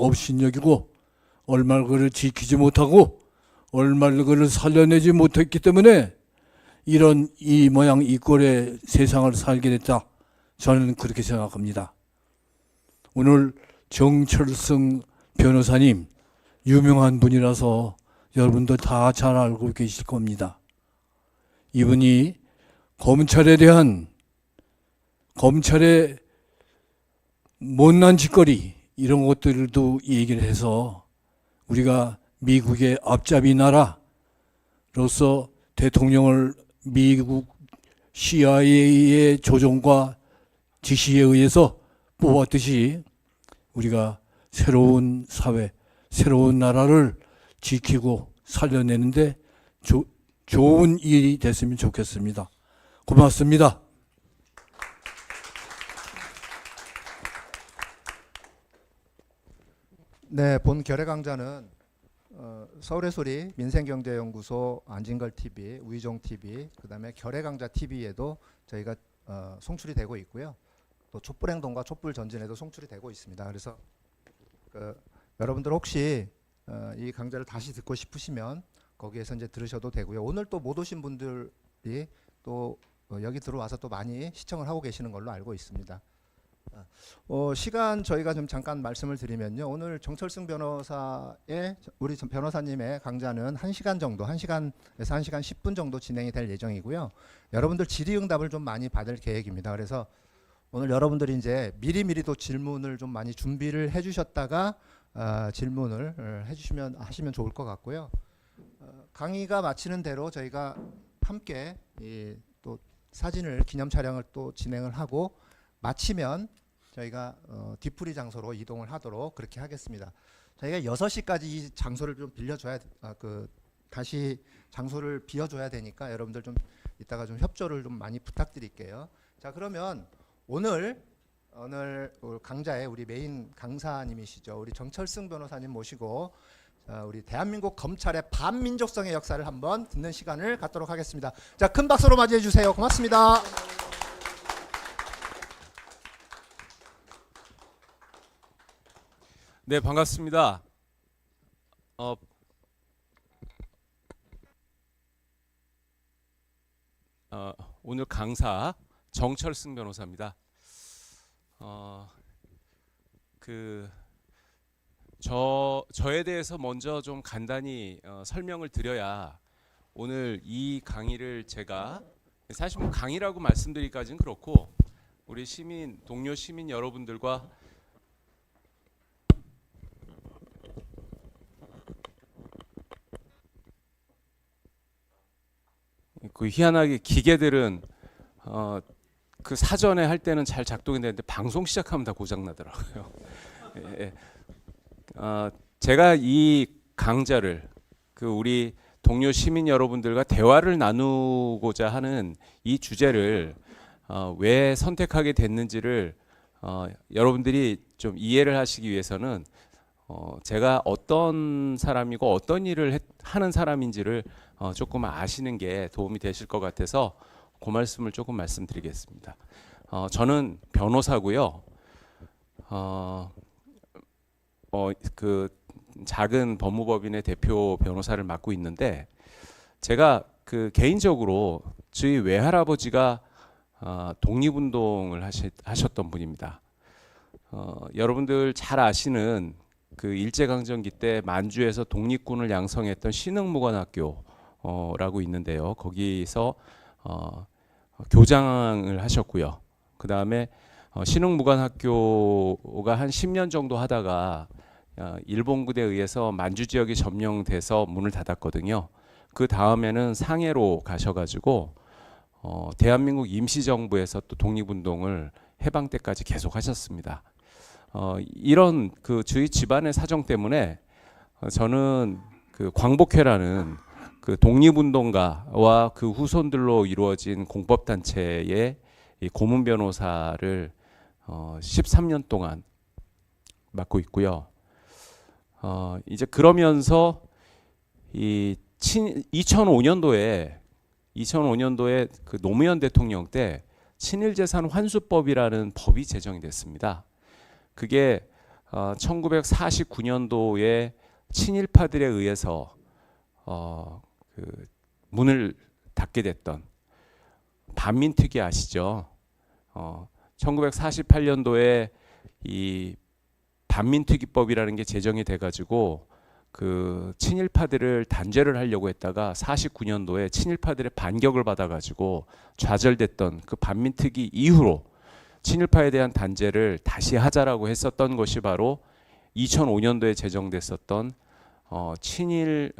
업신여기고 얼마를 그를 지키지 못하고 얼마를 그를 살려내지 못했기 때문에 이런 이 모양 이 꼴의 세상을 살게 됐다. 저는 그렇게 생각합니다. 오늘 정철승 변호사님 유명한 분이라서 여러분들 다 잘 알고 계실 겁니다. 이분이 검찰에 대한 검찰의 못난 짓거리 이런 것들도 얘기를 해서 우리가 미국의 앞잡이 나라로서 대통령을 미국 CIA의 조종과 지시에 의해서 뽑았듯이 우리가 새로운 사회, 새로운 나라를 지키고 살려내는데 좋은 일이 됐으면 좋겠습니다. 고맙습니다. 네, 본 결의 강좌는 서울의 소리, 민생경제연구소, 안진걸 TV, 우이종 TV, 그다음에 결의 강좌 TV에도 저희가 송출이 되고 있고요. 또 촛불행동과 촛불전진에도 송출이 되고 있습니다. 그래서 여러분들 혹시 이 강좌를 다시 듣고 싶으시면 거기에서 이제 들으셔도 되고요. 오늘 또 못 오신 분들이 또 여기 들어와서 또 많이 시청을 하고 계시는 걸로 알고 있습니다. 시간 저희가 좀 잠깐 말씀을 드리면요. 오늘 정철승 변호사의 우리 변호사님의 강좌는 1시간 정도, 1시간에서 1시간 10분 정도 진행이 될 예정이고요. 여러분들 질의응답을 좀 많이 받을 계획입니다. 그래서 오늘 여러분들이 이제 미리미리 또 질문을 좀 많이 준비를 해주셨다가 질문을 하시면 좋을 것 같고요. 강의가 마치는 대로 저희가 함께 또 사진을 기념 촬영을 또 진행을 하고 마치면 저희가 뒤풀이 장소로 이동을 하도록 그렇게 하겠습니다. 저희가 6시까지 이 장소를 좀 빌려줘야 다시 장소를 비워줘야 되니까 여러분들 좀 이따가 좀 협조를 좀 많이 부탁드릴게요. 자, 그러면 오늘 강좌의 우리 메인 강사님이시죠. 우리 정철승 변호사님 모시고 우리 대한민국 검찰의 반민족성의 역사를 한번 듣는 시간을 갖도록 하겠습니다. 자, 큰 박수로 맞이해 주세요. 고맙습니다. 네, 반갑습니다. 오늘 강사 정철승 변호사입니다. 저에 대해서 먼저 좀 간단히 설명을 드려야 오늘 이 강의를 제가 사실 뭐 강의라고 말씀드리기까지는 그렇고 우리 동료 시민 여러분들과 그 희한하게 기계들은 그 사전에 할 때는 잘 작동이 되는데 방송 시작하면 다 고장 나더라고요. 예. 제가 이 강좌를 우리 동료 시민 여러분들과 대화를 나누고자 하는 이 주제를 왜 선택하게 됐는지를 여러분들이 좀 이해를 하시기 위해서는 제가 어떤 사람이고 어떤 일을 하는 사람인지를 조금 아시는 게 도움이 되실 것 같아서 그 말씀을 조금 말씀드리겠습니다. 저는 변호사고요. 그 작은 법무법인의 대표 변호사를 맡고 있는데 제가 개인적으로 저희 외할아버지가 독립운동을 하셨던 분입니다. 여러분들 잘 아시는 일제강점기 때 만주에서 독립군을 양성했던 신흥무관학교라고 있는데요. 거기서 교장을 하셨고요. 그 다음에 신흥무관학교가 한 10년 정도 하다가 일본군에 의해서 만주 지역이 점령돼서 문을 닫았거든요. 그 다음에는 상해로 가셔가지고 대한민국 임시정부에서 또 독립운동을 해방 때까지 계속 하셨습니다. 이런 저희 집안의 사정 때문에 저는 광복회라는 독립운동가와 그 후손들로 이루어진 공법단체의 고문 변호사를 13년 동안 맡고 있고요. 이제 그러면서 2005년도에 노무현 대통령 때 친일재산 환수법이라는 법이 제정이 됐습니다. 그게 1949년도에 친일파들에 의해서 그 문을 닫게 됐던 반민특위 아시죠? 1948년도에 이 반민특위법이라는 게 제정이 돼가지고 그 친일파들을 단죄를 하려고 했다가 49년도에 친일파들의 반격을 받아가지고 좌절됐던 그 반민특위 이후로 친일파에 대한 단죄를 다시 하자라고 했었던 것이 바로 2005년도에 제정됐었던 친일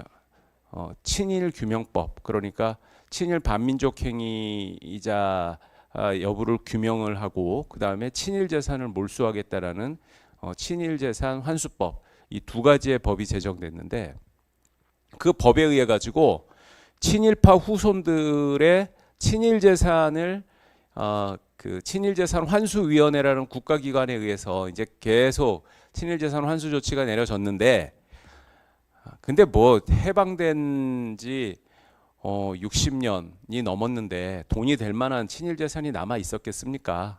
규명법, 그러니까 친일 반민족 행위이자 여부를 규명을 하고 그 다음에 친일 재산을 몰수하겠다라는 친일 재산 환수법, 이 두 가지의 법이 제정됐는데 그 법에 의해 가지고 친일파 후손들의 친일 재산을 그 친일재산 환수위원회라는 국가기관에 의해서 이제 계속 친일재산 환수 조치가 내려졌는데, 근데 뭐 해방된 지 60년이 넘었는데 돈이 될 만한 친일재산이 남아 있었겠습니까?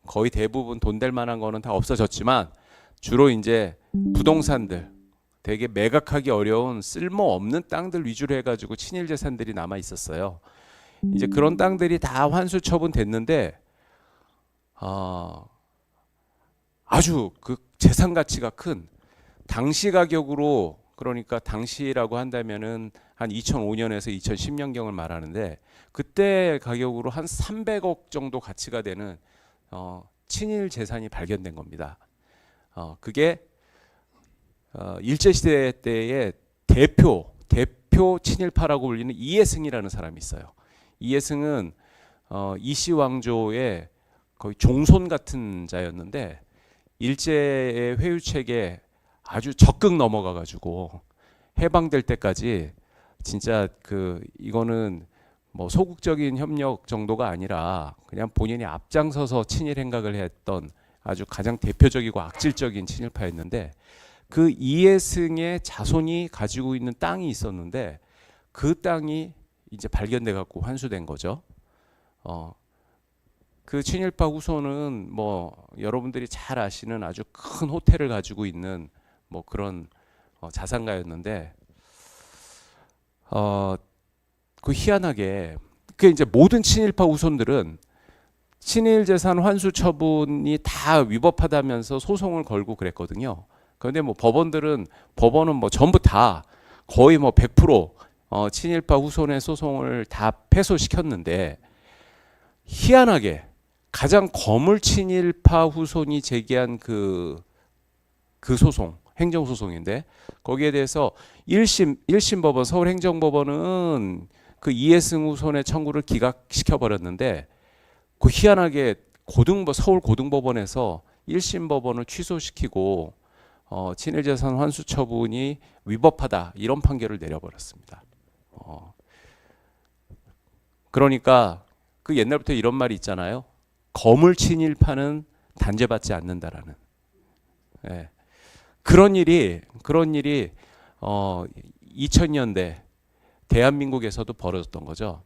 거의 대부분 돈 될 만한 거는 다 없어졌지만 주로 이제 부동산들, 되게 매각하기 어려운 쓸모없는 땅들 위주로 해가지고 친일재산들이 남아 있었어요. 이제 그런 땅들이 다 환수 처분됐는데 아주 그 재산 가치가 큰, 당시 가격으로, 그러니까 당시라고 한다면은 한 2005년에서 2010년경을 말하는데 그때 가격으로 한 300억 정도 가치가 되는 친일 재산이 발견된 겁니다. 그게 일제시대 때의 대표 친일파라고 불리는 이해승이라는 사람이 있어요. 이해승은 이씨 왕조의 거의 종손 같은 자였는데 일제의 회유책에 아주 적극 넘어가가지고 해방될 때까지 진짜 이거는 뭐 소극적인 협력 정도가 아니라 그냥 본인이 앞장서서 친일 행각을 했던 아주 가장 대표적이고 악질적인 친일파였는데, 그 이해승의 자손이 가지고 있는 땅이 있었는데 그 땅이 이제 발견돼 갖고 환수된 거죠. 그 친일파 후손은 뭐 여러분들이 잘 아시는 아주 큰 호텔을 가지고 있는 뭐 그런 자산가였는데, 그 희한하게 그 이제 모든 친일파 후손들은 친일 재산 환수 처분이 다 위법하다면서 소송을 걸고 그랬거든요. 그런데 뭐 법원은 뭐 전부 다 거의 뭐 100% 친일파 후손의 소송을 다 패소시켰는데, 희한하게 가장 거물 친일파 후손이 제기한 그 소송, 행정소송인데 거기에 대해서 1심 법원, 서울행정법원은 그 이해승 후손의 청구를 기각시켜 버렸는데, 그 희한하게 서울 고등법원에서 1심 법원을 취소시키고 친일재산 환수 처분이 위법하다 이런 판결을 내려버렸습니다. 그러니까 그 옛날부터 이런 말이 있잖아요. 거물 친일파는 단죄받지 않는다라는. 예. 그런 일이 2000년대 대한민국에서도 벌어졌던 거죠.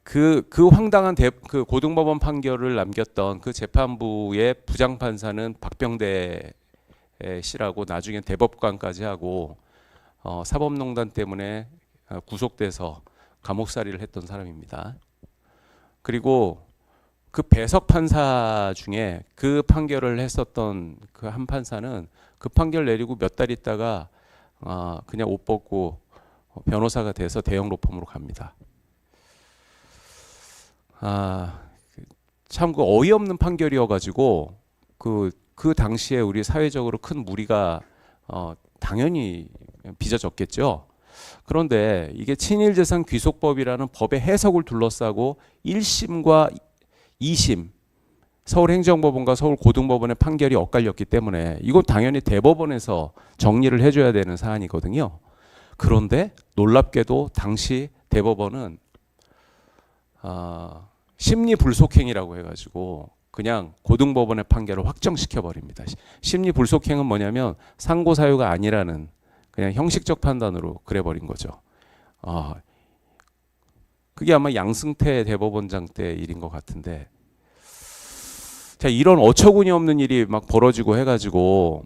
그 황당한 그 고등법원 판결을 남겼던 그 재판부의 부장판사는 박병대 씨라고 나중에 대법관까지 하고 사법농단 때문에 구속돼서 감옥살이를 했던 사람입니다. 그리고 그 배석 판사 중에 그 판결을 했었던 그 한 판사는 그 판결 내리고 몇 달 있다가 그냥 옷 벗고 변호사가 돼서 대형 로펌으로 갑니다. 참 그 어이없는 판결이어가지고 그 당시에 우리 사회적으로 큰 무리가 당연히 빚어졌겠죠. 그런데 이게 친일재산 귀속법이라는 법의 해석을 둘러싸고 1심과 2심 서울행정법원과 서울고등법원의 판결이 엇갈렸기 때문에 이건 당연히 대법원에서 정리를 해줘야 되는 사안이거든요. 그런데 놀랍게도 당시 대법원은 심리불속행이라고 해가지고 그냥 고등법원의 판결을 확정시켜 버립니다. 심리불속행은 뭐냐면 상고사유가 아니라는 그냥 형식적 판단으로 그래버린 거죠. 그게 아마 양승태 대법원장 때 일인 것 같은데, 자, 이런 어처구니 없는 일이 막 벌어지고 해가지고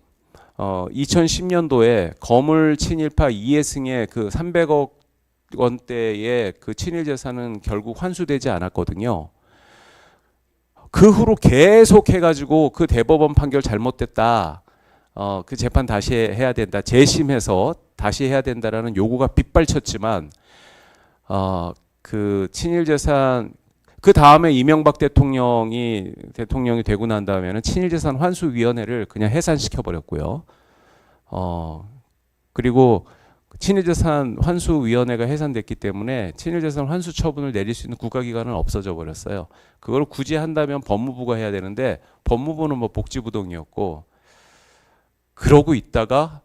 2010년도에 거물 친일파 이해승의 그 300억 원대의 그 친일 재산은 결국 환수되지 않았거든요. 그 후로 계속 해가지고 그 대법원 판결 잘못됐다. 그 재판 다시 해야 된다. 재심해서 다시 해야 된다라는 요구가 빗발쳤지만 그 친일 재산 그 다음에 이명박 대통령이 되고 난 다음에는 친일재산 환수위원회를 그냥 해산시켜 버렸고요. 그리고 친일재산 환수위원회가 해산됐기 때문에 친일재산 환수 처분을 내릴 수 있는 국가기관은 없어져 버렸어요. 그걸 굳이 한다면 법무부가 해야 되는데 법무부는 뭐 복지부동이었고 그러고 있다가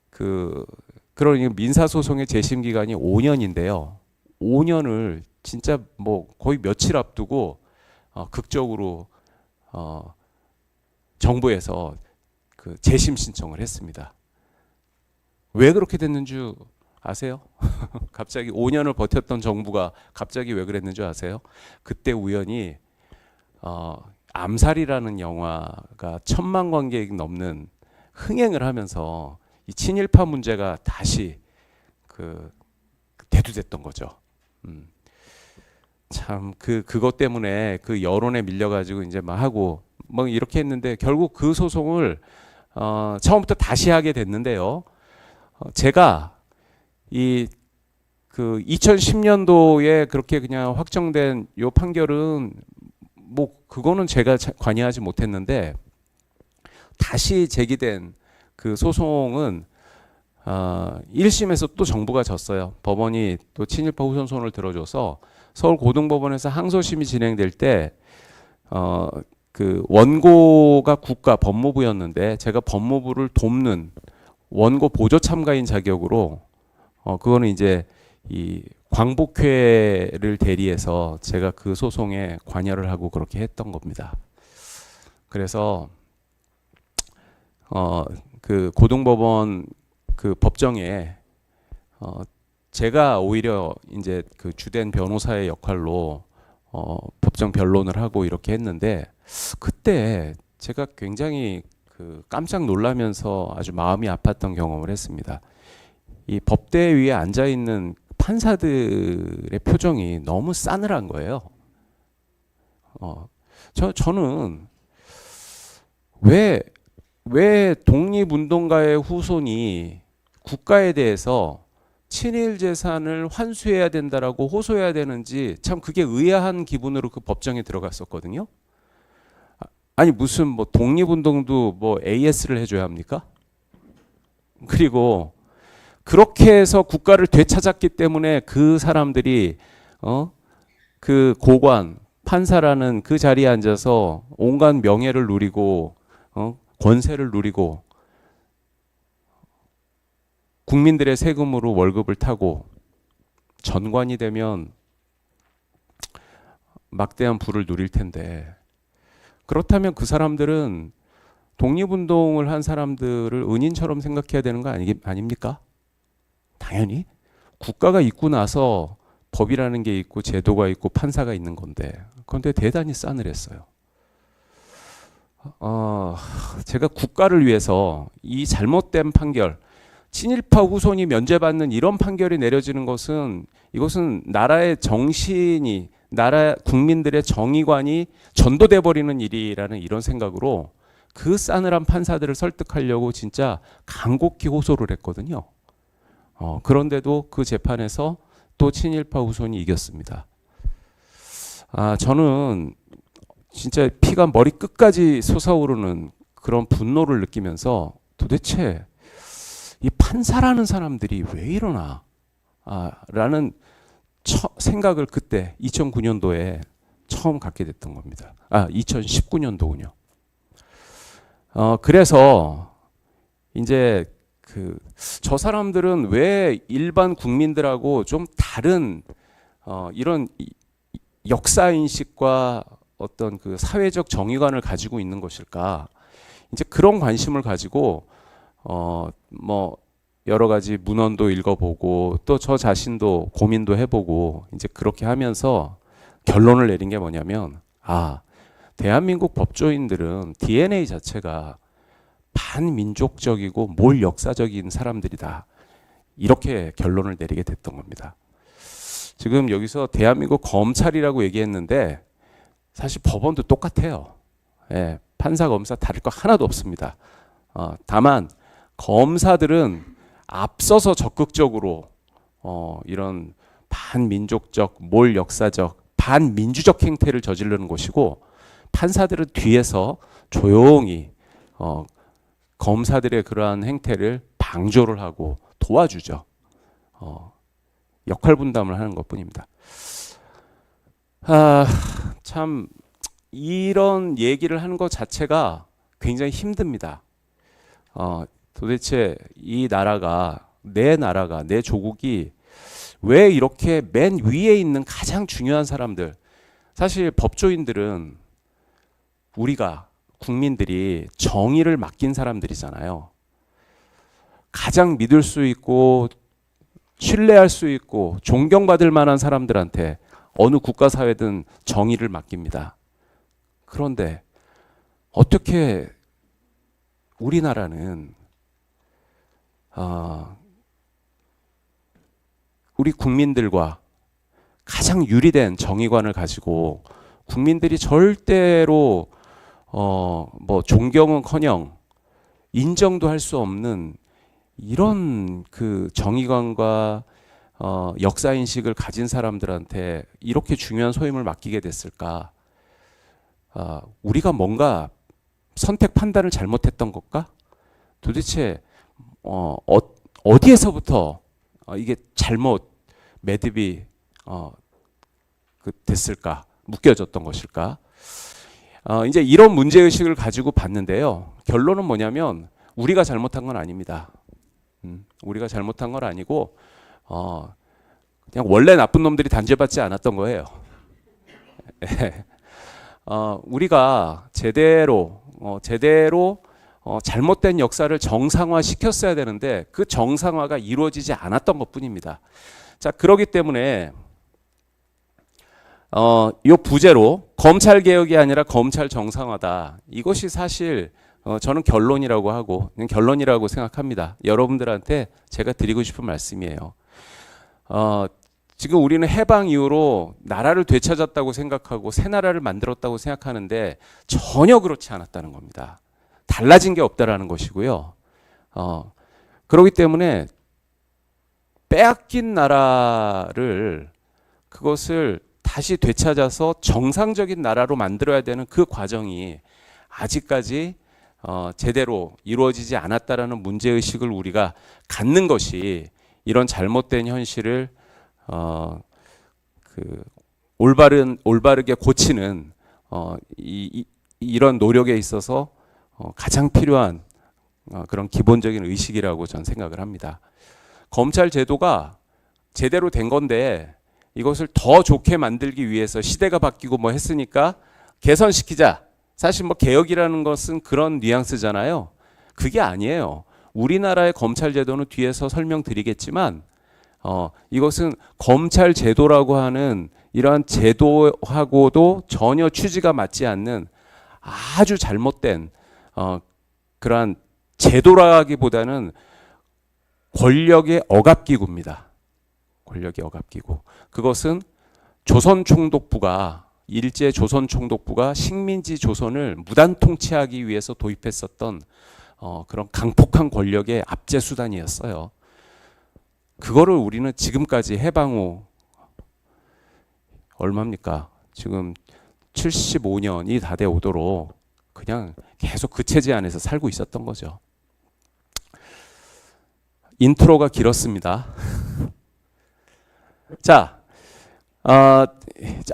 그러니 민사소송의 재심 기간이 5년인데요. 5년을 진짜 뭐 거의 며칠 앞두고 극적으로 정부에서 그 재심 신청을 했습니다. 왜 그렇게 됐는 줄 아세요? 갑자기 5년을 버텼던 정부가 갑자기 왜 그랬는 줄 아세요? 그때 우연히 암살이라는 영화가 1,000만 관객이 넘는 흥행을 하면서 이 친일파 문제가 다시 대두됐던 거죠. 참 그것 때문에 그 여론에 밀려가지고 이제 막 하고 뭐 이렇게 했는데 결국 그 소송을 처음부터 다시 하게 됐는데요. 제가 이 2010년도에 그렇게 그냥 확정된 요 판결은 뭐 그거는 제가 관여하지 못했는데 다시 제기된 그 소송은 1심에서 또 정부가 졌어요. 법원이 또 친일파 후손손을 들어줘서 서울고등법원에서 항소심이 진행될 때 그 원고가 국가 법무부였는데 제가 법무부를 돕는 원고 보조 참가인 자격으로 그거는 이제 이 광복회를 대리해서 제가 그 소송에 관여를 하고 그렇게 했던 겁니다. 그래서 그 고등법원 그 법정에 제가 오히려 이제 그 주된 변호사의 역할로 법정 변론을 하고 이렇게 했는데 그때 제가 굉장히 그 깜짝 놀라면서 아주 마음이 아팠던 경험을 했습니다. 이 법대 위에 앉아 있는 판사들의 표정이 너무 싸늘한 거예요. 저는 왜 독립운동가의 후손이 국가에 대해서 친일 재산을 환수해야 된다라고 호소해야 되는지 참 그게 의아한 기분으로 그 법정에 들어갔었거든요. 아니 무슨 뭐 독립운동도 뭐 AS를 해줘야 합니까? 그리고 그렇게 해서 국가를 되찾았기 때문에 그 사람들이 그 고관 판사라는 그 자리에 앉아서 온갖 명예를 누리고 권세를 누리고 국민들의 세금으로 월급을 타고 전관이 되면 막대한 부를 누릴 텐데 그렇다면 그 사람들은 독립운동을 한 사람들을 은인처럼 생각해야 되는 거 아닙니까? 당연히 국가가 있고 나서 법이라는 게 있고 제도가 있고 판사가 있는 건데 그런데 대단히 싸늘했어요. 제가 국가를 위해서 이 잘못된 판결 친일파 후손이 면제받는 이런 판결이 내려지는 것은 이것은 나라의 정신이 나라 국민들의 정의관이 전도돼 버리는 일이라는 이런 생각으로 그 싸늘한 판사들을 설득하려고 진짜 간곡히 호소를 했거든요. 그런데도 그 재판에서 또 친일파 후손이 이겼습니다. 저는 진짜 피가 머리 끝까지 솟아오르는 그런 분노를 느끼면서 도대체 이 판사라는 사람들이 왜 이러나 라는 생각을 그때 2009년도에 처음 갖게 됐던 겁니다. 2019년도군요. 그래서 이제 저 사람들은 왜 일반 국민들하고 좀 다른 이런 역사 인식과 어떤 그 사회적 정의관을 가지고 있는 것일까? 이제 그런 관심을 가지고 뭐 여러 가지 문헌도 읽어보고 또 저 자신도 고민도 해보고 이제 그렇게 하면서 결론을 내린 게 뭐냐면 대한민국 법조인들은 DNA 자체가 반민족적이고 몰 역사적인 사람들이다. 이렇게 결론을 내리게 됐던 겁니다. 지금 여기서 대한민국 검찰이라고 얘기했는데 사실 법원도 똑같아요. 예, 판사, 검사 다를 거 하나도 없습니다. 다만 검사들은 앞서서 적극적으로 이런 반민족적, 몰 역사적, 반민주적 행태를 저지르는 것이고 판사들은 뒤에서 조용히 검사들의 그러한 행태를 방조를 하고 도와주죠. 역할 분담을 하는 것뿐입니다. 참 이런 얘기를 하는 것 자체가 굉장히 힘듭니다. 도대체 이 나라가 내 조국이 왜 이렇게 맨 위에 있는 가장 중요한 사람들, 사실 법조인들은 우리가 국민들이 정의를 맡긴 사람들이잖아요. 가장 믿을 수 있고 신뢰할 수 있고 존경받을 만한 사람들한테 어느 국가 사회든 정의를 맡깁니다. 그런데 어떻게 우리나라는 우리 국민들과 가장 유리된 정의관을 가지고 국민들이 절대로 뭐 존경은커녕 인정도 할 수 없는 이런 그 정의관과 역사 인식을 가진 사람들한테 이렇게 중요한 소임을 맡기게 됐을까? 우리가 뭔가 선택 판단을 잘못했던 걸까? 도대체 어디에서부터 이게 잘못 매듭이 됐을까? 묶여졌던 것일까? 이제 이런 문제의식을 가지고 봤는데요. 결론은 뭐냐면 우리가 잘못한 건 아닙니다. 우리가 잘못한 건 아니고 그냥 원래 나쁜 놈들이 단죄받지 않았던 거예요. 우리가 제대로 잘못된 역사를 정상화 시켰어야 되는데 그 정상화가 이루어지지 않았던 것뿐입니다. 자, 그렇기 때문에 이 부제로 검찰 개혁이 아니라 검찰 정상화다. 이것이 사실 저는 결론이라고 하고 결론이라고 생각합니다. 여러분들한테 제가 드리고 싶은 말씀이에요. 지금 우리는 해방 이후로 나라를 되찾았다고 생각하고 새 나라를 만들었다고 생각하는데 전혀 그렇지 않았다는 겁니다. 달라진 게 없다라는 것이고요. 그렇기 때문에 빼앗긴 나라를 그것을 다시 되찾아서 정상적인 나라로 만들어야 되는 그 과정이 아직까지 제대로 이루어지지 않았다라는 문제의식을 우리가 갖는 것이 이런 잘못된 현실을 올바르게 고치는 이런 노력에 있어서 가장 필요한 그런 기본적인 의식이라고 저는 생각을 합니다. 검찰 제도가 제대로 된 건데 이것을 더 좋게 만들기 위해서 시대가 바뀌고 뭐 했으니까 개선시키자. 사실 뭐 개혁이라는 것은 그런 뉘앙스잖아요. 그게 아니에요. 우리나라의 검찰 제도는 뒤에서 설명드리겠지만 이것은 검찰 제도라고 하는 이러한 제도하고도 전혀 취지가 맞지 않는 아주 잘못된 그러한 제도라기보다는 권력의 억압기구입니다. 권력의 억압기구. 그것은 조선총독부가 일제 조선총독부가 식민지 조선을 무단 통치하기 위해서 도입했었던 그런 강폭한 권력의 압제 수단이었어요. 그거를 우리는 지금까지 해방 후 얼마입니까? 지금 75년이 다 돼 오도록 그냥 계속 그 체제 안에서 살고 있었던 거죠. 인트로가 길었습니다. 자,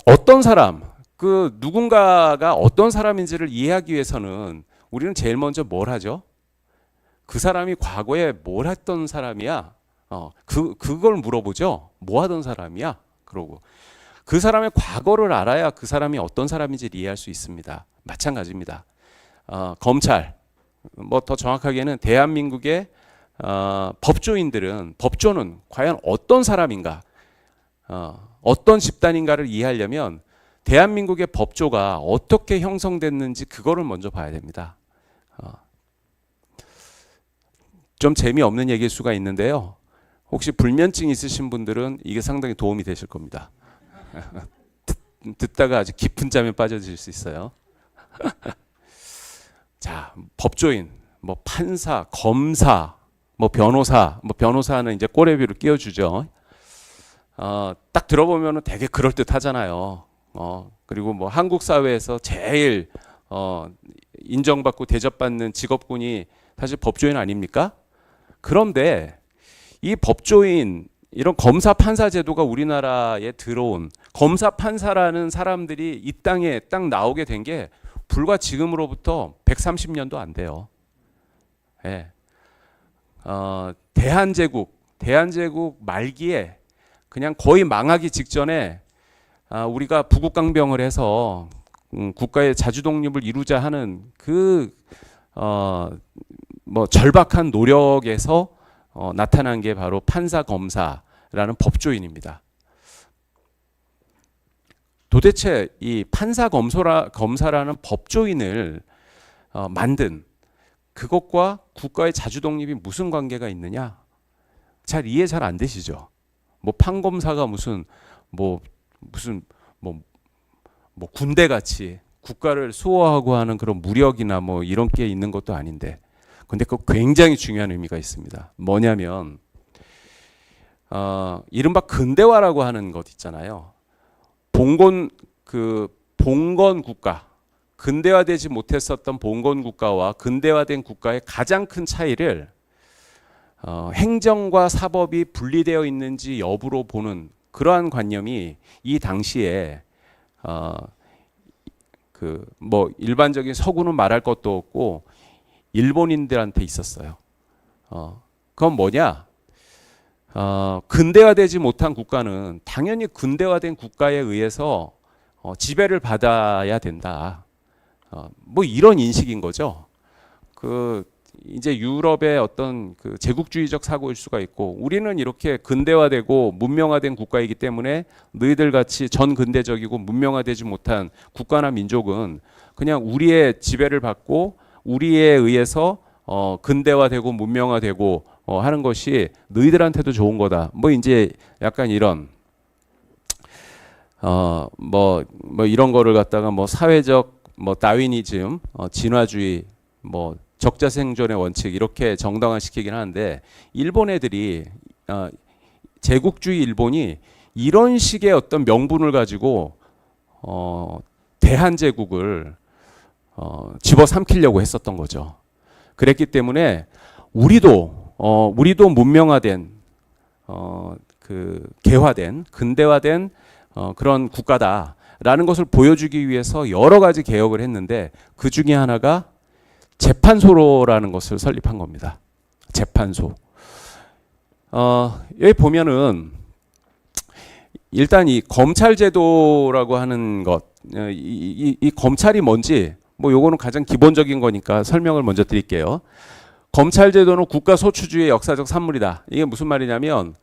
어떤 사람, 그 누군가가 어떤 사람인지를 이해하기 위해서는 우리는 제일 먼저 뭘 하죠? 그 사람이 과거에 뭘 했던 사람이야? 그걸 물어보죠. 뭐 하던 사람이야? 그러고 그 사람의 과거를 알아야 그 사람이 어떤 사람인지를 이해할 수 있습니다. 마찬가지입니다. 검찰, 뭐 더 정확하게는 대한민국의 법조는 과연 어떤 사람인가, 어떤 집단인가를 이해하려면 대한민국의 법조가 어떻게 형성됐는지 그거를 먼저 봐야 됩니다. 좀 재미없는 얘기일 수가 있는데요. 혹시 불면증 있으신 분들은 이게 상당히 도움이 되실 겁니다. 듣다가 아주 깊은 잠에 빠져들 수 있어요. 자, 법조인, 뭐 판사, 검사, 뭐 변호사는 이제 꼬레비를 끼워주죠. 딱 들어보면은 되게 그럴 듯하잖아요. 그리고 뭐 한국 사회에서 제일 인정받고 대접받는 직업군이 사실 법조인 아닙니까? 그런데 이 법조인 이런 검사 판사 제도가 우리나라에 들어온 검사 판사라는 사람들이 이 땅에 딱 나오게 된 게 불과 지금으로부터 130년도 안 돼요. 예. 대한제국 말기에 그냥 거의 망하기 직전에 우리가 부국강병을 해서 국가의 자주독립을 이루자 하는 뭐 절박한 노력에서 나타난 게 바로 판사 검사라는 법조인입니다. 도대체 이 판사 검사라는 법조인을 만든 그것과 국가의 자주독립이 무슨 관계가 있느냐? 잘 이해 잘 안 되시죠? 뭐 판검사가 무슨 군대 같이 국가를 수호하고 하는 그런 무력이나 뭐 이런 게 있는 것도 아닌데, 근데 그 굉장히 중요한 의미가 있습니다. 뭐냐면 이른바 근대화라고 하는 것 있잖아요. 봉건 국가, 근대화되지 못했었던 봉건 국가와 근대화된 국가의 가장 큰 차이를 행정과 사법이 분리되어 있는지 여부로 보는 그러한 관념이 이 당시에 뭐 일반적인 서구는 말할 것도 없고 일본인들한테 있었어요. 그건 뭐냐? 근대화되지 못한 국가는 당연히 근대화된 국가에 의해서 지배를 받아야 된다. 뭐 이런 인식인 거죠. 이제 유럽의 어떤 제국주의적 사고일 수가 있고, 우리는 이렇게 근대화되고 문명화된 국가이기 때문에 너희들 같이 전근대적이고 문명화되지 못한 국가나 민족은 그냥 우리의 지배를 받고 우리에 의해서 근대화되고 문명화되고 하는 것이 너희들한테도 좋은 거다. 뭐 이제 약간 이런 뭐 이런 거를 갖다가 뭐 사회적 뭐 다윈이즘, 진화주의, 뭐 적자생존의 원칙 이렇게 정당화시키긴 하는데, 일본 애들이 제국주의 일본이 이런 식의 어떤 명분을 가지고 대한제국을 집어삼키려고 했었던 거죠. 그랬기 때문에 우리도 문명화된 개화된 근대화된 그런 국가다라는 것을 보여주기 위해서 여러 가지 개혁을 했는데, 그 중에 하나가 재판소라는 것을 설립한 겁니다. 재판소. 여기 보면은 일단 이 검찰제도라고 하는 것, 이 검찰이 뭔지 뭐 요거는 가장 기본적인 거니까 설명을 먼저 드릴게요. 검찰제도는 국가 소추주의 역사적 산물이다. 이게 무슨 말이냐면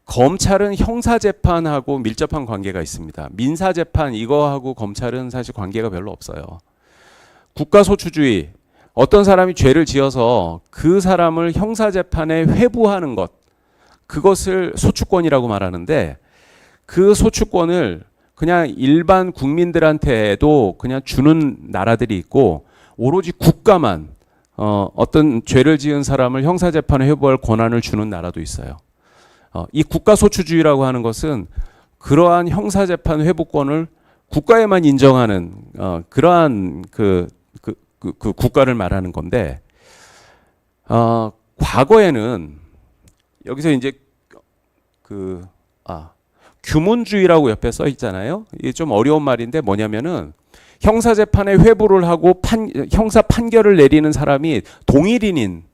검찰은 형사재판하고 밀접한 관계가 있습니다. 민사재판 이거하고 검찰은 사실 관계가 별로 없어요. 국가소추주의, 어떤 사람이 죄를 지어서 그 사람을 형사재판에 회부하는 것, 그것을 소추권이라고 말하는데, 그 소추권을 그냥 일반 국민들한테도 그냥 주는 나라들이 있고, 오로지 국가만 어떤 죄를 지은 사람을 형사재판에 회부할 권한을 주는 나라도 있어요. 이 국가소추주의라고 하는 것은 그러한 형사재판 회부권을 국가에만 인정하는 그러한 국가를 말하는 건데, 과거에는 여기서 이제 규문주의라고 옆에 써 있잖아요. 이게 좀 어려운 말인데 뭐냐면은 형사재판에 회부를 하고 형사 판결을 내리는 사람이 동일인인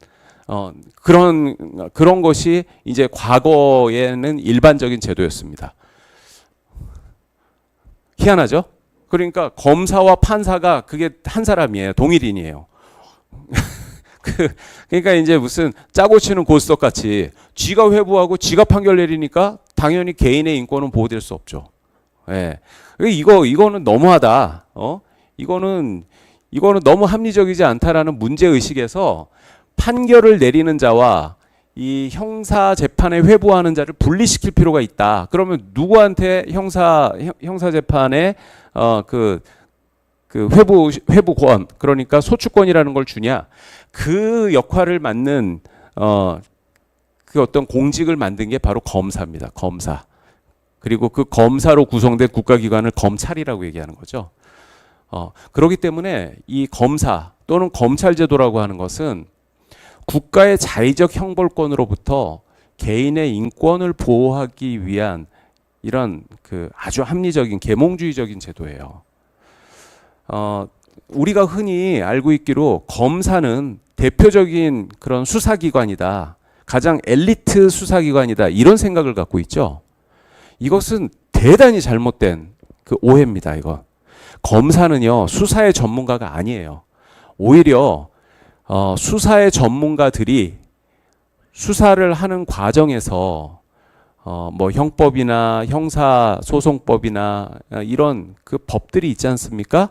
그런 것이 이제 과거에는 일반적인 제도였습니다. 희한하죠? 그러니까 검사와 판사가 그게 한 사람이에요. 동일인이에요. 그러니까 이제 무슨 짜고 치는 고스톱 같이 쥐가 회부하고 쥐가 판결 내리니까 당연히 개인의 인권은 보호될 수 없죠. 예. 이거는 너무하다. 이거는 너무 합리적이지 않다라는 문제 의식에서 판결을 내리는 자와 이 형사 재판에 회부하는 자를 분리시킬 필요가 있다. 그러면 누구한테 형사 재판에 그 회부권, 그러니까 소추권이라는 걸 주냐? 그 역할을 맡는 그 어떤 공직을 만든 게 바로 검사입니다. 검사. 그리고 그 검사로 구성된 국가기관을 검찰이라고 얘기하는 거죠. 그렇기 때문에 이 검사 또는 검찰제도라고 하는 것은 국가의 자의적 형벌권으로부터 개인의 인권을 보호하기 위한 이런 그 아주 합리적인 계몽주의적인 제도예요. 우리가 흔히 알고 있기로 검사는 대표적인 그런 수사기관이다. 가장 엘리트 수사기관이다. 이런 생각을 갖고 있죠. 이것은 대단히 잘못된 그 오해입니다. 이거. 검사는요, 수사의 전문가가 아니에요. 오히려 수사의 전문가들이 수사를 하는 과정에서 뭐 형법이나 형사소송법이나 이런 그 법들이 있지 않습니까?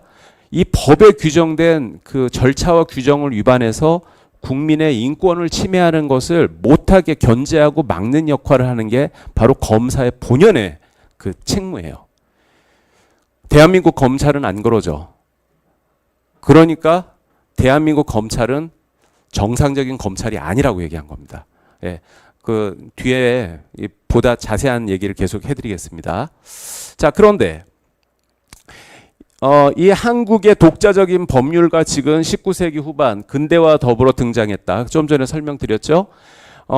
이 법에 규정된 그 절차와 규정을 위반해서 국민의 인권을 침해하는 것을 못하게 견제하고 막는 역할을 하는 게 바로 검사의 본연의 그 책무예요. 대한민국 검찰은 안 그러죠. 그러니까 대한민국 검찰은 정상적인 검찰이 아니라고 얘기한 겁니다. 예, 그 뒤에 보다 자세한 얘기를 계속 해드리겠습니다. 자, 그런데 이 한국의 독자적인 법률가칙은 19세기 후반 근대와 더불어 등장했다. 좀 전에 설명드렸죠.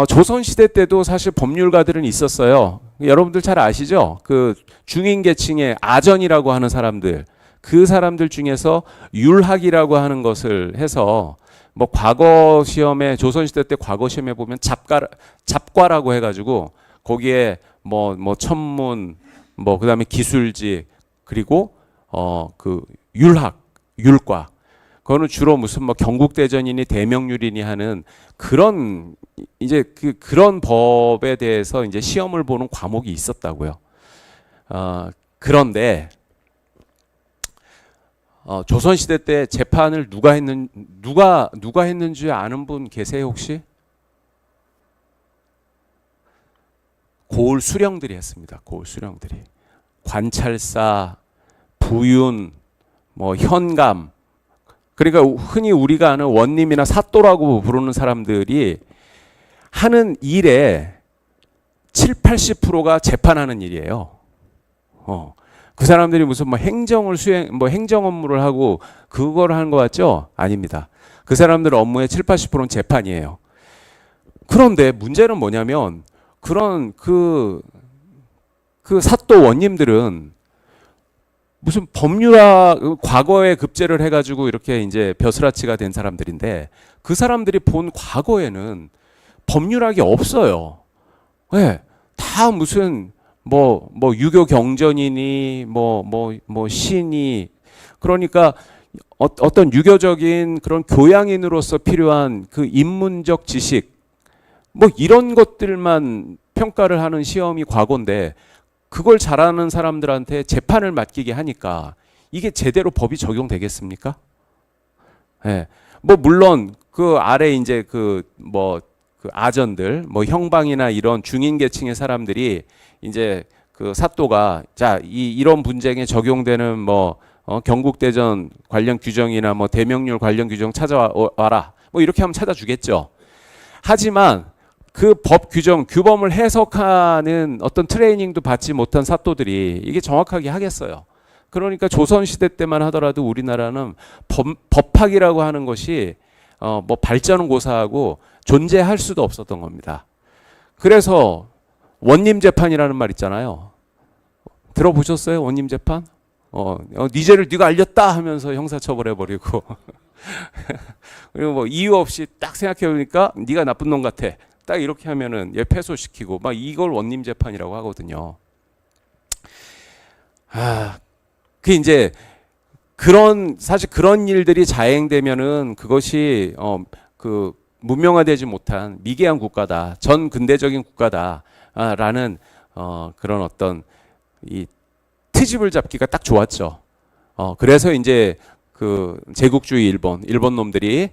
조선시대 때도 사실 법률가들은 있었어요. 여러분들 잘 아시죠? 그 중인계층의 아전이라고 하는 사람들, 그 사람들 중에서 율학이라고 하는 것을 해서 뭐 과거 시험에 조선시대 때 과거 시험에 보면 잡과라고 해가지고 거기에 뭐 천문, 뭐 그다음에 기술직, 그리고 그 율과, 그거는 주로 무슨 뭐 경국대전이니 대명률이니 하는 그런 이제 그런 법에 대해서 이제 시험을 보는 과목이 있었다고요. 그런데 조선시대 때 재판을 누가 했는지 아는 분 계세요 혹시? 고을 수령들이 했습니다. 고을 수령들이. 관찰사, 부윤, 뭐 현감, 그러니까 흔히 우리가 아는 원님이나 사또라고 부르는 사람들이 하는 일의 70~80%가 재판하는 일이에요. 그 사람들이 무슨 뭐 행정을 행정 업무를 하고 그걸 하는 것 같죠? 아닙니다. 그 사람들 업무의 70~80%는 재판이에요. 그런데 문제는 뭐냐면 그런 그 사또 원님들은 무슨 법률화 과거에 급제를 해가지고 이렇게 이제 벼슬아치가 된 사람들인데 그 사람들이 본 과거에는 법률학이 없어요. 네, 다 무슨 뭐 유교 경전이니 뭐 신이, 그러니까 어떤 유교적인 그런 교양인으로서 필요한 그 인문적 지식 뭐 이런 것들만 평가를 하는 시험이 과거인데 그걸 잘하는 사람들한테 재판을 맡기게 하니까 이게 제대로 법이 적용되겠습니까? 예. 뭐 물론 그 아래 이제 그 아전들, 뭐 형방이나 이런 중인 계층의 사람들이 이제 그 사또가 자, 이런 분쟁에 적용되는 뭐 경국대전 관련 규정이나 뭐 대명률 관련 규정 찾아와라. 뭐 이렇게 하면 찾아주겠죠. 하지만 그 법 규정, 규범을 해석하는 어떤 트레이닝도 받지 못한 사또들이 이게 정확하게 하겠어요. 그러니까 조선시대 때만 하더라도 우리나라는 법학이라고 하는 것이 뭐 발전은 고사하고 존재할 수도 없었던 겁니다. 그래서 원님 재판이라는 말 있잖아요. 들어보셨어요? 원님 재판? 네 죄를 네가 알렸다 하면서 형사처벌해버리고 그리고 뭐 이유 없이 딱 생각해보니까 네가 나쁜 놈 같아. 딱 이렇게 하면은 얘 패소시키고 막 이걸 원님 재판이라고 하거든요. 그 이제 사실 그런 일들이 자행되면은 그것이 그 문명화되지 못한 미개한 국가다, 전 근대적인 국가다라는 그런 어떤 이 트집을 잡기가 딱 좋았죠. 그래서 이제 그 제국주의 일본 놈들이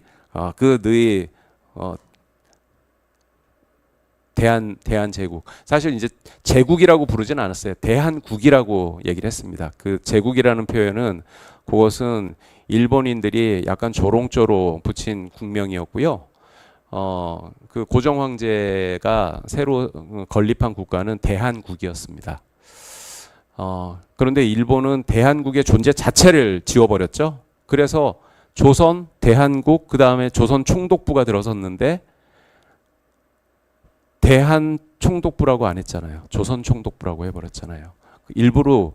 그 너희 대한제국, 사실 이제 제국이라고 부르진 않았어요. 대한국이라고 얘기를 했습니다. 그 제국이라는 표현은 그것은 일본인들이 약간 조롱조로 붙인 국명이었고요. 그 고종 황제가 새로 건립한 국가는 대한국이었습니다. 그런데 일본은 대한국의 존재 자체를 지워버렸죠. 그래서 조선, 대한국, 그 다음에 조선 총독부가 들어섰는데 대한 총독부라고 안 했잖아요. 조선 총독부라고 해버렸잖아요. 일부러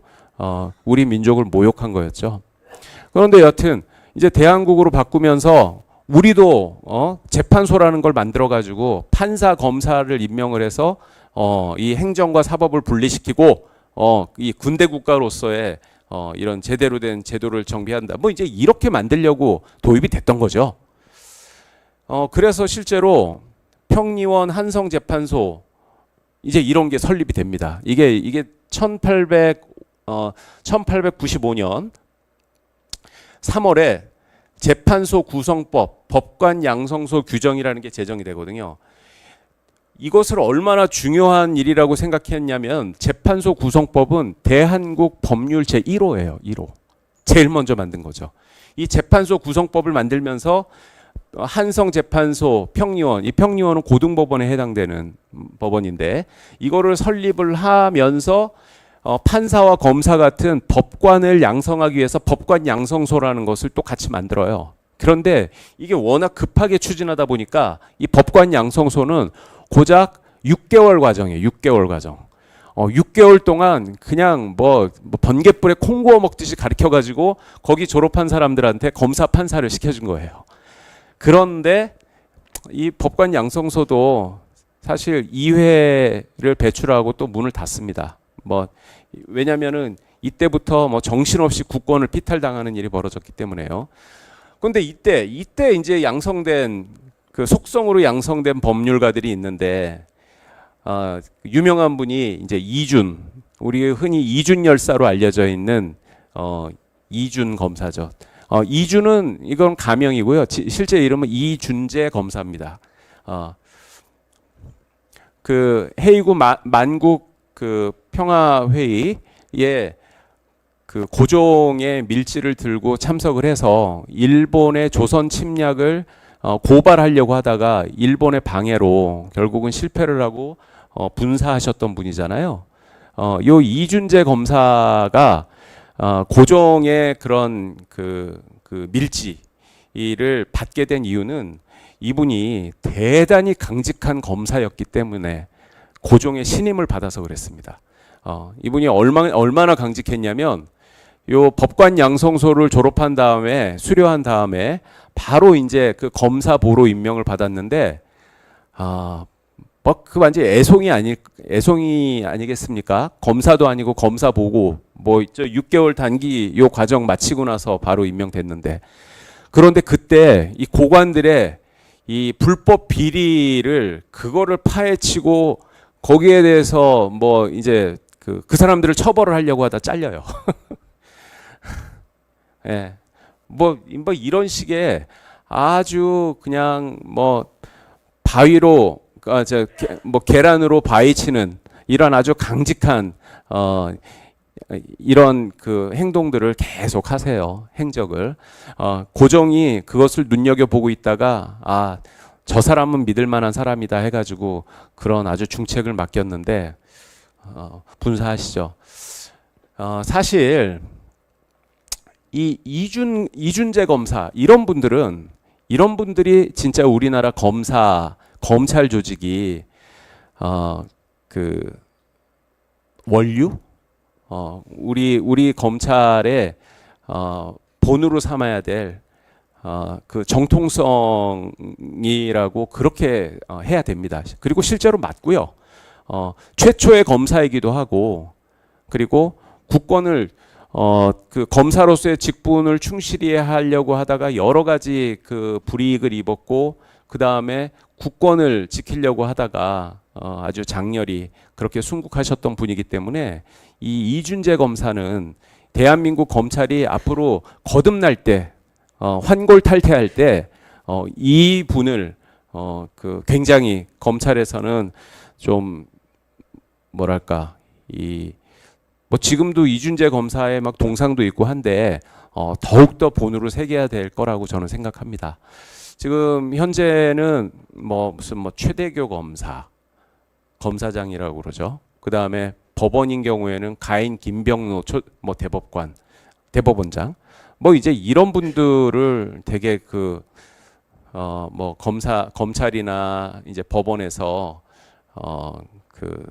우리 민족을 모욕한 거였죠. 그런데 여튼 이제 대한국으로 바꾸면서 우리도 재판소라는 걸 만들어 가지고 판사 검사를 임명을 해서 이 행정과 사법을 분리시키고 이 군대 국가로서의 이런 제대로 된 제도를 정비한다. 뭐 이제 이렇게 만들려고 도입이 됐던 거죠. 그래서 실제로 평리원 한성재판소 이제 이런 게 설립이 됩니다. 이게 1895년 3월에 재판소 구성법, 법관 양성소 규정이라는 게 제정이 되거든요. 이것을 얼마나 중요한 일이라고 생각했냐면 재판소 구성법은 대한국 법률 제1호예요. 1호. 제일 먼저 만든 거죠. 이 재판소 구성법을 만들면서 한성재판소, 평리원, 이 평리원은 고등법원에 해당되는 법원인데 이거를 설립을 하면서 판사와 검사 같은 법관을 양성하기 위해서 법관 양성소라는 것을 또 같이 만들어요. 그런데 이게 워낙 급하게 추진하다 보니까 이 법관 양성소는 고작 6개월 과정이에요. 6개월 과정. 6개월 동안 그냥 뭐 번갯불에 콩 구워 먹듯이 가르쳐 가지고 거기 졸업한 사람들한테 검사 판사를 시켜준 거예요. 그런데 이 법관 양성소도 사실 2회를 배출하고 또 문을 닫습니다. 왜냐면은 이때부터 정신없이 국권을 피탈당하는 일이 벌어졌기 때문에요. 그런데 이때 이제 양성된 그 속성으로 양성된 법률가들이 있는데 유명한 분이 이제 이준, 우리 흔히 이준 열사로 알려져 있는 이준 검사죠. 이준은 이건 가명이고요. 실제 이름은 이준재 검사입니다. 그 헤이구 만국 그 평화회의에 그 고종의 밀지를 들고 참석을 해서 일본의 조선 침략을 고발하려고 하다가 일본의 방해로 결국은 실패를 하고 분사하셨던 분이잖아요. 요 이준재 검사가 고종의 그런 그 밀지를 받게 된 이유는 이분이 대단히 강직한 검사였기 때문에 고종의 신임을 받아서 그랬습니다. 이분이 얼마나 강직했냐면 요 법관 양성소를 졸업한 다음에 수료한 다음에 바로 이제 그 검사보로 임명을 받았는데 그 완전 애송이 아니겠습니까? 검사도 아니고 검사 보고 6개월 단기 요 과정 마치고 나서 바로 임명됐는데 그런데 그때 이 고관들의 이 불법 비리를 그거를 파헤치고 거기에 대해서 이제 그 사람들을 처벌을 하려고 하다 잘려요. 예. 이런 식의 아주 그냥 바위로 계란으로 바위 치는 이런 아주 강직한 이런 그 행동들을 계속 하세요. 행적을. 고종이 그것을 눈여겨보고 있다가 저 사람은 믿을 만한 사람이다 해가지고 그런 아주 중책을 맡겼는데 분사하시죠. 사실 이 이준재 검사 이런 분들이 진짜 우리나라 검찰 조직이 그 원류 우리 검찰의 본으로 삼아야 될 그 정통성이라고 그렇게 해야 됩니다. 그리고 실제로 맞고요. 최초의 검사이기도 하고 그리고 국권을 그 검사로서의 직분을 충실히 하려고 하다가 여러 가지 그 불이익을 입었고 그 다음에 국권을 지키려고 하다가 아주 장렬히 그렇게 순국하셨던 분이기 때문에 이 이준재 검사는 대한민국 검찰이 앞으로 거듭날 때 환골탈태할 때 이 분을 그 굉장히 검찰에서는 좀 뭐랄까 뭐 지금도 이준재 검사의 막 동상도 있고 한데 더욱더 본으로 새겨야 될 거라고 저는 생각합니다. 지금 현재는 뭐 무슨 뭐 최대교 검사장이라고 그러죠. 그 다음에 법원인 경우에는 가인 김병로 뭐 대법원장 뭐 이제 이런 분들을 되게 뭐 검찰이나 이제 법원에서 그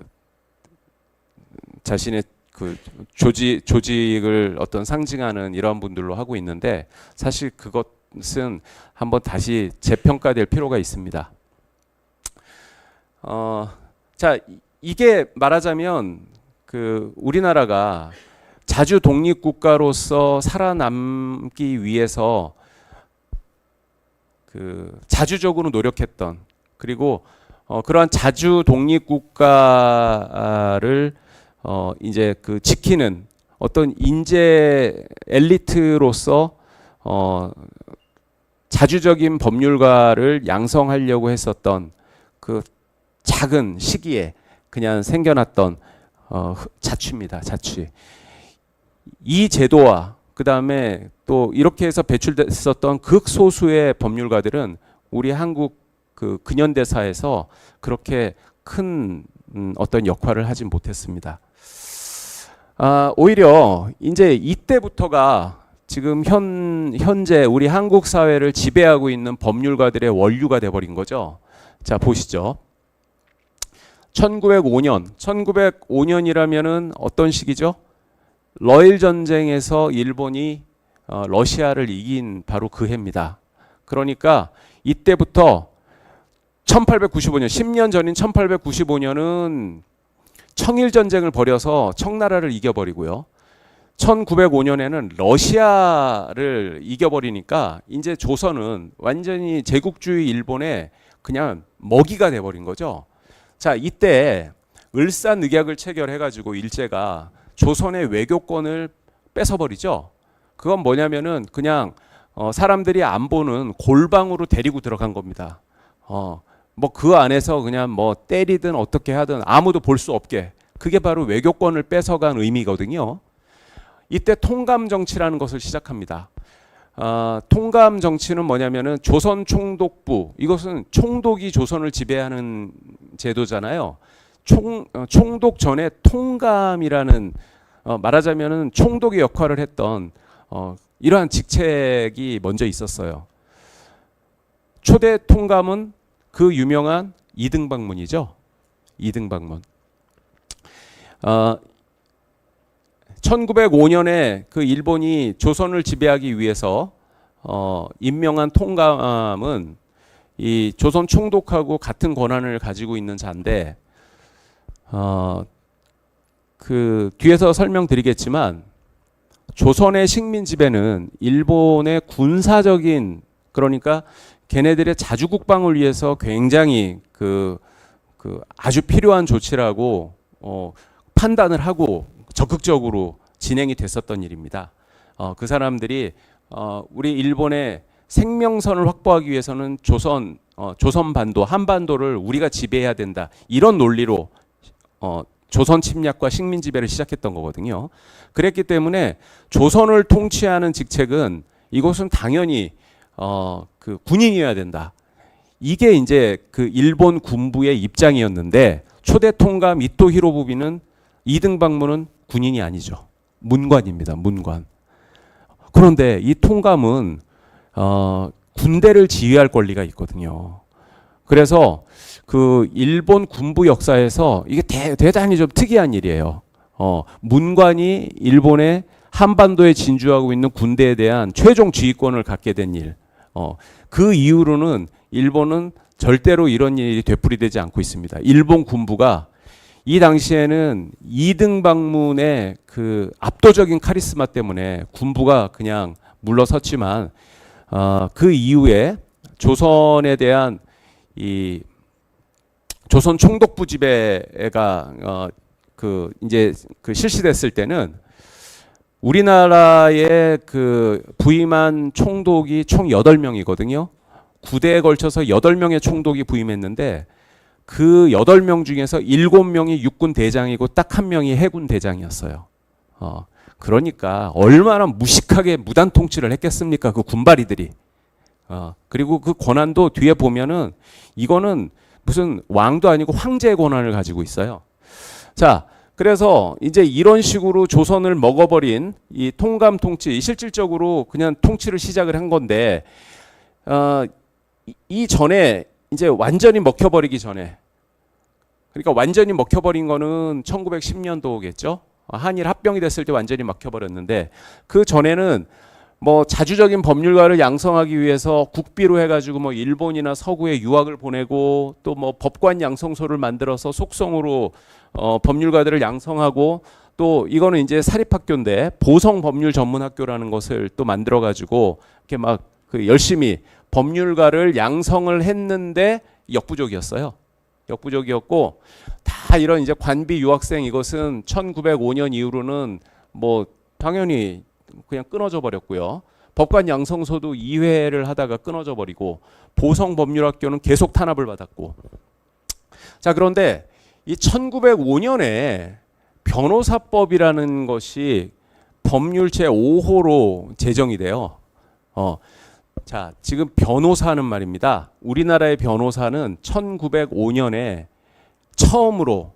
자신의 그 조직을 어떤 상징하는 이런 분들로 하고 있는데 사실 그것은 한번 다시 재평가될 필요가 있습니다. 자, 이게 말하자면 그 우리나라가 자주 독립국가로서 살아남기 위해서 그 자주적으로 노력했던 그리고 그러한 자주 독립국가를 이제 그 지키는 어떤 인재 엘리트로서 자주적인 법률가를 양성하려고 했었던 그 작은 시기에 그냥 생겨났던 자취입니다. 자취. 이 제도와 그 다음에 또 이렇게 해서 배출됐었던 극소수의 법률가들은 우리 한국 그 근현대사에서 그렇게 큰 어떤 역할을 하지 못했습니다. 오히려 이제 이때부터가 지금 현재 우리 한국 사회를 지배하고 있는 법률가들의 원류가 돼버린 거죠. 자, 보시죠. 1905년이라면은 어떤 시기죠? 러일 전쟁에서 일본이 러시아를 이긴 바로 그 해입니다. 그러니까 이때부터 1895년, 10년 전인 1895년은 청일 전쟁을 벌여서 청나라를 이겨버리고요. 1905년에는 러시아를 이겨버리니까 이제 조선은 완전히 제국주의 일본의 그냥 먹이가 돼버린 거죠. 자, 이때 을사늑약을 체결해가지고 일제가 조선의 외교권을 뺏어버리죠. 그건 뭐냐면은 그냥 사람들이 안 보는 골방으로 데리고 들어간 겁니다. 뭐 그 안에서 그냥 뭐 때리든 어떻게 하든 아무도 볼 수 없게, 그게 바로 외교권을 뺏어간 의미거든요. 이때 통감 정치라는 것을 시작합니다. 통감 정치는 뭐냐면은 조선 총독부, 이것은 총독이 조선을 지배하는 제도잖아요. 총독 전에 통감이라는 말하자면은 총독의 역할을 했던 이러한 직책이 먼저 있었어요. 초대 통감은 그 유명한 이등방문이죠. 이등방문. 1905년에 그 일본이 조선을 지배하기 위해서 임명한 통감은 이 조선 총독하고 같은 권한을 가지고 있는 자인데 그 뒤에서 설명드리겠지만 조선의 식민 지배는 일본의 군사적인, 그러니까 걔네들의 자주국방을 위해서 굉장히 그 아주 필요한 조치라고 판단을 하고 적극적으로 진행이 됐었던 일입니다. 그 사람들이 우리 일본의 생명선을 확보하기 위해서는 조선반도, 한반도를 우리가 지배해야 된다, 이런 논리로 조선 침략과 식민 지배를 시작했던 거거든요. 그랬기 때문에 조선을 통치하는 직책은 이것은 당연히 그 군인이어야 된다. 이게 이제 그 일본 군부의 입장이었는데, 초대 통감 이토 히로부미는 이등방문은 군인이 아니죠. 문관입니다. 문관. 그런데 이 통감은 군대를 지휘할 권리가 있거든요. 그래서 그 일본 군부 역사에서 이게 대단히 좀 특이한 일이에요. 문관이 일본의 한반도에 진주하고 있는 군대에 대한 최종 지휘권을 갖게 된 일. 그 이후로는 일본은 절대로 이런 일이 되풀이되지 않고 있습니다. 일본 군부가 이 당시에는 이등방문의 그 압도적인 카리스마 때문에 군부가 그냥 물러섰지만 그 이후에 조선에 대한 이 조선 총독부 지배가 그 이제 그 실시됐을 때는 우리나라의 그 부임한 총독이 총 8명이거든요. 9대에 걸쳐서 8명의 총독이 부임했는데 그 8명 중에서 7명이 육군 대장이고 딱 1명이 해군 대장이었어요. 그러니까 얼마나 무식하게 무단 통치를 했겠습니까? 그 군바리들이. 그리고 그 권한도 뒤에 보면은 이거는 무슨 왕도 아니고 황제의 권한을 가지고 있어요. 자, 그래서 이제 이런 식으로 조선을 먹어버린 이 통감 통치, 실질적으로 그냥 통치를 시작을 한 건데, 이 전에 이제 완전히 먹혀버리기 전에, 그러니까 완전히 먹혀버린 거는 1910년도겠죠. 한일 합병이 됐을 때 완전히 막혀버렸는데, 그 전에는 뭐 자주적인 법률가를 양성하기 위해서 국비로 해가지고 뭐 일본이나 서구에 유학을 보내고 또 뭐 법관 양성소를 만들어서 속성으로 법률가들을 양성하고, 또 이거는 이제 사립학교인데 보성 법률 전문 학교라는 것을 또 만들어 가지고 이렇게 막 그 열심히 법률가를 양성을 했는데 역부족이었어요. 역부족이었고, 다 이런 이제 관비 유학생, 이것은 1905년 이후로는 뭐 당연히 그냥 끊어져 버렸고요. 법관 양성소도 2회를 하다가 끊어져 버리고, 보성 법률학교는 계속 탄압을 받았고. 자, 그런데 이 1905년에 변호사법이라는 것이 법률 제5호로 제정이 돼요. 자, 지금 변호사는 말입니다. 우리나라의 변호사는 1905년에 처음으로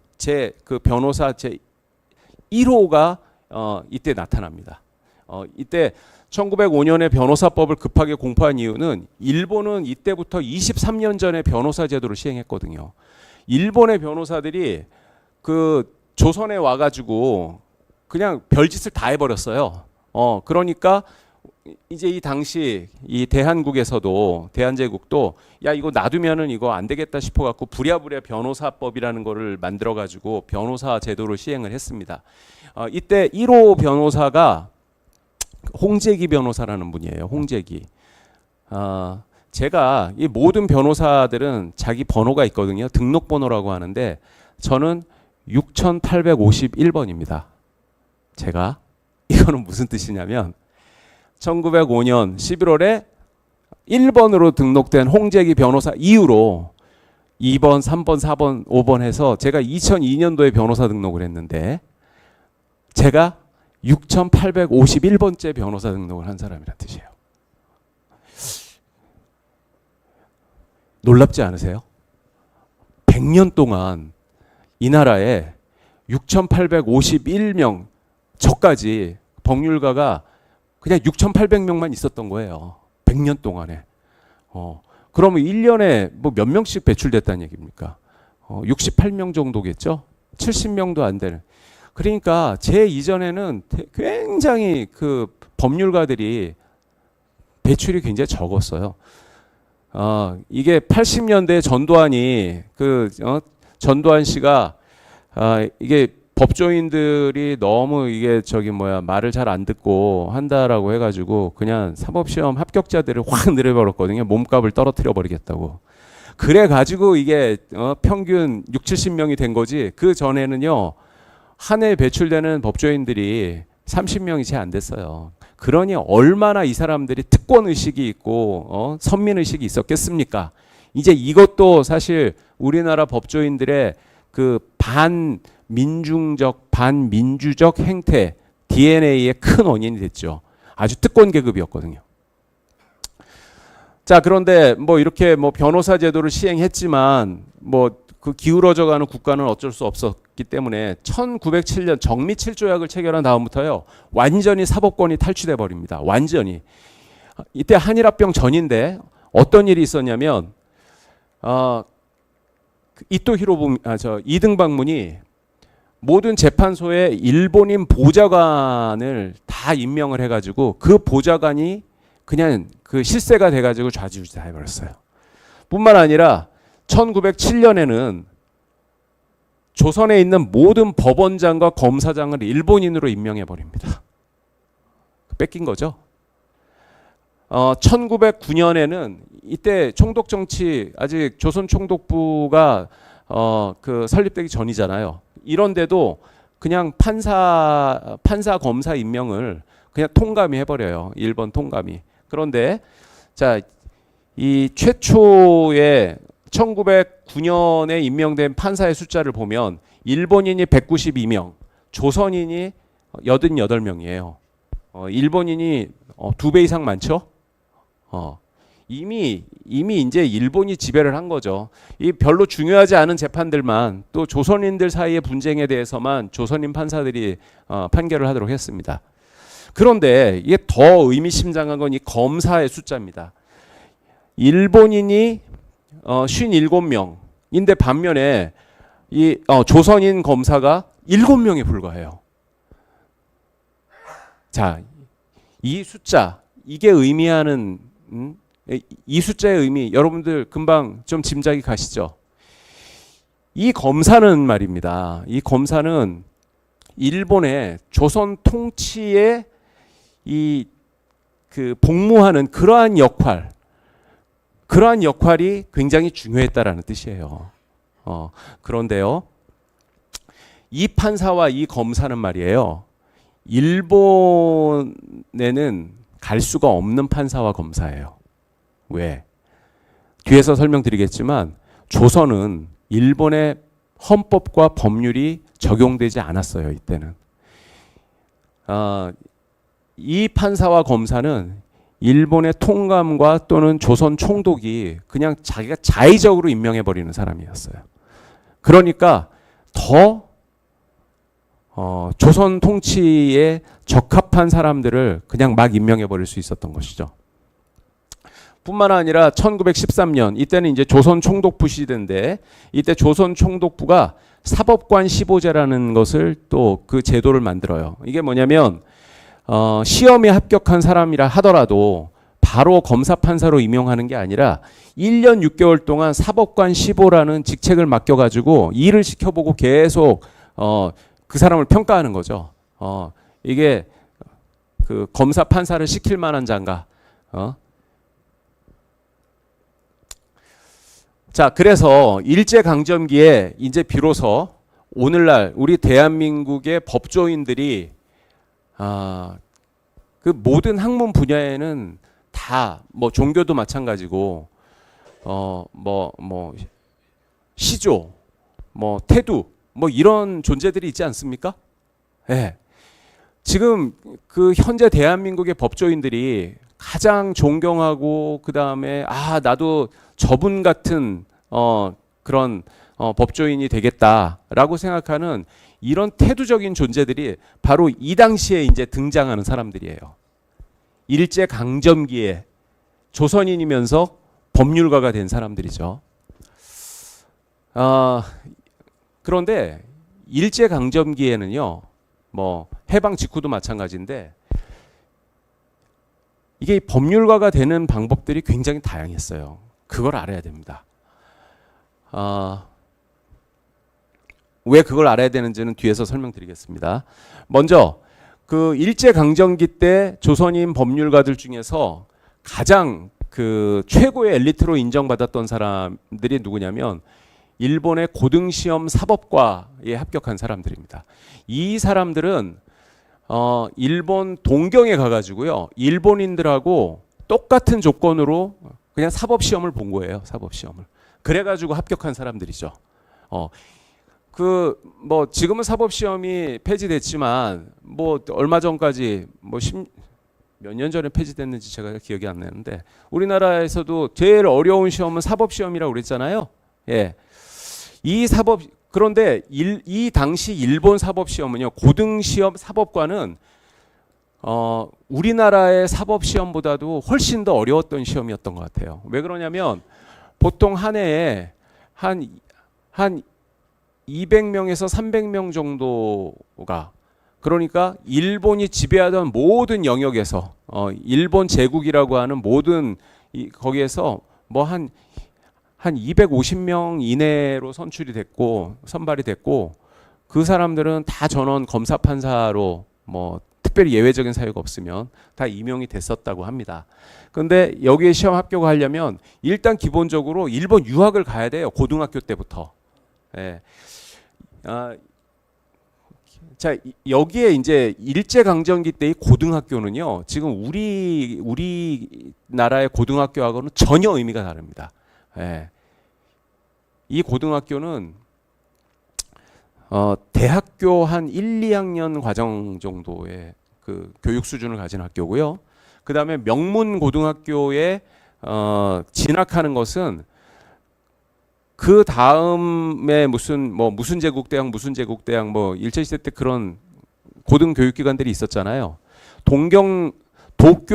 그 변호사 제 1호가 이때 나타납니다. 이때 1905년에 변호사법을 급하게 공포한 이유는 일본은 이때부터 23년 전에 변호사 제도를 시행했거든요. 일본의 변호사들이 그 조선에 와가지고 그냥 별짓을 다 해버렸어요. 그러니까 이제 이 당시 이 대한국에서도, 대한제국도 야 이거 놔두면은 이거 안 되겠다 싶어갖고 부랴부랴 변호사법이라는 거를 만들어가지고 변호사 제도를 시행을 했습니다. 이때 1호 변호사가 홍재기 변호사라는 분이에요. 홍재기. 제가 이 모든 변호사들은 자기 번호가 있거든요. 등록번호라고 하는데 저는 6851번입니다. 제가 이거는 무슨 뜻이냐면 1905년 11월에 1번으로 등록된 홍재기 변호사 이후로 2번, 3번, 4번, 5번 해서 제가 2002년도에 변호사 등록을 했는데 제가 6851번째 변호사 등록을 한 사람이란 뜻이에요. 놀랍지 않으세요? 100년 동안 이 나라에 6851명, 저까지 법률가가 그냥 6800명만 있었던 거예요. 100년 동안에. 그러면 1년에 뭐 몇 명씩 배출됐다는 얘기입니까? 68명 정도겠죠? 70명도 안 되는. 그러니까 제 이전에는 굉장히 그 법률가들이 배출이 굉장히 적었어요. 이게 80년대 전두환이 전두환 씨가 이게 법조인들이 너무 이게 말을 잘 안 듣고 한다라고 해가지고 그냥 사법시험 합격자들을 확 늘려버렸거든요. 몸값을 떨어뜨려 버리겠다고. 그래 가지고 이게 평균 6, 70명이 된 거지. 그 전에는요 한 해 배출되는 법조인들이 30명이 채 안 됐어요. 그러니 얼마나 이 사람들이 특권 의식이 있고 선민 의식이 있었겠습니까? 이제 이것도 사실 우리나라 법조인들의 그 반민중적, 반민주적 행태 DNA의 큰 원인이 됐죠. 아주 특권 계급이었거든요. 자, 그런데 뭐 이렇게 뭐 변호사 제도를 시행했지만 뭐 그 기울어져가는 국가는 어쩔 수 없었기 때문에 1907년 정미 7조약을 체결한 다음부터요 완전히 사법권이 탈취돼 버립니다. 완전히. 이때 한일합병 전인데 어떤 일이 있었냐면 이토 히로부미 이등박문이 모든 재판소에 일본인 보좌관을 다 임명을 해가지고 그 보좌관이 그냥 그 실세가 돼가지고 좌지우지 다 해버렸어요. 뿐만 아니라 1907년에는 조선에 있는 모든 법원장과 검사장을 일본인으로 임명해 버립니다. 뺏긴 거죠. 1909년에는 이때 총독 정치, 아직 조선 총독부가 그 설립되기 전이잖아요. 이런데도 그냥 판사 검사 임명을 그냥 통감이 해버려요. 일본 통감이. 그런데 자, 이 최초의 1909년에 임명된 판사의 숫자를 보면 일본인이 192명, 조선인이 88명이에요. 일본인이 2배 이상 많죠? 이미 이제 일본이 지배를 한 거죠. 이 별로 중요하지 않은 재판들만 또 조선인들 사이의 분쟁에 대해서만 조선인 판사들이 판결을 하도록 했습니다. 그런데 이게 더 의미심장한 건 이 검사의 숫자입니다. 일본인이 57명인데 반면에 이 조선인 검사가 7명에 불과해요. 자, 이 숫자, 이게 의미하는 이 숫자의 의미, 여러분들 금방 좀 짐작이 가시죠? 이 검사는 말입니다. 이 검사는 일본의 조선 통치에 이 그 복무하는 그러한 역할이 굉장히 중요했다라는 뜻이에요. 그런데요, 이 판사와 이 검사는 말이에요, 일본에는 갈 수가 없는 판사와 검사예요. 왜? 뒤에서 설명드리겠지만 조선은 일본의 헌법과 법률이 적용되지 않았어요. 이때는. 이 판사와 검사는 일본의 통감과 또는 조선 총독이 그냥 자기가 자의적으로 임명해버리는 사람이었어요. 그러니까 더 조선 통치에 적합한 사람들을 그냥 막 임명해버릴 수 있었던 것이죠. 뿐만 아니라 1913년 이때는 이제 조선 총독부 시대인데 이때 조선 총독부가 사법관 15제라는 것을 또 그 제도를 만들어요. 이게 뭐냐면 시험에 합격한 사람이라 하더라도 바로 검사 판사로 임용하는 게 아니라 1년 6개월 동안 사법관 15라는 직책을 맡겨가지고 일을 시켜보고 계속 그 사람을 평가하는 거죠. 이게 그 검사 판사를 시킬 만한 자인가. 자, 그래서 일제강점기에 이제 비로소 오늘날 우리 대한민국의 법조인들이 그 모든 학문 분야에는 다 뭐 종교도 마찬가지고 뭐 시조, 뭐 태두, 뭐 이런 존재들이 있지 않습니까? 예. 지금 그 현재 대한민국의 법조인들이 가장 존경하고 그 다음에 나도 저분 같은 그런 법조인이 되겠다라고 생각하는 이런 태두적인 존재들이 바로 이 당시에 이제 등장하는 사람들이에요. 일제 강점기에 조선인이면서 법률가가 된 사람들이죠. 그런데 일제 강점기에는요, 뭐 해방 직후도 마찬가지인데 이게 법률가가 되는 방법들이 굉장히 다양했어요. 그걸 알아야 됩니다. 왜 그걸 알아야 되는지는 뒤에서 설명드리겠습니다. 먼저 그 일제 강점기 때 조선인 법률가들 중에서 가장 그 최고의 엘리트로 인정받았던 사람들이 누구냐면 일본의 고등시험 사법과에 합격한 사람들입니다. 이 사람들은 일본 동경에 가가지고요, 일본인들하고 똑같은 조건으로 그냥 사법시험을 본 거예요. 사법시험을. 그래가지고 합격한 사람들이죠. 그 뭐 지금은 사법시험이 폐지됐지만 뭐 얼마 전까지 뭐 몇 년 전에 폐지됐는지 제가 기억이 안 나는데 우리나라에서도 제일 어려운 시험은 사법시험이라고 그랬잖아요. 예. 그런데 이 당시 일본 사법시험은요, 고등시험 사법과는 우리나라의 사법시험보다도 훨씬 더 어려웠던 시험이었던 것 같아요. 왜 그러냐면 보통 한 해에 한 200명에서 300명 정도가, 그러니까 일본이 지배하던 모든 영역에서 일본 제국이라고 하는 모든 거기에서 뭐 한 250명 이내로 선발이 됐고 그 사람들은 다 전원 검사 판사로 뭐 특별히 예외적인 사유가 없으면 다 임용이 됐었다고 합니다. 그런데 여기에 시험 합격하려면 일단 기본적으로 일본 유학을 가야 돼요. 고등학교 때부터. 예. 자, 여기에 이제 일제 강점기 때의 고등학교는요. 지금 우리 나라의 고등학교하고는 전혀 의미가 다릅니다. 예. 이 고등학교는 대학교 한 1, 2학년 과정 정도의 그 교육 수준을 가진 학교고요. 그다음에 명문 고등학교에 진학하는 것은 그 다음에 무슨 제국대학 뭐 일제시대 때 그런 고등교육기관들이 있었잖아요. 도쿄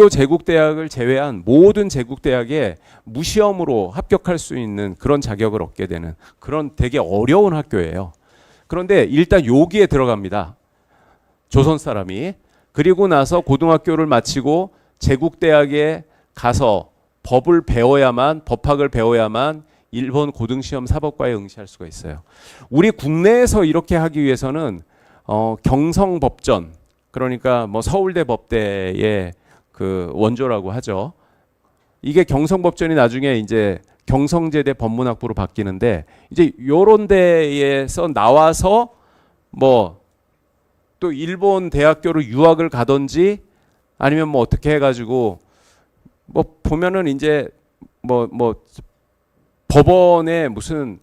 제국대학을 제외한 모든 제국대학에 무시험으로 합격할 수 있는 그런 자격을 얻게 되는 그런 되게 어려운 학교예요. 그런데 일단 여기에 들어갑니다. 조선 사람이. 그리고 나서 고등학교를 마치고 제국대학에 가서 법학을 배워야만 일본 고등시험 사법과에 응시할 수가 있어요. 우리 국내에서 이렇게 하기 위해서는 경성법전, 그러니까 뭐 서울대 법대의 그 원조라고 하죠. 이게 경성법전이 나중에 이제 경성제대 법문학부로 바뀌는데, 이제 요런 데에서 나와서 뭐 또 일본 대학교로 유학을 가든지 아니면 뭐 어떻게 해가지고 뭐 보면은 이제 뭐 법원에 무슨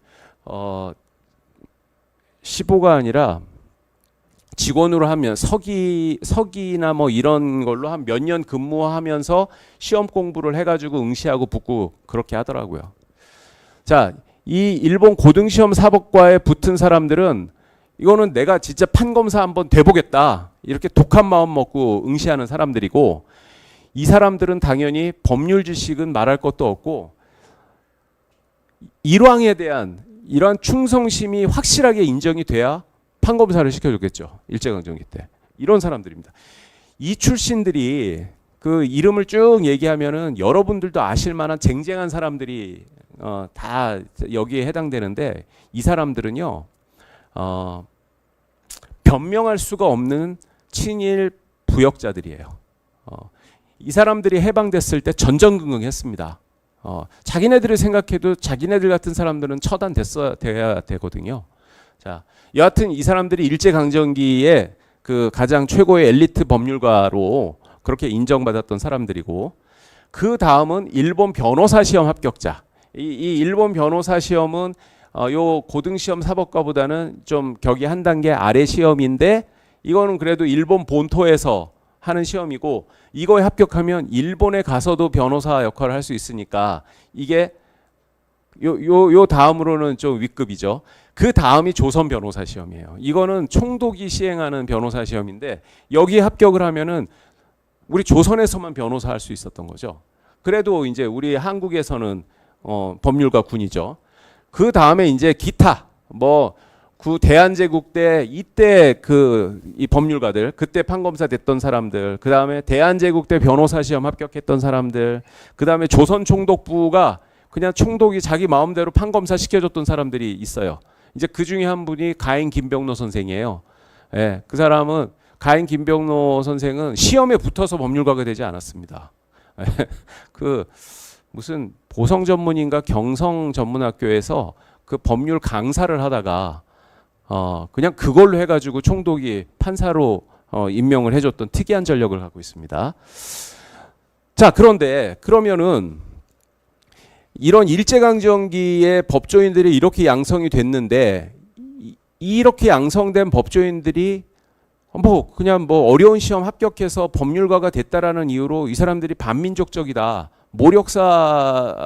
시보가 아니라 직원으로 하면 서기나 뭐 이런 걸로 한 몇 년 근무하면서 시험 공부를 해가지고 응시하고 붙고 그렇게 하더라고요. 자, 이 일본 고등시험 사법과에 붙은 사람들은 이거는 내가 진짜 판검사 한번 돼보겠다 이렇게 독한 마음 먹고 응시하는 사람들이고, 이 사람들은 당연히 법률 지식은 말할 것도 없고 일왕에 대한 이러한 충성심이 확실하게 인정이 돼야 판검사를 시켜줬겠죠. 일제강점기 때. 이런 사람들입니다. 이 출신들이 그 이름을 쭉 얘기하면은 여러분들도 아실 만한 쟁쟁한 사람들이 다 여기에 해당되는데, 이 사람들은요 변명할 수가 없는 친일 부역자들이에요. 이 사람들이 해방됐을 때 전전긍긍했습니다. 자기네들을 생각해도 자기네들 같은 사람들은 처단돼야 되거든요. 자, 여하튼 이 사람들이 일제강점기에 그 가장 최고의 엘리트 법률가로 그렇게 인정받았던 사람들이고, 그 다음은 일본 변호사 시험 합격자. 이 일본 변호사 시험은 요 고등시험 사법과보다는 좀 격이 한 단계 아래 시험인데, 이거는 그래도 일본 본토에서 하는 시험이고, 이거에 합격하면 일본에 가서도 변호사 역할을 할 수 있으니까 이게 요 다음으로는 좀 윗급이죠. 그 다음이 조선 변호사 시험이에요. 이거는 총독이 시행하는 변호사 시험인데, 여기에 합격을 하면은 우리 조선에서만 변호사 할 수 있었던 거죠. 그래도 이제 우리 한국에서는 법률가 군이죠. 그 다음에 이제 기타 그 대한제국 때 이때 이 법률가들, 그때 판검사 됐던 사람들, 그 다음에 대한제국 때 변호사 시험 합격했던 사람들, 그 다음에 조선 총독부가 그냥 총독이 자기 마음대로 판검사 시켜줬던 사람들이 있어요. 이제 그 중에 한 분이 가인 김병로 선생이에요. 예, 그 사람은 가인 김병로 선생은 시험에 붙어서 법률가가 되지 않았습니다. 그 무슨 보성 전문인가 경성 전문학교에서 그 법률 강사를 하다가 그냥 그걸로 해가지고 총독이 판사로 임명을 해줬던 특이한 전력을 갖고 있습니다. 자, 그러면은 이런 일제강점기의 법조인들이 이렇게 양성이 됐는데, 이렇게 양성된 법조인들이 그냥 어려운 시험 합격해서 법률가가 됐다라는 이유로 이 사람들이 반민족적이다, 모력사적인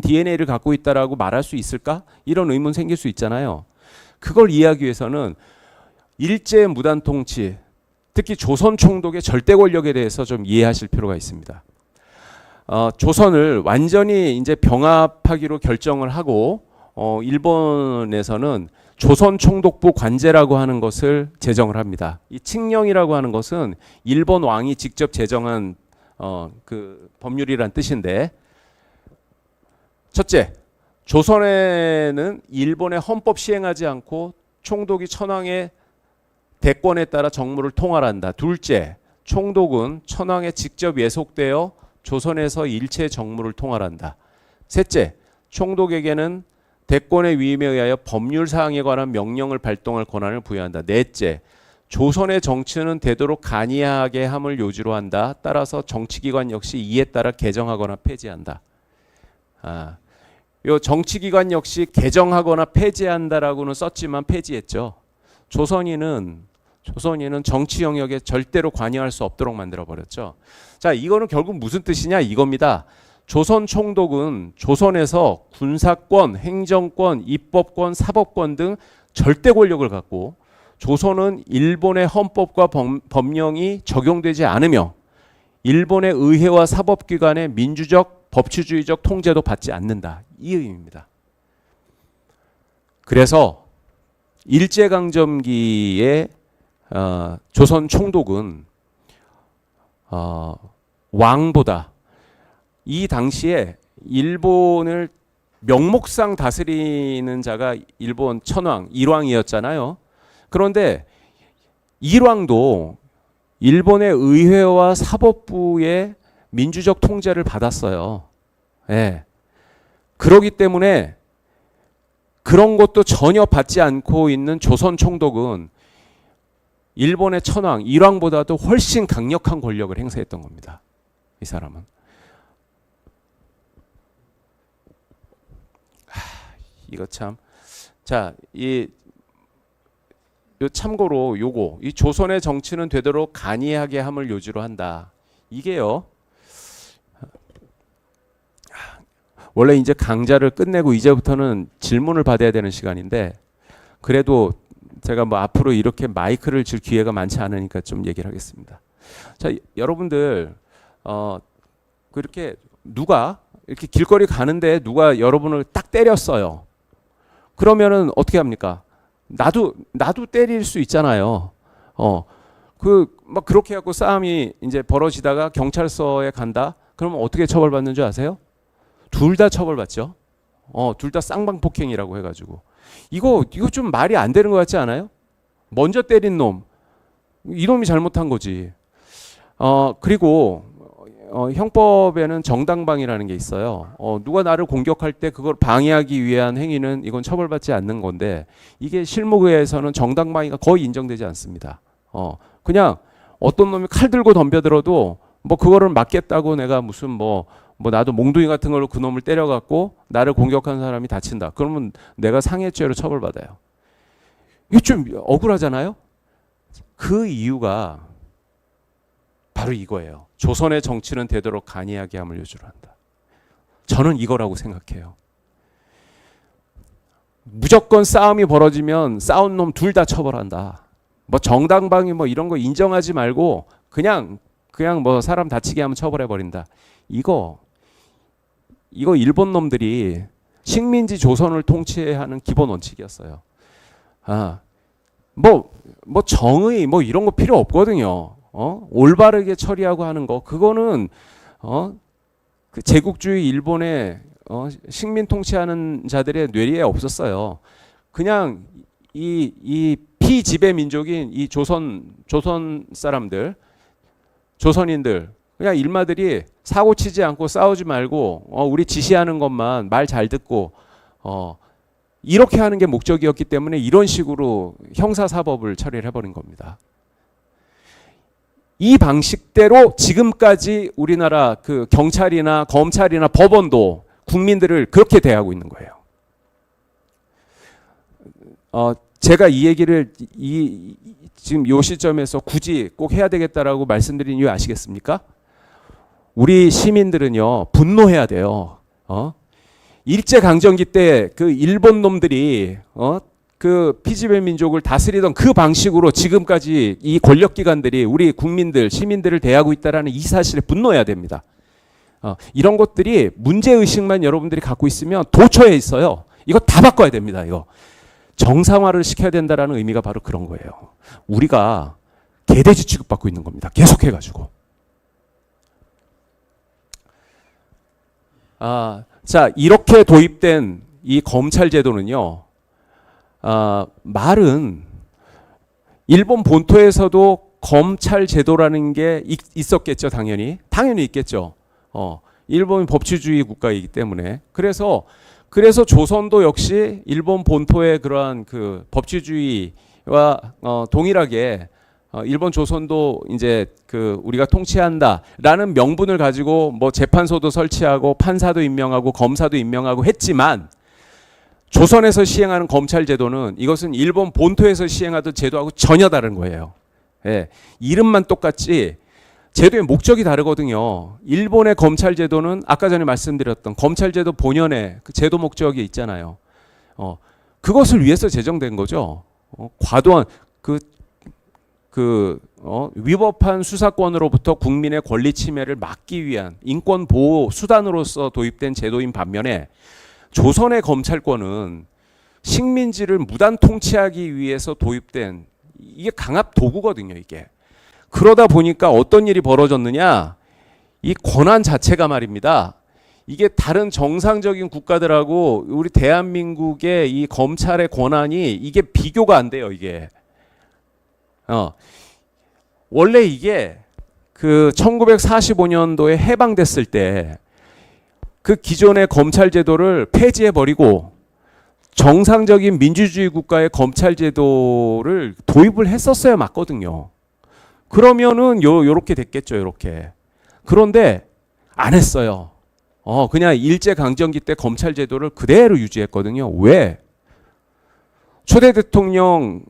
DNA를 갖고 있다라고 말할 수 있을까? 이런 의문 생길 수 있잖아요. 그걸 이해하기 위해서는 일제 무단 통치, 특히 조선 총독의 절대 권력에 대해서 좀 이해하실 필요가 있습니다. 조선을 완전히 이제 병합하기로 결정을 하고 일본에서는 조선 총독부 관제라고 하는 것을 제정을 합니다. 이 칙령이라고 하는 것은 일본 왕이 직접 제정한 그 법률이란 뜻인데, 첫째, 조선에는 일본의 헌법 시행하지 않고 총독이 천황의 대권에 따라 정무를 통할한다. 둘째, 총독은 천황에 직접 예속되어 조선에서 일체 정무를 통할한다. 셋째, 총독에게는 대권의 위임에 의하여 법률 사항에 관한 명령을 발동할 권한을 부여한다. 넷째, 조선의 정치는 되도록 간이하게 함을 요지로 한다. 따라서 정치기관 역시 이에 따라 개정하거나 폐지한다. 요 정치기관 역시 개정하거나 폐지한다라고는 썼지만 폐지했죠. 조선인은 정치 영역에 절대로 관여할 수 없도록 만들어 버렸죠. 자, 이거는 결국 무슨 뜻이냐 이겁니다. 조선 총독은 조선에서 군사권, 행정권, 입법권, 사법권 등 절대 권력을 갖고 조선은 일본의 헌법과 법령이 적용되지 않으며 일본의 의회와 사법기관의 민주적, 법치주의적 통제도 받지 않는다. 이 의미입니다. 그래서 일제강점기의 조선 총독은 왕보다 이 당시에 일본을 명목상 다스리는 자가 일본 천황, 일왕이었잖아요. 그런데 일왕도 일본의 의회와 사법부의 민주적 통제를 받았어요. 예. 그러기 때문에 그런 것도 전혀 받지 않고 있는 조선 총독은 일본의 천황, 일왕보다도 훨씬 강력한 권력을 행사했던 겁니다. 이 사람은. 이거 참. 자, 참고로 이 조선의 정치는 되도록 간이하게 함을 요지로 한다. 이게요. 원래 이제 강좌를 끝내고 이제부터는 질문을 받아야 되는 시간인데 그래도 제가 뭐 앞으로 이렇게 마이크를 줄 기회가 많지 않으니까 좀 얘기를 하겠습니다. 자, 여러분들 그렇게 누가 이렇게 길거리 가는데 누가 여러분을 딱 때렸어요. 그러면은 어떻게 합니까? 나도 때릴 수 있잖아요. 막 그렇게 해갖고 싸움이 이제 벌어지다가 경찰서에 간다. 그러면 어떻게 처벌받는 줄 아세요? 둘 다 처벌받죠. 둘 다 쌍방폭행이라고 해가지고 이거 좀 말이 안 되는 것 같지 않아요? 먼저 때린 놈, 이놈이 잘못한 거지. 그리고 형법에는 정당방위라는 게 있어요. 누가 나를 공격할 때 그걸 방해하기 위한 행위는 이건 처벌받지 않는 건데 이게 실무에서는 정당방위가 거의 인정되지 않습니다. 그냥 어떤 놈이 칼 들고 덤벼들어도 뭐 그거를 막겠다고 내가 무슨 뭐 나도 몽둥이 같은 걸로 그 놈을 때려갖고 나를 공격한 사람이 다친다. 그러면 내가 상해죄로 처벌받아요. 이게 좀 억울하잖아요. 그 이유가 바로 이거예요. 조선의 정치는 되도록 간이하게 함을 요지로 한다. 저는 이거라고 생각해요. 무조건 싸움이 벌어지면 싸운 놈 둘 다 처벌한다. 뭐 정당방위 뭐 이런 거 인정하지 말고 그냥 뭐 사람 다치게 하면 처벌해 버린다. 이거 일본 놈들이 식민지 조선을 통치하는 기본 원칙이었어요. 뭐 정의 뭐 이런 거 필요 없거든요. 올바르게 처리하고 하는 거 그거는 그 제국주의 일본의 식민 통치하는 자들의 뇌리에 없었어요. 그냥 이 피지배 민족인 이 조선 사람들, 조선인들 그냥 일마들이 사고 치지 않고 싸우지 말고 우리 지시하는 것만 말 잘 듣고 이렇게 하는 게 목적이었기 때문에 이런 식으로 형사사법을 처리를 해버린 겁니다. 이 방식대로 지금까지 우리나라 그 경찰이나 검찰이나 법원도 국민들을 그렇게 대하고 있는 거예요. 제가 이 얘기를 지금 이 시점에서 굳이 꼭 해야 되겠다라고 말씀드린 이유 아시겠습니까? 우리 시민들은요 분노해야 돼요. 일제강점기 때 그 일본 놈들이 그 피지배 민족을 다스리던 그 방식으로 지금까지 이 권력기관들이 우리 국민들, 시민들을 대하고 있다는 이 사실에 분노해야 됩니다. 이런 것들이 문제의식만 여러분들이 갖고 있으면 도처에 있어요. 이거 다 바꿔야 됩니다. 이거 정상화를 시켜야 된다는 의미가 바로 그런 거예요. 우리가 개돼지 취급받고 있는 겁니다. 계속해가지고. 자, 이렇게 도입된 이 검찰 제도는요, 말은 일본 본토에서도 검찰 제도라는 게 있었겠죠, 당연히 있겠죠. 일본이 법치주의 국가이기 때문에. 그래서 그래서 조선도 역시 일본 본토의 그러한 그 법치주의와 동일하게 일본 조선도 이제 그 우리가 통치한다라는 명분을 가지고 뭐 재판소도 설치하고 판사도 임명하고 검사도 임명하고 했지만 조선에서 시행하는 검찰 제도는 이것은 일본 본토에서 시행하던 제도하고 전혀 다른 거예요. 예, 이름만 똑같지 제도의 목적이 다르거든요. 일본의 검찰 제도는 아까 전에 말씀드렸던 검찰 제도 본연의 그 제도 목적이 있잖아요. 그것을 위해서 제정된 거죠. 과도한 위법한 수사권으로부터 국민의 권리 침해를 막기 위한 인권 보호 수단으로서 도입된 제도인 반면에 조선의 검찰권은 식민지를 무단 통치하기 위해서 도입된 이게 강압 도구거든요, 이게. 그러다 보니까 어떤 일이 벌어졌느냐? 이 권한 자체가 말입니다. 이게 다른 정상적인 국가들하고 우리 대한민국의 이 검찰의 권한이 이게 비교가 안 돼요, 이게. 원래 이게 그 1945년도에 해방됐을 때 그 기존의 검찰 제도를 폐지해 버리고 정상적인 민주주의 국가의 검찰 제도를 도입을 했었어야 맞거든요. 그러면은 요렇게 됐겠죠, 요렇게. 그런데 안 했어요. 그냥 일제 강점기 때 검찰 제도를 그대로 유지했거든요. 왜? 초대 대통령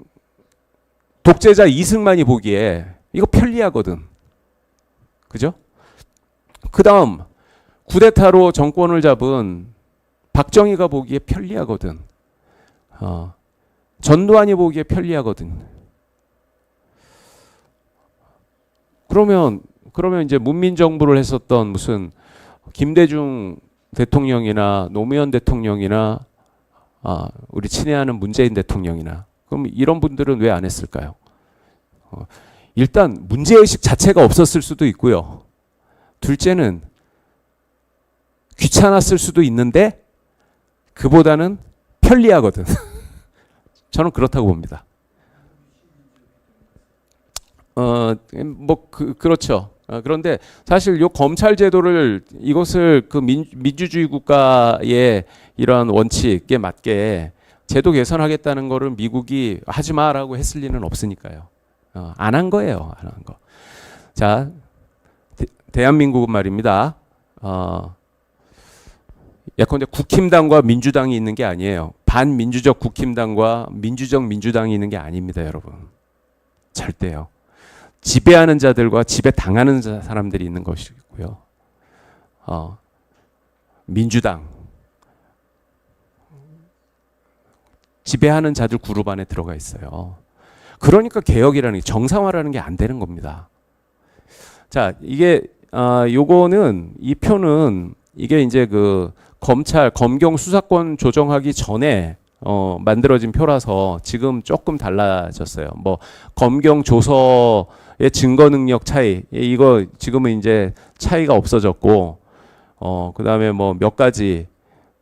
독재자 이승만이 보기에 이거 편리하거든. 그죠? 그다음 쿠데타로 정권을 잡은 박정희가 보기에 편리하거든. 전두환이 보기에 편리하거든. 그러면 이제 문민 정부를 했었던 무슨 김대중 대통령이나 노무현 대통령이나 우리 친애하는 문재인 대통령이나 그럼 이런 분들은 왜 안 했을까요? 일단 문제의식 자체가 없었을 수도 있고요. 둘째는 귀찮았을 수도 있는데 그보다는 편리하거든. 저는 그렇다고 봅니다. 그렇죠. 그런데 사실 요 검찰 제도를 이것을 그 민주주의 국가의 이러한 원칙에 맞게 제도 개선하겠다는 거를 미국이 하지 마라고 했을 리는 없으니까요. 안 한 거예요. 안 한 거. 자, 대한민국은 말입니다. 예컨대 국힘당과 민주당이 있는 게 아니에요. 반민주적 국힘당과 민주적 민주당이 있는 게 아닙니다, 여러분. 절대요. 지배하는 자들과 지배당하는 사람들이 있는 것이고요. 민주당. 지배하는 자들 그룹 안에 들어가 있어요. 그러니까 개혁이라는 게 정상화라는 게 안 되는 겁니다. 자, 이게 요거는 이 표는 이게 이제 그 검경 수사권 조정하기 전에 만들어진 표라서 지금 조금 달라졌어요. 뭐 검경 조서의 증거 능력 차이 이거 지금은 이제 차이가 없어졌고 그다음에 뭐 몇 가지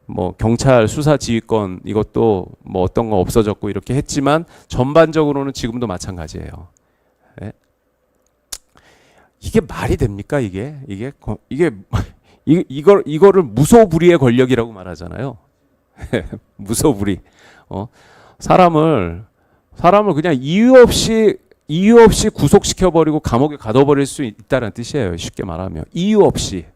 뭐 경찰 수사 지휘권 이것도 뭐 어떤 거 없어졌고 이렇게 했지만 전반적으로는 지금도 마찬가지예요. 네? 이게 말이 됩니까 이게 이거를 무소불위의 권력이라고 말하잖아요. 무소불위. 사람을 그냥 이유 없이 구속시켜 버리고 감옥에 가둬버릴 수 있다는 뜻이에요. 쉽게 말하면 이유 없이.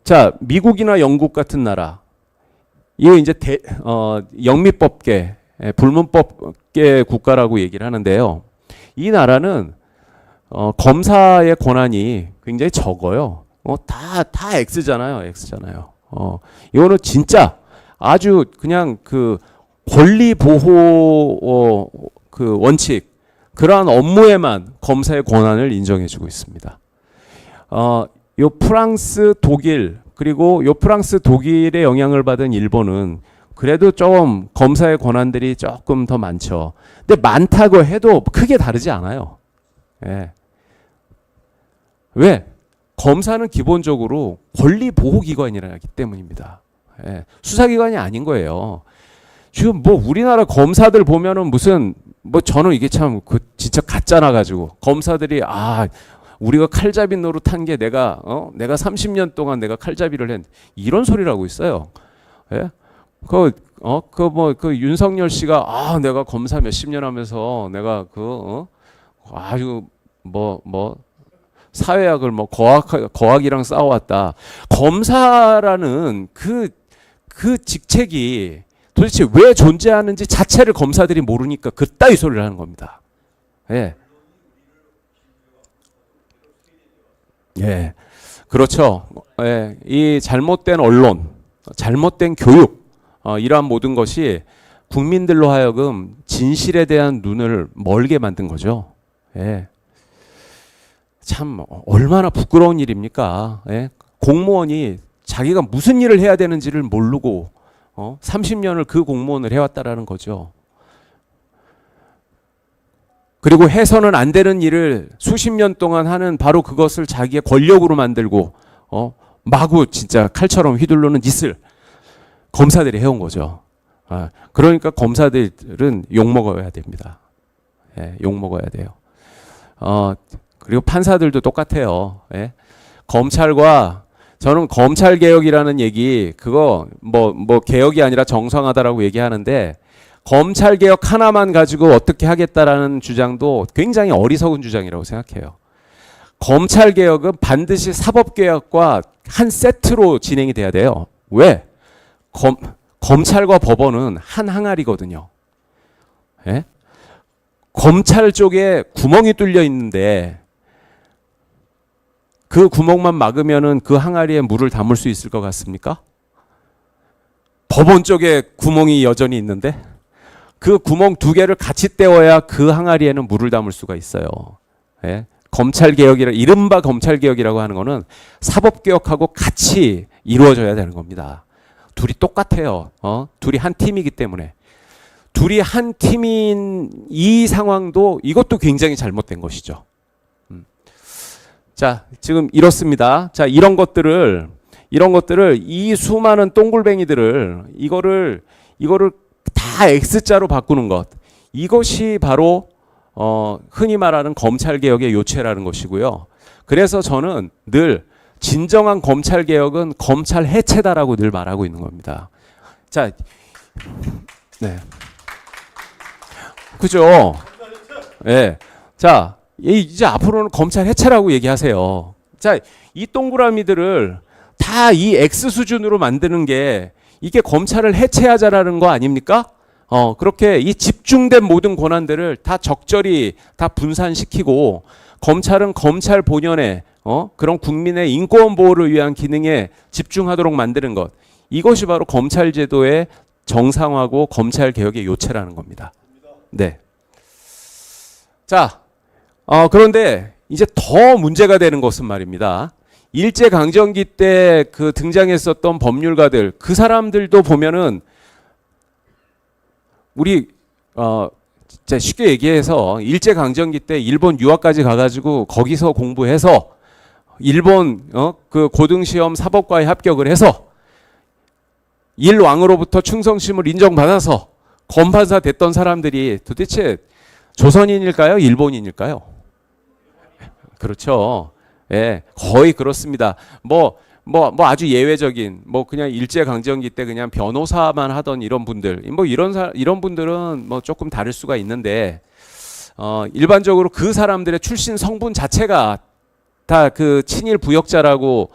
자, 미국이나 영국 같은 나라. 이게 이제 영미법계, 불문법계 국가라고 얘기를 하는데요. 이 나라는 검사의 권한이 굉장히 적어요. 다 X잖아요. 이거는 진짜 아주 그냥 그 권리 보호 그 원칙 그러한 업무에만 검사의 권한을 인정해주고 있습니다. 요 프랑스, 독일 그리고 요 프랑스, 독일의 영향을 받은 일본은 그래도 좀 검사의 권한들이 조금 더 많죠. 근데 많다고 해도 크게 다르지 않아요. 예. 왜? 검사는 기본적으로 권리보호기관이라기 때문입니다. 예. 수사기관이 아닌 거예요. 지금 뭐 우리나라 검사들 보면은 무슨 뭐 저는 이게 참 그 진짜 가짜나 가지고 검사들이 우리가 칼잡이 노릇한 게 내가 30년 동안 내가 칼잡이를 했 이런 소리를 하고 있어요. 예? 그 윤석열 씨가 내가 검사 몇십 년 하면서 내가 아주 사회학을 거학이랑 싸워왔다. 검사라는 그 직책이 도대체 왜 존재하는지 자체를 검사들이 모르니까 그따위 소리를 하는 겁니다. 예. 예. 그렇죠. 예. 이 잘못된 언론, 잘못된 교육, 이러한 모든 것이 국민들로 하여금 진실에 대한 눈을 멀게 만든 거죠. 예. 참 얼마나 부끄러운 일입니까? 예? 공무원이 자기가 무슨 일을 해야 되는지를 모르고 30년을 그 공무원을 해왔다라는 거죠. 그리고 해서는 안 되는 일을 수십 년 동안 하는 바로 그것을 자기의 권력으로 만들고 마구 진짜 칼처럼 휘두르는 짓을 검사들이 해온 거죠. 그러니까 검사들은 욕먹어야 됩니다. 예, 욕먹어야 돼요. 그리고 판사들도 똑같아요. 예? 검찰과 저는 검찰 개혁이라는 얘기 그거 뭐 개혁이 아니라 정상화다라고 얘기하는데 검찰 개혁 하나만 가지고 어떻게 하겠다라는 주장도 굉장히 어리석은 주장이라고 생각해요. 검찰 개혁은 반드시 사법 개혁과 한 세트로 진행이 돼야 돼요. 왜? 검찰과 법원은 한 항아리거든요. 예? 검찰 쪽에 구멍이 뚫려 있는데 그 구멍만 막으면은 그 항아리에 물을 담을 수 있을 것 같습니까? 법원 쪽에 구멍이 여전히 있는데 그 구멍 두 개를 같이 떼어야 그 항아리에는 물을 담을 수가 있어요. 예? 검찰 개혁이라 이른바 검찰 개혁이라고 하는 거는 사법 개혁하고 같이 이루어져야 되는 겁니다. 둘이 똑같아요. 둘이 한 팀이기 때문에. 둘이 한 팀인 이 상황도 이것도 굉장히 잘못된 것이죠. 자, 지금 이렇습니다. 자, 이런 것들을 이 수많은 똥굴뱅이들을 이거를 다 X자로 바꾸는 것. 이것이 바로 흔히 말하는 검찰 개혁의 요체라는 것이고요. 그래서 저는 늘 진정한 검찰 개혁은 검찰 해체다라고 늘 말하고 있는 겁니다. 자, 네. 그죠? 예. 자, 이제 앞으로는 검찰 해체라고 얘기하세요. 자, 이 동그라미들을 다 이 X 수준으로 만드는 게 이게 검찰을 해체하자라는 거 아닙니까? 그렇게 이 집중된 모든 권한들을 다 적절히 다 분산시키고 검찰은 검찰 본연의 그런 국민의 인권 보호를 위한 기능에 집중하도록 만드는 것. 이것이 바로 검찰 제도의 정상화고 검찰 개혁의 요체라는 겁니다. 네. 자, 그런데 이제 더 문제가 되는 것은 말입니다. 일제 강점기 때 그 등장했었던 법률가들 그 사람들도 보면은 우리 진짜 쉽게 얘기해서 일제 강점기 때 일본 유학까지 가가지고 거기서 공부해서 일본 그 고등시험 사법과에 합격을 해서 일왕으로부터 충성심을 인정받아서 검판사 됐던 사람들이 도대체 조선인일까요? 일본인일까요? 그렇죠. 예, 거의 그렇습니다. 뭐 아주 예외적인 그냥 일제 강점기 때 그냥 변호사만 하던 이런 분들 이런 분들은 조금 다를 수가 있는데 일반적으로 그 사람들의 출신 성분 자체가 다 그 친일 부역자라고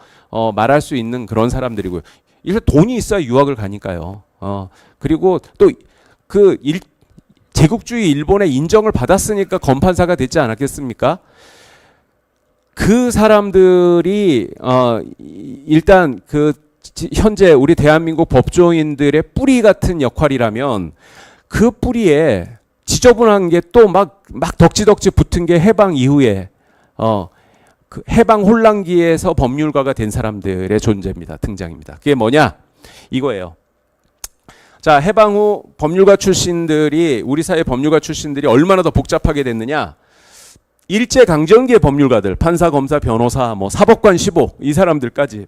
말할 수 있는 그런 사람들이고요. 이게 돈이 있어야 유학을 가니까요. 그리고 또 그 제국주의 일본의 인정을 받았으니까 검판사가 됐지 않았겠습니까? 그 사람들이 일단 그 현재 우리 대한민국 법조인들의 뿌리 같은 역할이라면 그 뿌리에 지저분한 게 또 막 덕지덕지 붙은 게 해방 이후에 그 해방 혼란기에서 법률가가 된 사람들의 존재입니다. 등장입니다. 그게 뭐냐? 이거예요. 자, 해방 후 법률가 출신들이 우리 사회 법률가 출신들이 얼마나 더 복잡하게 됐느냐? 일제 강점기의 법률가들, 판사, 검사, 변호사, 사법관 15 이 사람들까지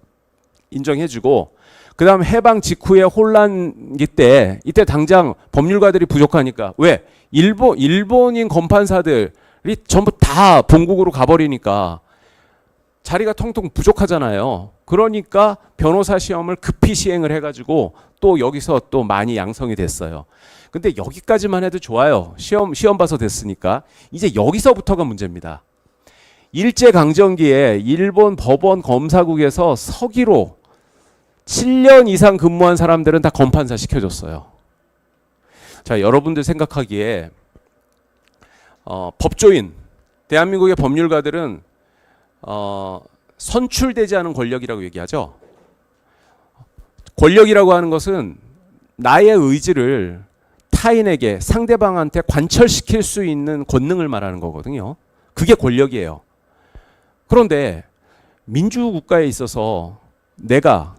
인정해주고, 그다음 해방 직후의 혼란기 때 이때 당장 법률가들이 부족하니까 왜 일본인 검판사들이 전부 다 본국으로 가버리니까 자리가 텅텅 부족하잖아요. 그러니까 변호사 시험을 급히 시행을 해가지고 또 여기서 또 많이 양성이 됐어요. 근데 여기까지만 해도 좋아요. 시험 봐서 됐으니까. 이제 여기서부터가 문제입니다. 일제강점기에 일본 법원 검사국에서 서기로 7년 이상 근무한 사람들은 다 검판사 시켜줬어요. 자, 여러분들 생각하기에 법조인, 대한민국의 법률가들은 선출되지 않은 권력이라고 얘기하죠. 권력이라고 하는 것은 나의 의지를 타인에게, 상대방한테 관철시킬 수 있는 권능을 말하는 거거든요. 그게 권력이에요. 그런데 민주국가에 있어서 내가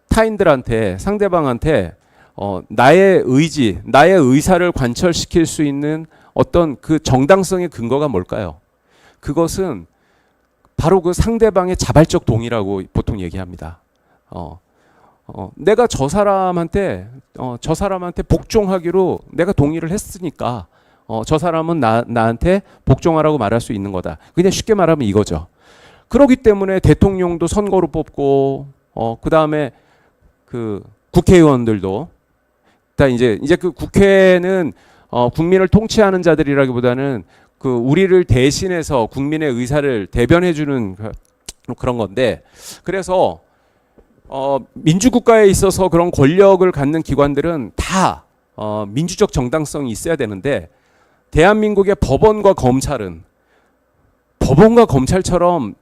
타인들한테, 상대방한테 나의 의지, 나의 의사를 관철시킬 수 있는 어떤 그 정당성의 근거가 뭘까요? 그것은 바로 그 상대방의 자발적 동의라고 보통 얘기합니다. 내가 저 사람한테 복종하기로 내가 동의를 했으니까 저 사람은 나한테 복종하라고 말할 수 있는 거다. 그냥 쉽게 말하면 이거죠. 그렇기 때문에 대통령도 선거로 뽑고 그 다음에 그 국회의원들도 다 이제 그 국회는 국민을 통치하는 자들이라기보다는 그 우리를 대신해서 국민의 의사를 대변해주는 그런 건데, 그래서 민주국가에 있어서 그런 권력을 갖는 기관들은 다 민주적 정당성이 있어야 되는데, 대한민국의 법원과 검찰은 법원과 검찰처럼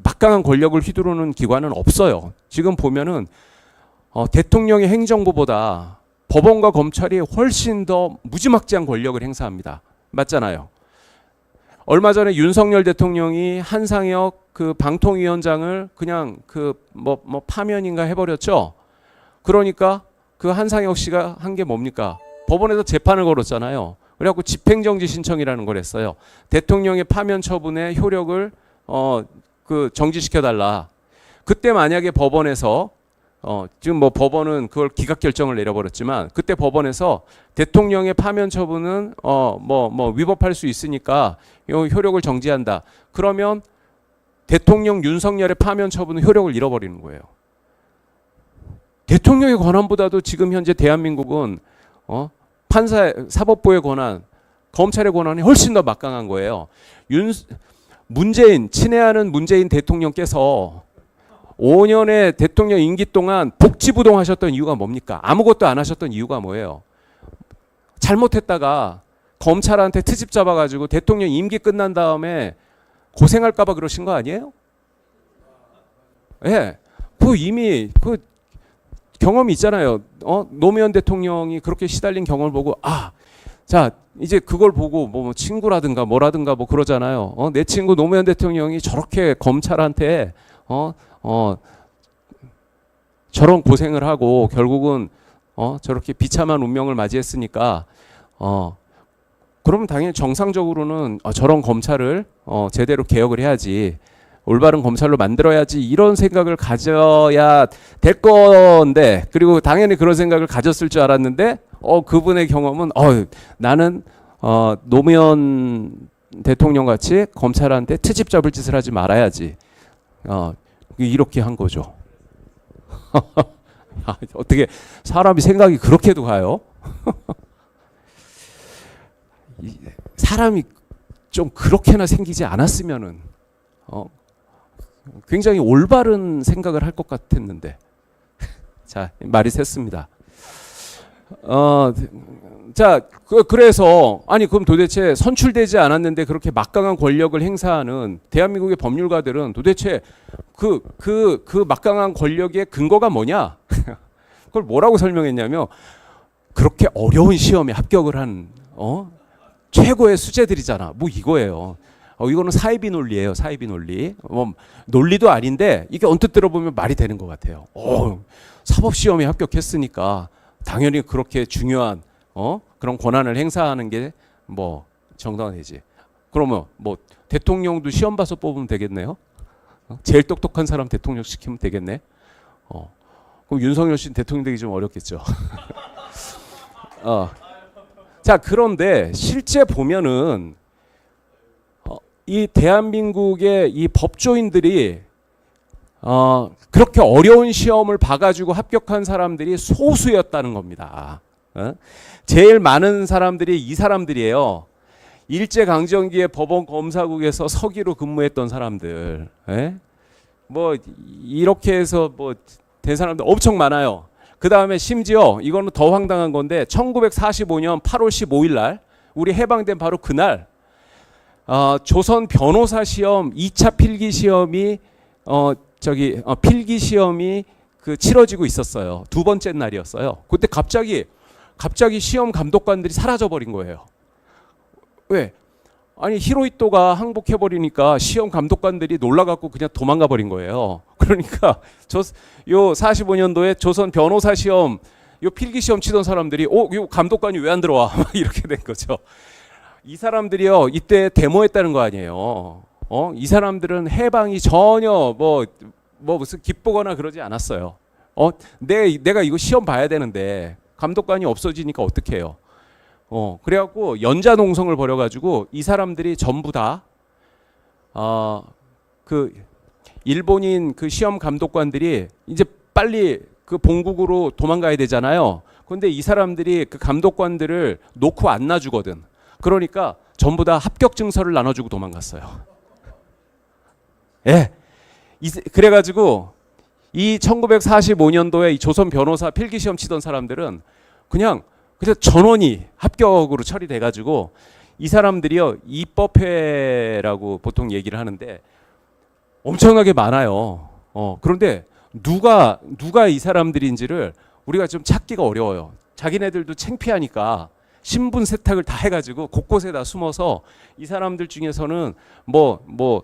막강한 권력을 휘두르는 기관은 없어요. 지금 보면은 대통령의 행정부보다 법원과 검찰이 훨씬 더 무지막지한 권력을 행사합니다. 맞잖아요. 얼마 전에 윤석열 대통령이 한상혁 그 방통위원장을 그냥 그 뭐 파면인가 해버렸죠. 그러니까 그 한상혁 씨가 한 게 뭡니까? 법원에서 재판을 걸었잖아요. 그래갖고 집행정지 신청이라는 걸 했어요. 대통령의 파면 처분의 효력을 그 정지시켜 달라. 그때 만약에 법원에서 지금 뭐 법원은 그걸 기각 결정을 내려버렸지만, 그때 법원에서 대통령의 파면 처분은 위법할 수 있으니까 이 효력을 정지한다. 그러면 대통령 윤석열의 파면 처분은 효력을 잃어버리는 거예요. 대통령의 권한보다도 지금 현재 대한민국은 사법부의 권한, 검찰의 권한이 훨씬 더 막강한 거예요. 친애하는 문재인 대통령께서 5년의 대통령 임기 동안 복지부동 하셨던 이유가 뭡니까? 아무것도 안 하셨던 이유가 뭐예요? 잘못했다가 검찰한테 트집 잡아가지고 대통령 임기 끝난 다음에 고생할까 봐 그러신 거 아니에요? 예. 네. 그 이미 그 경험이 있잖아요. 노무현 대통령이 그렇게 시달린 경험을 보고, 자, 이제 그걸 보고 뭐 친구라든가 뭐라든가 뭐 그러잖아요. 내 친구 노무현 대통령이 저렇게 검찰한테 저런 고생을 하고 결국은 저렇게 비참한 운명을 맞이했으니까 그러면 당연히 정상적으로는 저런 검찰을 제대로 개혁을 해야지, 올바른 검찰로 만들어야지, 이런 생각을 가져야 될 건데, 그리고 당연히 그런 생각을 가졌을 줄 알았는데 그분의 경험은 나는 노무현 대통령 같이 검찰한테 트집 잡을 짓을 하지 말아야지, 이렇게 한 거죠. 어떻게 사람이 생각이 그렇게도 가요? 사람이 좀 그렇게나 생기지 않았으면은 굉장히 올바른 생각을 할 것 같았는데. 자, 말이 샜습니다. 자, 그래서 그럼 도대체 선출되지 않았는데 그렇게 막강한 권력을 행사하는 대한민국의 법률가들은 도대체 그 막강한 권력의 근거가 뭐냐? 그걸 뭐라고 설명했냐면, 그렇게 어려운 시험에 합격을 한 최고의 수재들이잖아. 뭐 이거예요. 이거는 사이비 논리예요. 사이비 논리. 논리도 아닌데 이게 언뜻 들어보면 말이 되는 것 같아요. 사법 시험에 합격했으니까 당연히 그렇게 중요한 그런 권한을 행사하는 게 뭐 정당화되지. 그러면 뭐 대통령도 시험 봐서 뽑으면 되겠네요. 제일 똑똑한 사람 대통령 시키면 되겠네. 그럼 윤석열 씨는 대통령 되기 좀 어렵겠죠. 자, 그런데 실제 보면은 이 대한민국의 이 법조인들이 그렇게 어려운 시험을 봐가지고 합격한 사람들이 소수였다는 겁니다. 제일 많은 사람들이 이 사람들이에요. 일제강점기에 법원 검사국에서 서기로 근무했던 사람들. 뭐 이렇게 해서 뭐 된 사람들 엄청 많아요. 그 다음에 심지어 이거는 더 황당한 건데 1945년 8월 15일 날 우리 해방된 바로 그날 조선 변호사 시험 2차 필기 시험이 필기 시험이 그 치러지고 있었어요. 두 번째 날이었어요. 그때 갑자기 시험 감독관들이 사라져 버린 거예요. 왜? 아니 히로히토가 항복해 버리니까 시험 감독관들이 놀라갖고 그냥 도망가 버린 거예요. 그러니까 요 45년도에 조선 변호사 시험 요 필기 시험 치던 사람들이 요 감독관이 왜 안 들어와? 이렇게 된 거죠. 이 사람들이요 이때 데모했다는 거 아니에요. 이 사람들은 해방이 전혀 뭐 무슨 기쁘거나 그러지 않았어요. 내가 이거 시험 봐야 되는데 감독관이 없어지니까 어떡해요. 그래갖고 연자농성을 벌여가지고 이 사람들이 전부 다 그 일본인 그 시험 감독관들이 이제 빨리 그 본국으로 도망가야 되잖아요. 근데 이 사람들이 그 감독관들을 놓고 안 놔주거든. 그러니까 전부 다 합격 증서를 나눠주고 도망갔어요. 예. 그래가지고 이 1945년도에 이 조선 변호사 필기 시험 치던 사람들은 그냥 전원이 합격으로 처리돼가지고 이 사람들이요 입법회라고 보통 얘기를 하는데 엄청나게 많아요. 그런데 누가 이 사람들인지를 우리가 좀 찾기가 어려워요. 자기네들도 창피하니까 신분 세탁을 다 해가지고 곳곳에 다 숨어서 이 사람들 중에서는 뭐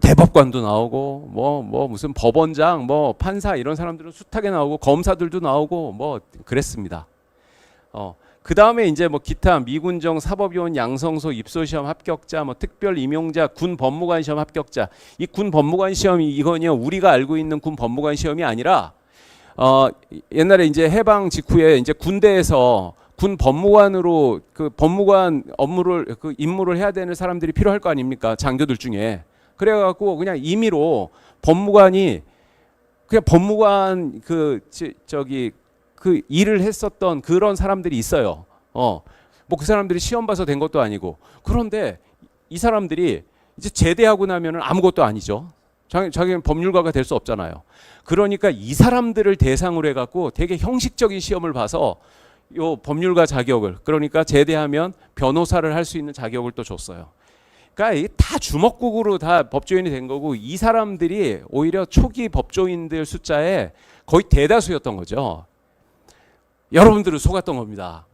대법관도 나오고 뭐 무슨 법원장 뭐 판사 이런 사람들은 숱하게 나오고 검사들도 나오고 뭐 그랬습니다. 그 다음에 이제 뭐 기타 미군정 사법요원 양성소 입소시험 합격자, 뭐 특별 임용자, 군 법무관 시험 합격자. 이 군 법무관 시험이 이거는요 우리가 알고 있는 군 법무관 시험이 아니라 옛날에 이제 해방 직후에 이제 군대에서 군 법무관으로 그 법무관 업무를 그 임무를 해야 되는 사람들이 필요할 거 아닙니까 장교들 중에. 그래갖고 그냥 임의로 법무관이 그냥 법무관 그 일을 했었던 그런 사람들이 있어요. 뭐 그 사람들이 시험 봐서 된 것도 아니고. 그런데 이 사람들이 이제 제대하고 나면은 아무것도 아니죠. 자기는 법률가가 될 수 없잖아요. 그러니까 이 사람들을 대상으로 해갖고 되게 형식적인 시험을 봐서 요 법률가 자격을 그러니까 제대하면 변호사를 할 수 있는 자격을 또 줬어요. 그러니까 이게 다 주먹국으로 다 법조인이 된 거고 이 사람들이 오히려 초기 법조인들 숫자에 거의 대다수였던 거죠. 여러분들은 속았던 겁니다.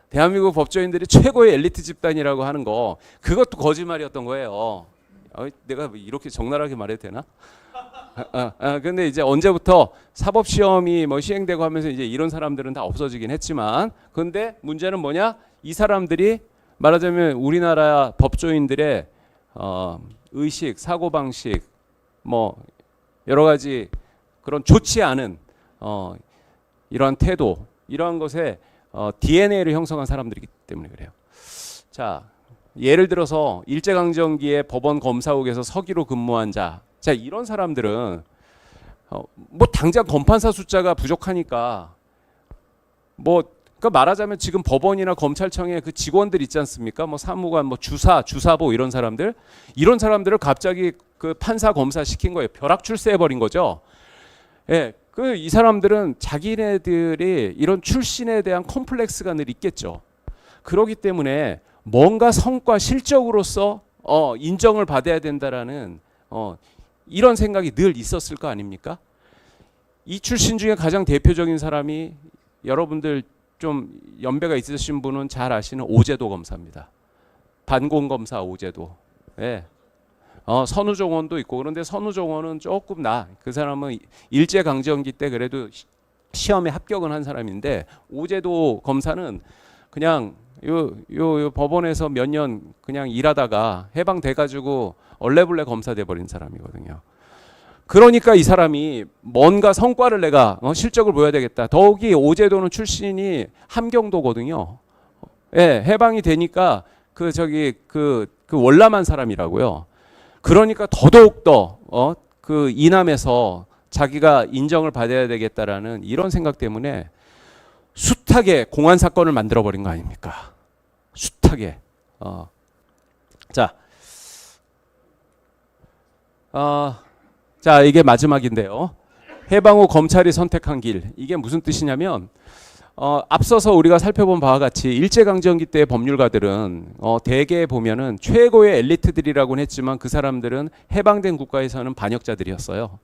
대한민국 법조인들이 최고의 엘리트 집단이라고 하는 거 그것도 거짓말이었던 거예요. 내가 이렇게 적나라하게 말해도 되나? 근데 이제 언제부터 사법 시험이 뭐 시행되고 하면서 이제 이런 사람들은 다 없어지긴 했지만 근데 문제는 뭐냐? 이 사람들이 말하자면 우리나라 법조인들의 의식, 사고 방식 뭐 여러 가지 그런 좋지 않은 이러한 태도, 이러한 것에 DNA를 형성한 사람들이기 때문에 그래요. 자, 예를 들어서 일제강점기에 법원 검사국에서 서기로 근무한 자, 이런 사람들은 뭐 당장 검판사 숫자가 부족하니까 그러니까 말하자면 지금 법원이나 검찰청에 그 직원들 있지 않습니까? 뭐 사무관, 뭐 주사보 이런 사람들을 갑자기 그 판사 검사 시킨 거예요. 벼락 출세해 버린 거죠. 예. 이 사람들은 자기네들이 이런 출신에 대한 컴플렉스가 늘 있겠죠. 그렇기 때문에 뭔가 성과 실적으로서 인정을 받아야 된다라는 이런 생각이 늘 있었을 거 아닙니까? 이 출신 중에 가장 대표적인 사람이 여러분들 좀 연배가 있으신 분은 잘 아시는 오제도 검사입니다. 반공검사 오제도. 예. 선우종원도 있고 그런데 선우종원은 조금 그 사람은 일제강점기 때 그래도 시험에 합격은 한 사람인데 오제도 검사는 그냥 요 법원에서 몇 년 그냥 일하다가 해방돼가지고 얼레벌레 검사 돼버린 사람이거든요. 그러니까 이 사람이 뭔가 성과를 내가 실적을 보여야 되겠다. 더욱이 오제도는 출신이 함경도거든요. 예, 해방이 되니까 그 월남한 사람이라고요. 그러니까 더더욱 더 그 이남에서 자기가 인정을 받아야 되겠다라는 이런 생각 때문에 숱하게 공안 사건을 만들어 버린 거 아닙니까? 숱하게. 자, 자 이게 마지막인데요. 해방 후 검찰이 선택한 길, 이게 무슨 뜻이냐면 앞서서 우리가 살펴본 바와 같이 일제강점기 때 법률가들은 대개 보면은 최고의 엘리트들이라고는 했지만 그 사람들은 해방된 국가에서는 반역자들이었어요.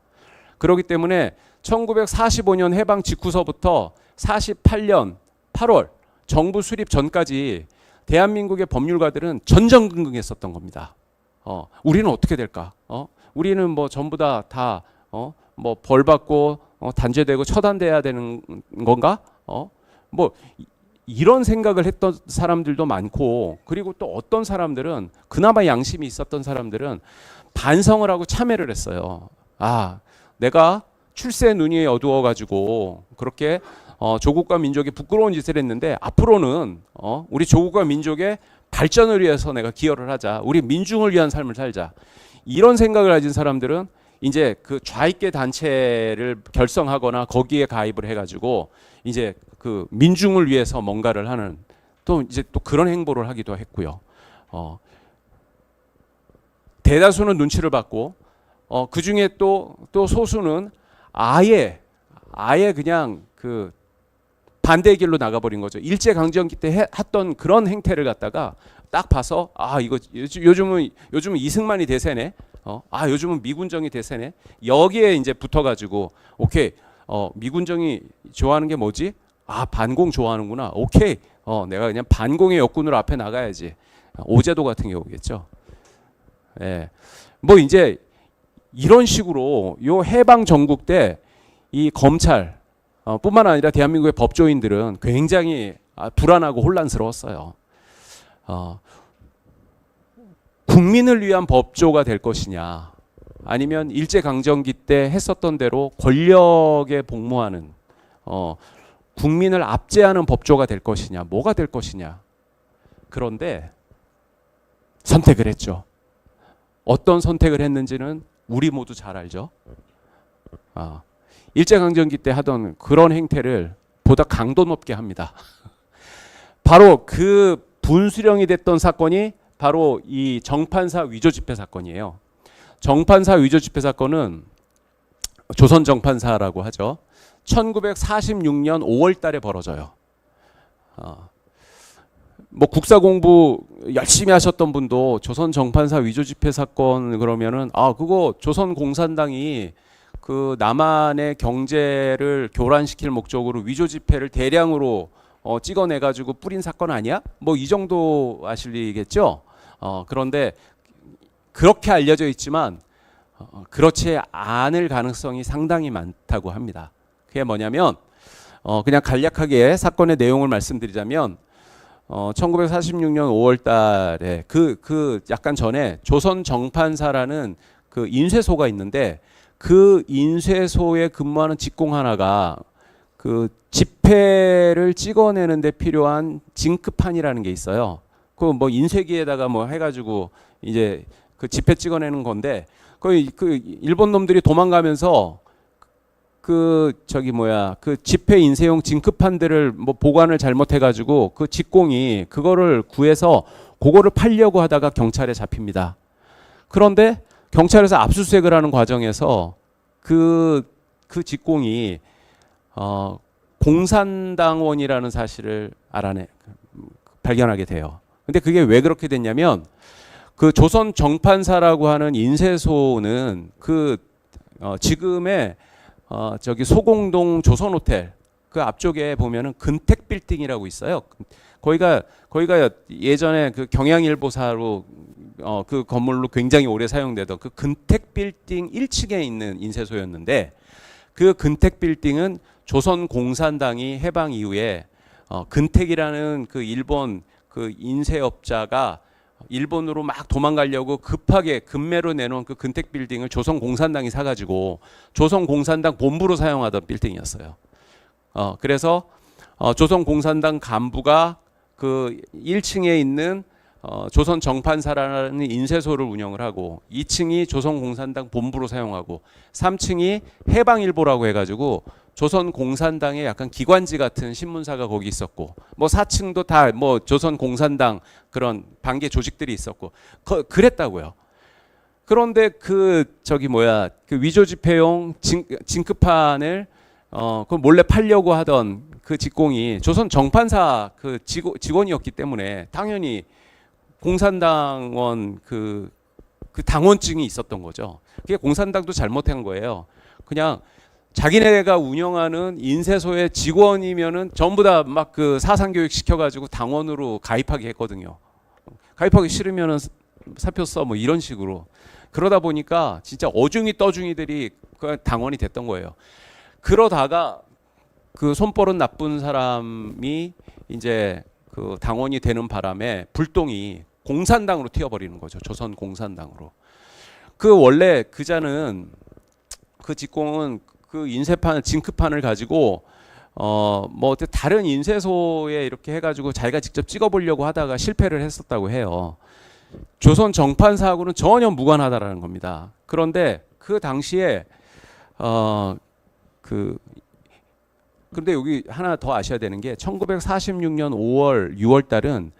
그렇기 때문에 1945년 해방 직후서부터 48년 8월 정부 수립 전까지 대한민국의 법률가들은 전전긍긍했었던 겁니다. 우리는 어떻게 될까? 우리는 뭐 전부 다 뭐 벌 받고 단죄되고 처단돼야 되는 건가? 뭐 이런 생각을 했던 사람들도 많고, 그리고 또 어떤 사람들은 그나마 양심이 있었던 사람들은 반성을 하고 참회를 했어요. 아, 내가 출세 눈이 어두워 가지고 그렇게 조국과 민족이 부끄러운 짓을 했는데 앞으로는 우리 조국과 민족의 발전을 위해서 내가 기여를 하자. 우리 민중을 위한 삶을 살자. 이런 생각을 가진 사람들은 이제 그 좌익계 단체를 결성하거나 거기에 가입을 해가지고 이제 그 민중을 위해서 뭔가를 하는 또 이제 또 그런 행보를 하기도 했고요. 대다수는 눈치를 받고 그 중에 또 소수는 아예 그냥 그 반대의 길로 나가버린 거죠. 일제강점기 때 했던 그런 행태를 갖다가 딱 봐서 아 이거 요즘은 이승만이 대세네. 요즘은 미군정이 대세네. 여기에 이제 붙어가지고 오케이 미군정이 좋아하는 게 뭐지? 반공 좋아하는구나. 오케이 내가 그냥 반공의 역군으로 앞에 나가야지. 오제도 같은 경우겠죠. 예. 뭐 이제 이런 식으로 요 해방 전국 때 이 검찰 뿐만 아니라 대한민국의 법조인들은 굉장히 불안하고 혼란스러웠어요. 국민을 위한 법조가 될 것이냐, 아니면 일제강점기 때 했었던 대로 권력에 복무하는 국민을 압제하는 법조가 될 것이냐, 뭐가 될 것이냐. 그런데 선택을 했죠. 어떤 선택을 했는지는 우리 모두 잘 알죠. 일제강점기 때 하던 그런 행태를 보다 강도 높게 합니다. 바로 그 분수령이 됐던 사건이 바로 이 정판사 위조 집회 사건이에요. 정판사 위조 집회 사건은 조선 정판사라고 하죠. 1946년 5월 달에 벌어져요. 뭐 국사 공부 열심히 하셨던 분도 조선 정판사 위조 집회 사건 그러면은 그거 조선 공산당이 그 남한의 경제를 교란시킬 목적으로 위조 집회를 대량으로 찍어내 가지고 뿌린 사건 아니야? 뭐 이 정도 아실리겠죠? 그런데 그렇게 알려져 있지만 그렇지 않을 가능성이 상당히 많다고 합니다. 그게 뭐냐면 그냥 간략하게 사건의 내용을 말씀드리자면 1946년 5월 달에 그 약간 전에 조선 정판사라는 그 인쇄소가 있는데 그 인쇄소에 근무하는 직공 하나가 그 집회를 찍어내는 데 필요한 징크판이라는 게 있어요. 그 뭐 인쇄기에다가 뭐 해가지고 이제 그 집회 찍어내는 건데 그 일본 놈들이 도망가면서 그 집회 인쇄용 징크판들을 뭐 보관을 잘못해가지고 그 직공이 그거를 구해서 그거를 팔려고 하다가 경찰에 잡힙니다. 그런데 경찰에서 압수수색을 하는 과정에서 그 직공이 공산당원이라는 사실을 발견하게 돼요. 근데 그게 왜 그렇게 됐냐면 그 조선 정판사라고 하는 인쇄소는 지금의 소공동 조선호텔 그 앞쪽에 보면은 근택 빌딩이라고 있어요. 거기가 예전에 그 경향일보사로 그 건물로 굉장히 오래 사용되던 그 근택 빌딩 1층에 있는 인쇄소였는데 그 근택 빌딩은 조선 공산당이 해방 이후에 근택이라는 그 일본 그 인쇄업자가 일본으로 막 도망가려고 급하게 급매로 내놓은 그 근택 빌딩을 조선 공산당이 사가지고 조선 공산당 본부로 사용하던 빌딩이었어요. 그래서 조선 공산당 간부가 그 1층에 있는 조선 정판사라는 인쇄소를 운영을 하고 2층이 조선공산당 본부로 사용하고 3층이 해방일보라고 해가지고 조선공산당의 약간 기관지 같은 신문사가 거기 있었고 뭐 4층도 다 뭐 조선공산당 그런 반개 조직들이 있었고 그랬다고요. 그런데 그 위조 지폐용 징크판을 그 몰래 팔려고 하던 그 직공이 조선 정판사 그 직원이었기 때문에 당연히 공산당원 그 당원증이 있었던 거죠. 그게 공산당도 잘못한 거예요. 그냥 자기네가 운영하는 인쇄소의 직원이면은 전부 다 막 그 사상 교육 시켜가지고 당원으로 가입하게 했거든요. 가입하기 싫으면은 사표 써 뭐 이런 식으로. 그러다 보니까 진짜 어중이 떠중이들이 그 당원이 됐던 거예요. 그러다가 그 손버릇 나쁜 사람이 이제 그 당원이 되는 바람에 불똥이 공산당으로 튀어버리는 거죠. 조선 공산당으로. 그 원래 그자는 그 직공은 그 인쇄판 징크판을 가지고 뭐 다른 인쇄소에 이렇게 해가지고 자기가 직접 찍어보려고 하다가 실패를 했었다고 해요. 조선 정판사하고는 전혀 무관하다라는 겁니다. 그런데 그 당시에 근데 여기 하나 더 아셔야 되는 게 1946년 5월, 6월 달은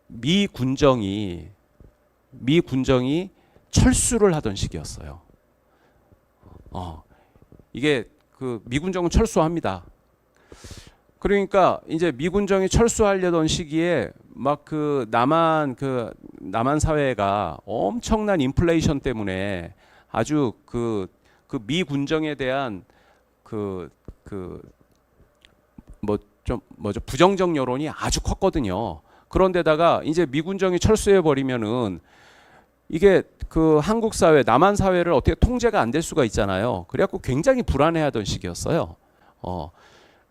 미 군정이 철수를 하던 시기였어요. 이게 그 미군정은 철수합니다. 그러니까 이제 미군정이 철수하려던 시기에 막 그 남한 사회가 엄청난 인플레이션 때문에 아주 그 미군정에 대한 부정적 여론이 아주 컸거든요. 그런데다가 이제 미군정이 철수해 버리면은 이게 그 한국 사회, 남한 사회를 어떻게 통제가 안 될 수가 있잖아요. 그래갖고 굉장히 불안해하던 시기였어요.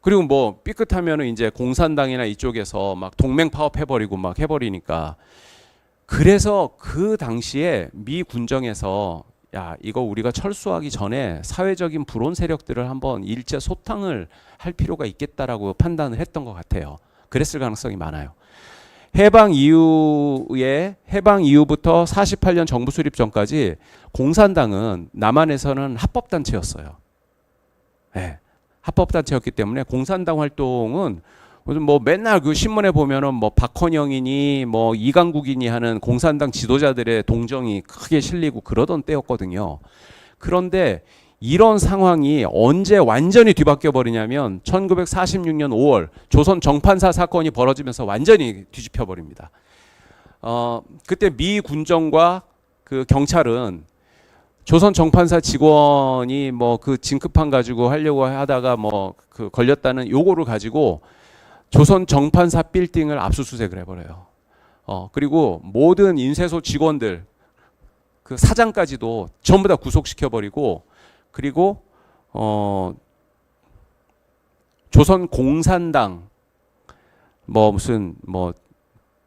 그리고 뭐 삐끗하면은 이제 공산당이나 이쪽에서 막 동맹 파업해버리고 막 해버리니까 그래서 그 당시에 미 군정에서 야 이거 우리가 철수하기 전에 사회적인 불온 세력들을 한번 일제 소탕을 할 필요가 있겠다라고 판단을 했던 것 같아요. 그랬을 가능성이 많아요. 해방 이후부터 48년 정부 수립 전까지 공산당은 남한에서는 합법단체였어요. 네, 합법단체였기 때문에 공산당 활동은 뭐 맨날 그 신문에 보면은 뭐 박헌영이니 뭐 이강국이니 하는 공산당 지도자들의 동정이 크게 실리고 그러던 때였거든요. 그런데 이런 상황이 언제 완전히 뒤바뀌어 버리냐면 1946년 5월 조선 정판사 사건이 벌어지면서 완전히 뒤집혀 버립니다. 그때 미 군정과 그 경찰은 조선 정판사 직원이 뭐 그 징크판 가지고 하려고 하다가 뭐 그 걸렸다는 요거를 가지고 조선 정판사 빌딩을 압수수색을 해버려요. 그리고 모든 인쇄소 직원들 그 사장까지도 전부 다 구속시켜 버리고 그리고 조선 공산당 뭐 무슨 뭐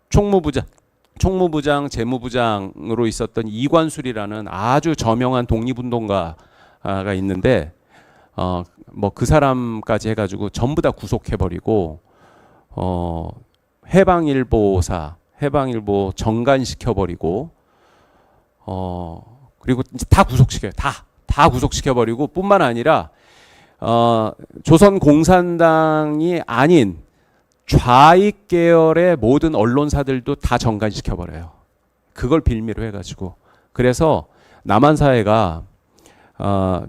총무부장 재무부장으로 있었던 이관술이라는 아주 저명한 독립운동가가 있는데 뭐 그 사람까지 해가지고 전부 다 구속해버리고 해방일보 정간시켜버리고 그리고 이제 다 구속시켜요. 다 구속시켜버리고 뿐만 아니라 조선 공산당이 아닌 좌익 계열의 모든 언론사들도 다 정간시켜버려요. 그걸 빌미로 해가지고. 그래서 남한 사회가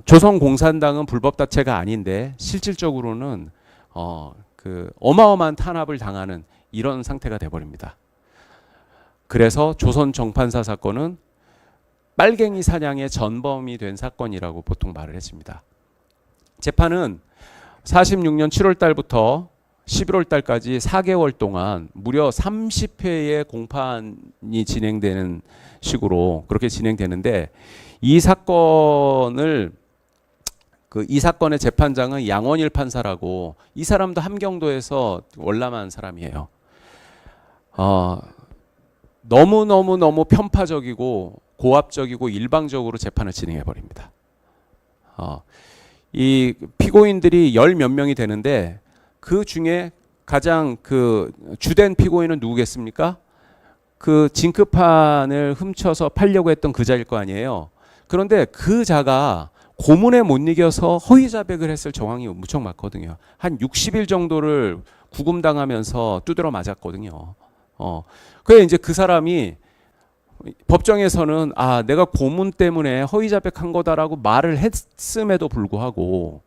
조선 공산당은 불법단체가 아닌데 실질적으로는 그 어마어마한 탄압을 당하는 이런 상태가 돼버립니다. 그래서 조선 정판사 사건은 빨갱이 사냥의 전범이 된 사건이라고 보통 말을 했습니다. 재판은 46년 7월 달부터 11월 달까지 4개월 동안 무려 30회의 공판이 진행되는 식으로 그렇게 진행되는데 이 사건의 재판장은 양원일 판사라고 이 사람도 함경도에서 월남한 사람이에요. 너무 편파적이고 고압적이고 일방적으로 재판을 진행해 버립니다. 이 피고인들이 열 몇 명이 되는데 그 중에 가장 그 주된 피고인은 누구겠습니까? 그 징크판을 훔쳐서 팔려고 했던 그자일 거 아니에요. 그런데 그 자가 고문에 못 이겨서 허위 자백을 했을 정황이 무척 많거든요. 한 60일 정도를 구금당하면서 두드러 맞았거든요. 그래 이제 그 사람이 법정에서는 아 내가 고문 때문에 허위 자백한 거다라고 말을 했음에도 불구하고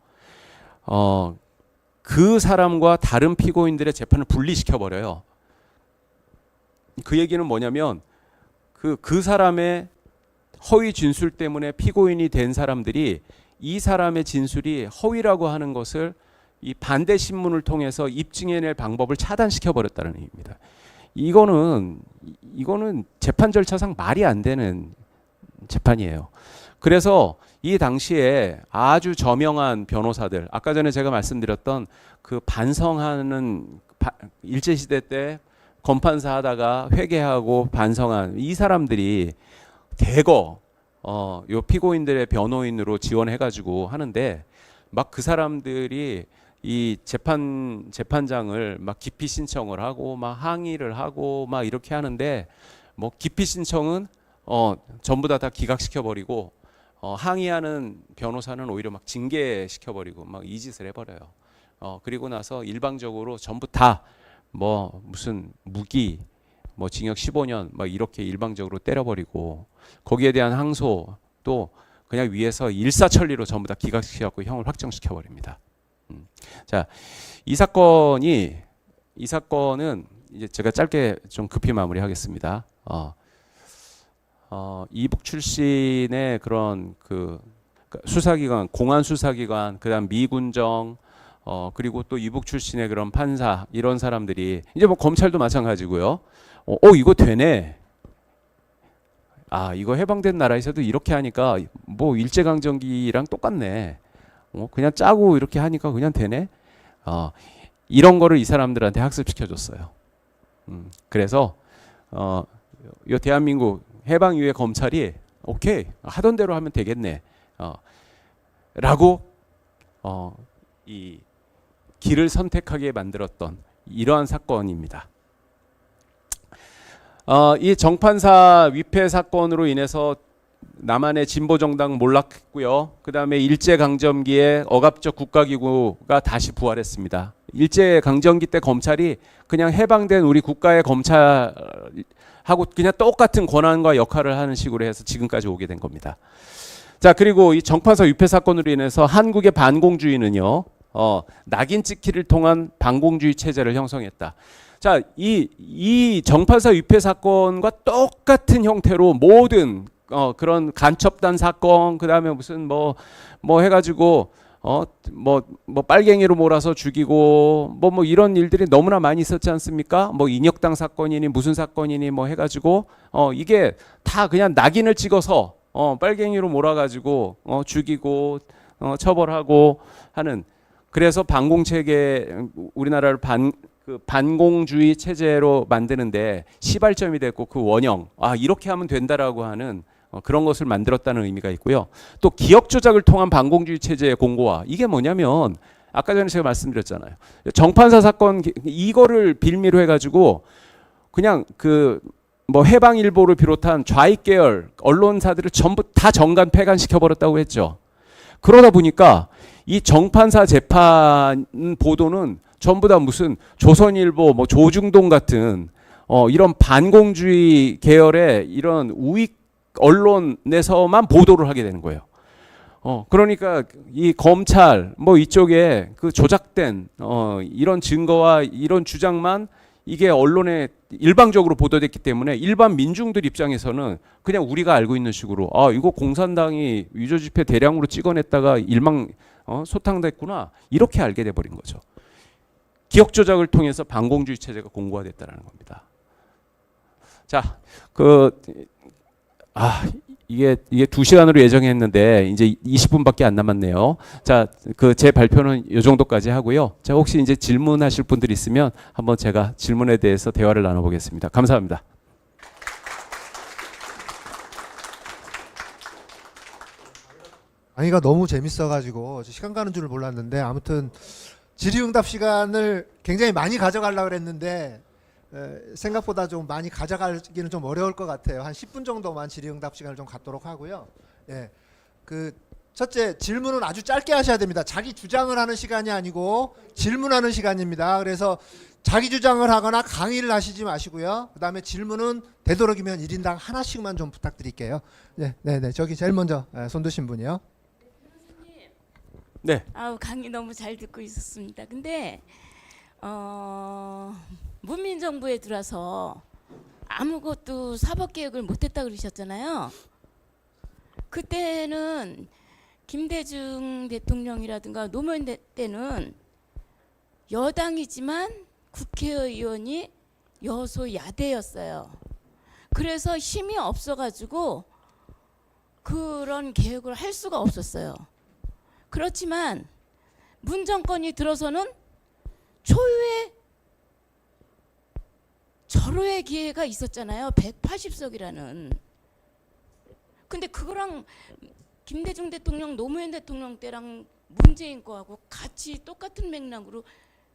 그 사람과 다른 피고인들의 재판을 분리시켜 버려요. 그 얘기는 뭐냐면 그 사람의 허위 진술 때문에 피고인이 된 사람들이 이 사람의 진술이 허위라고 하는 것을 이 반대 신문을 통해서 입증해낼 방법을 차단시켜 버렸다는 얘기입니다. 이거는 재판 절차상 말이 안 되는 재판이에요. 그래서 이 당시에 아주 저명한 변호사들, 아까 전에 제가 말씀드렸던 그 반성하는 일제시대 때 검판사 하다가 회개하고 반성한 이 사람들이 대거 요 피고인들의 변호인으로 지원해가지고 하는데 막 그 사람들이 이 재판장을 막 기피 신청을 하고 막 항의를 하고 막 이렇게 하는데 뭐 기피 신청은 전부 다 기각시켜 버리고 항의하는 변호사는 오히려 막 징계시켜 버리고 막 이 짓을 해버려요. 그리고 나서 일방적으로 전부 다 뭐 무슨 무기 뭐 징역 15년 막 이렇게 일방적으로 때려버리고 거기에 대한 항소도 그냥 위에서 일사천리로 전부 다 기각시켜갖고 형을 확정시켜 버립니다. 자, 이 사건은 이제 제가 짧게 좀 급히 마무리하겠습니다. 이북 출신의 그런 그 수사기관, 공안 수사기관, 그다음 미군정, 그리고 또 이북 출신의 그런 판사 이런 사람들이 이제 뭐 검찰도 마찬가지고요. 이거 되네. 아, 이거 해방된 나라에서도 이렇게 하니까 뭐 일제강점기랑 똑같네. 그냥 짜고 이렇게 하니까 그냥 되네. 이런 거를 이 사람들한테 학습시켜줬어요. 그래서 이 대한민국 해방 이후의 검찰이 오케이 하던 대로 하면 되겠네. 라고 이 길을 선택하게 만들었던 이러한 사건입니다. 이 정판사 위패 사건으로 인해서 남한의 진보정당 몰락했고요. 그 다음에 일제강점기에 억압적 국가기구가 다시 부활했습니다. 일제강점기 때 검찰이 그냥 해방된 우리 국가의 검찰하고 그냥 똑같은 권한과 역할을 하는 식으로 해서 지금까지 오게 된 겁니다. 자, 그리고 이 정판사 위패 사건으로 인해서 한국의 반공주의는요, 낙인 찍기를 통한 반공주의 체제를 형성했다. 자, 이 정판사 위패 사건과 똑같은 형태로 모든 그런 간첩단 사건, 그 다음에 무슨 뭐 해가지고 뭐 빨갱이로 몰아서 죽이고 뭐 이런 일들이 너무나 많이 있었지 않습니까? 뭐 인혁당 사건이니 무슨 사건이니 뭐 해가지고 이게 다 그냥 낙인을 찍어서 빨갱이로 몰아가지고 죽이고 처벌하고 하는, 그래서 반공체계 우리나라를 반공주의 체제로 만드는데 시발점이 됐고 그 원형 이렇게 하면 된다라고 하는 그런 것을 만들었다는 의미가 있고요. 또 기억 조작을 통한 반공주의 체제의 공고화, 이게 뭐냐면 아까 전에 제가 말씀드렸잖아요. 정판사 사건 이거를 빌미로 해가지고 그냥 그 뭐 해방일보를 비롯한 좌익 계열 언론사들을 전부 다 정관 폐간시켜 버렸다고 했죠. 그러다 보니까 이 정판사 재판 보도는 전부 다 무슨 조선일보, 뭐 조중동 같은 이런 반공주의 계열의 이런 우익 언론에서만 보도를 하게 되는 거예요. 그러니까 이 검찰 뭐 이쪽에 그 조작된 이런 증거와 이런 주장만 이게 언론에 일방적으로 보도됐기 때문에 일반 민중들 입장에서는 그냥 우리가 알고 있는 식으로 이거 공산당이 위조지폐 대량으로 찍어냈다가 일망 소탕됐구나 이렇게 알게 돼 버린 거죠. 기억 조작을 통해서 반공주의 체제가 공고화됐다는 겁니다. 자, 이게 2시간으로 예정했는데 이제 20분밖에 안 남았네요. 자, 제 발표는 이 정도까지 하고요. 자, 혹시 이제 질문하실 분들 있으면 한번 제가 질문에 대해서 대화를 나눠보겠습니다. 감사합니다. 강의가 너무 재밌어가지고 시간 가는 줄을 몰랐는데, 아무튼 질의응답 시간을 굉장히 많이 가져가려고 그랬는데 생각보다 좀 많이 가져가기는 좀 어려울 것 같아요. 한 10분 정도만 질의응답 시간을 좀 갖도록 하고요. 예, 그 첫째 질문은 아주 짧게 하셔야 됩니다. 자기 주장을 하는 시간이 아니고 질문하는 시간입니다. 그래서 자기 주장을 하거나 강의를 하시지 마시고요. 그다음에 질문은 되도록이면 1인당 하나씩만 좀 부탁드릴게요. 네, 네, 네. 저기 제일 먼저 손 드신 분이요. 네. 아우 강의 너무 잘 듣고 있었습니다. 근데 문민정부에 들어서 아무것도 사법개혁을 못했다 그러셨잖아요. 그때는 김대중 대통령이라든가 노무현 때는 여당이지만 국회의원이 여소야대였어요. 그래서 힘이 없어가지고 그런 개혁을 할 수가 없었어요. 그렇지만 문 정권이 들어서는 초유의 절호의 기회가 있었잖아요. 180석이라는. 근데 그거랑 김대중 대통령, 노무현 대통령 때랑 문재인 거하고 같이 똑같은 맥락으로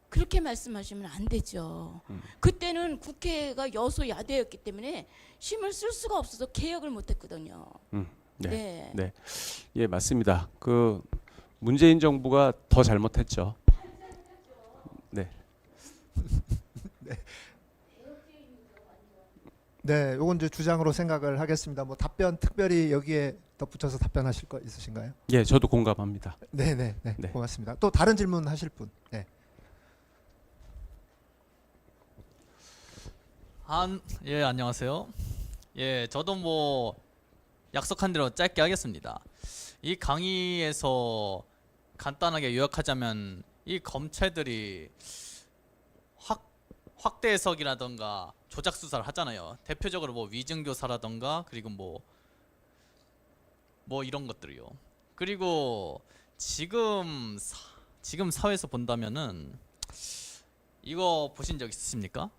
그렇게 말씀하시면 안 되죠. 그때는 국회가 여소야대였기 때문에 힘을 쓸 수가 없어서 개혁을 못했거든요. 네. 네. 예, 맞습니다. 그 문재인 정부가 더 잘못했죠. 네. 네, 요건 이제 주장으로 생각을 하겠습니다. 뭐 답변 특별히 여기에 덧붙여서 답변하실 거 있으신가요? 예, 저도 공감합니다. 네, 네, 네. 네. 고맙습니다. 또 다른 질문 하실 분? 네. 예, 안녕하세요. 예, 저도 뭐 약속한 대로 짧게 하겠습니다. 이 강의에서 간단하게 요약하자면 이 검찰들이 확대 해석이라던가 조작 수사를 하잖아요. 대표적으로 뭐 위증교사라던가 그리고 뭐 이런 것들이요. 그리고 지금 사회에서 본다면은 이거 보신 적 있으십니까?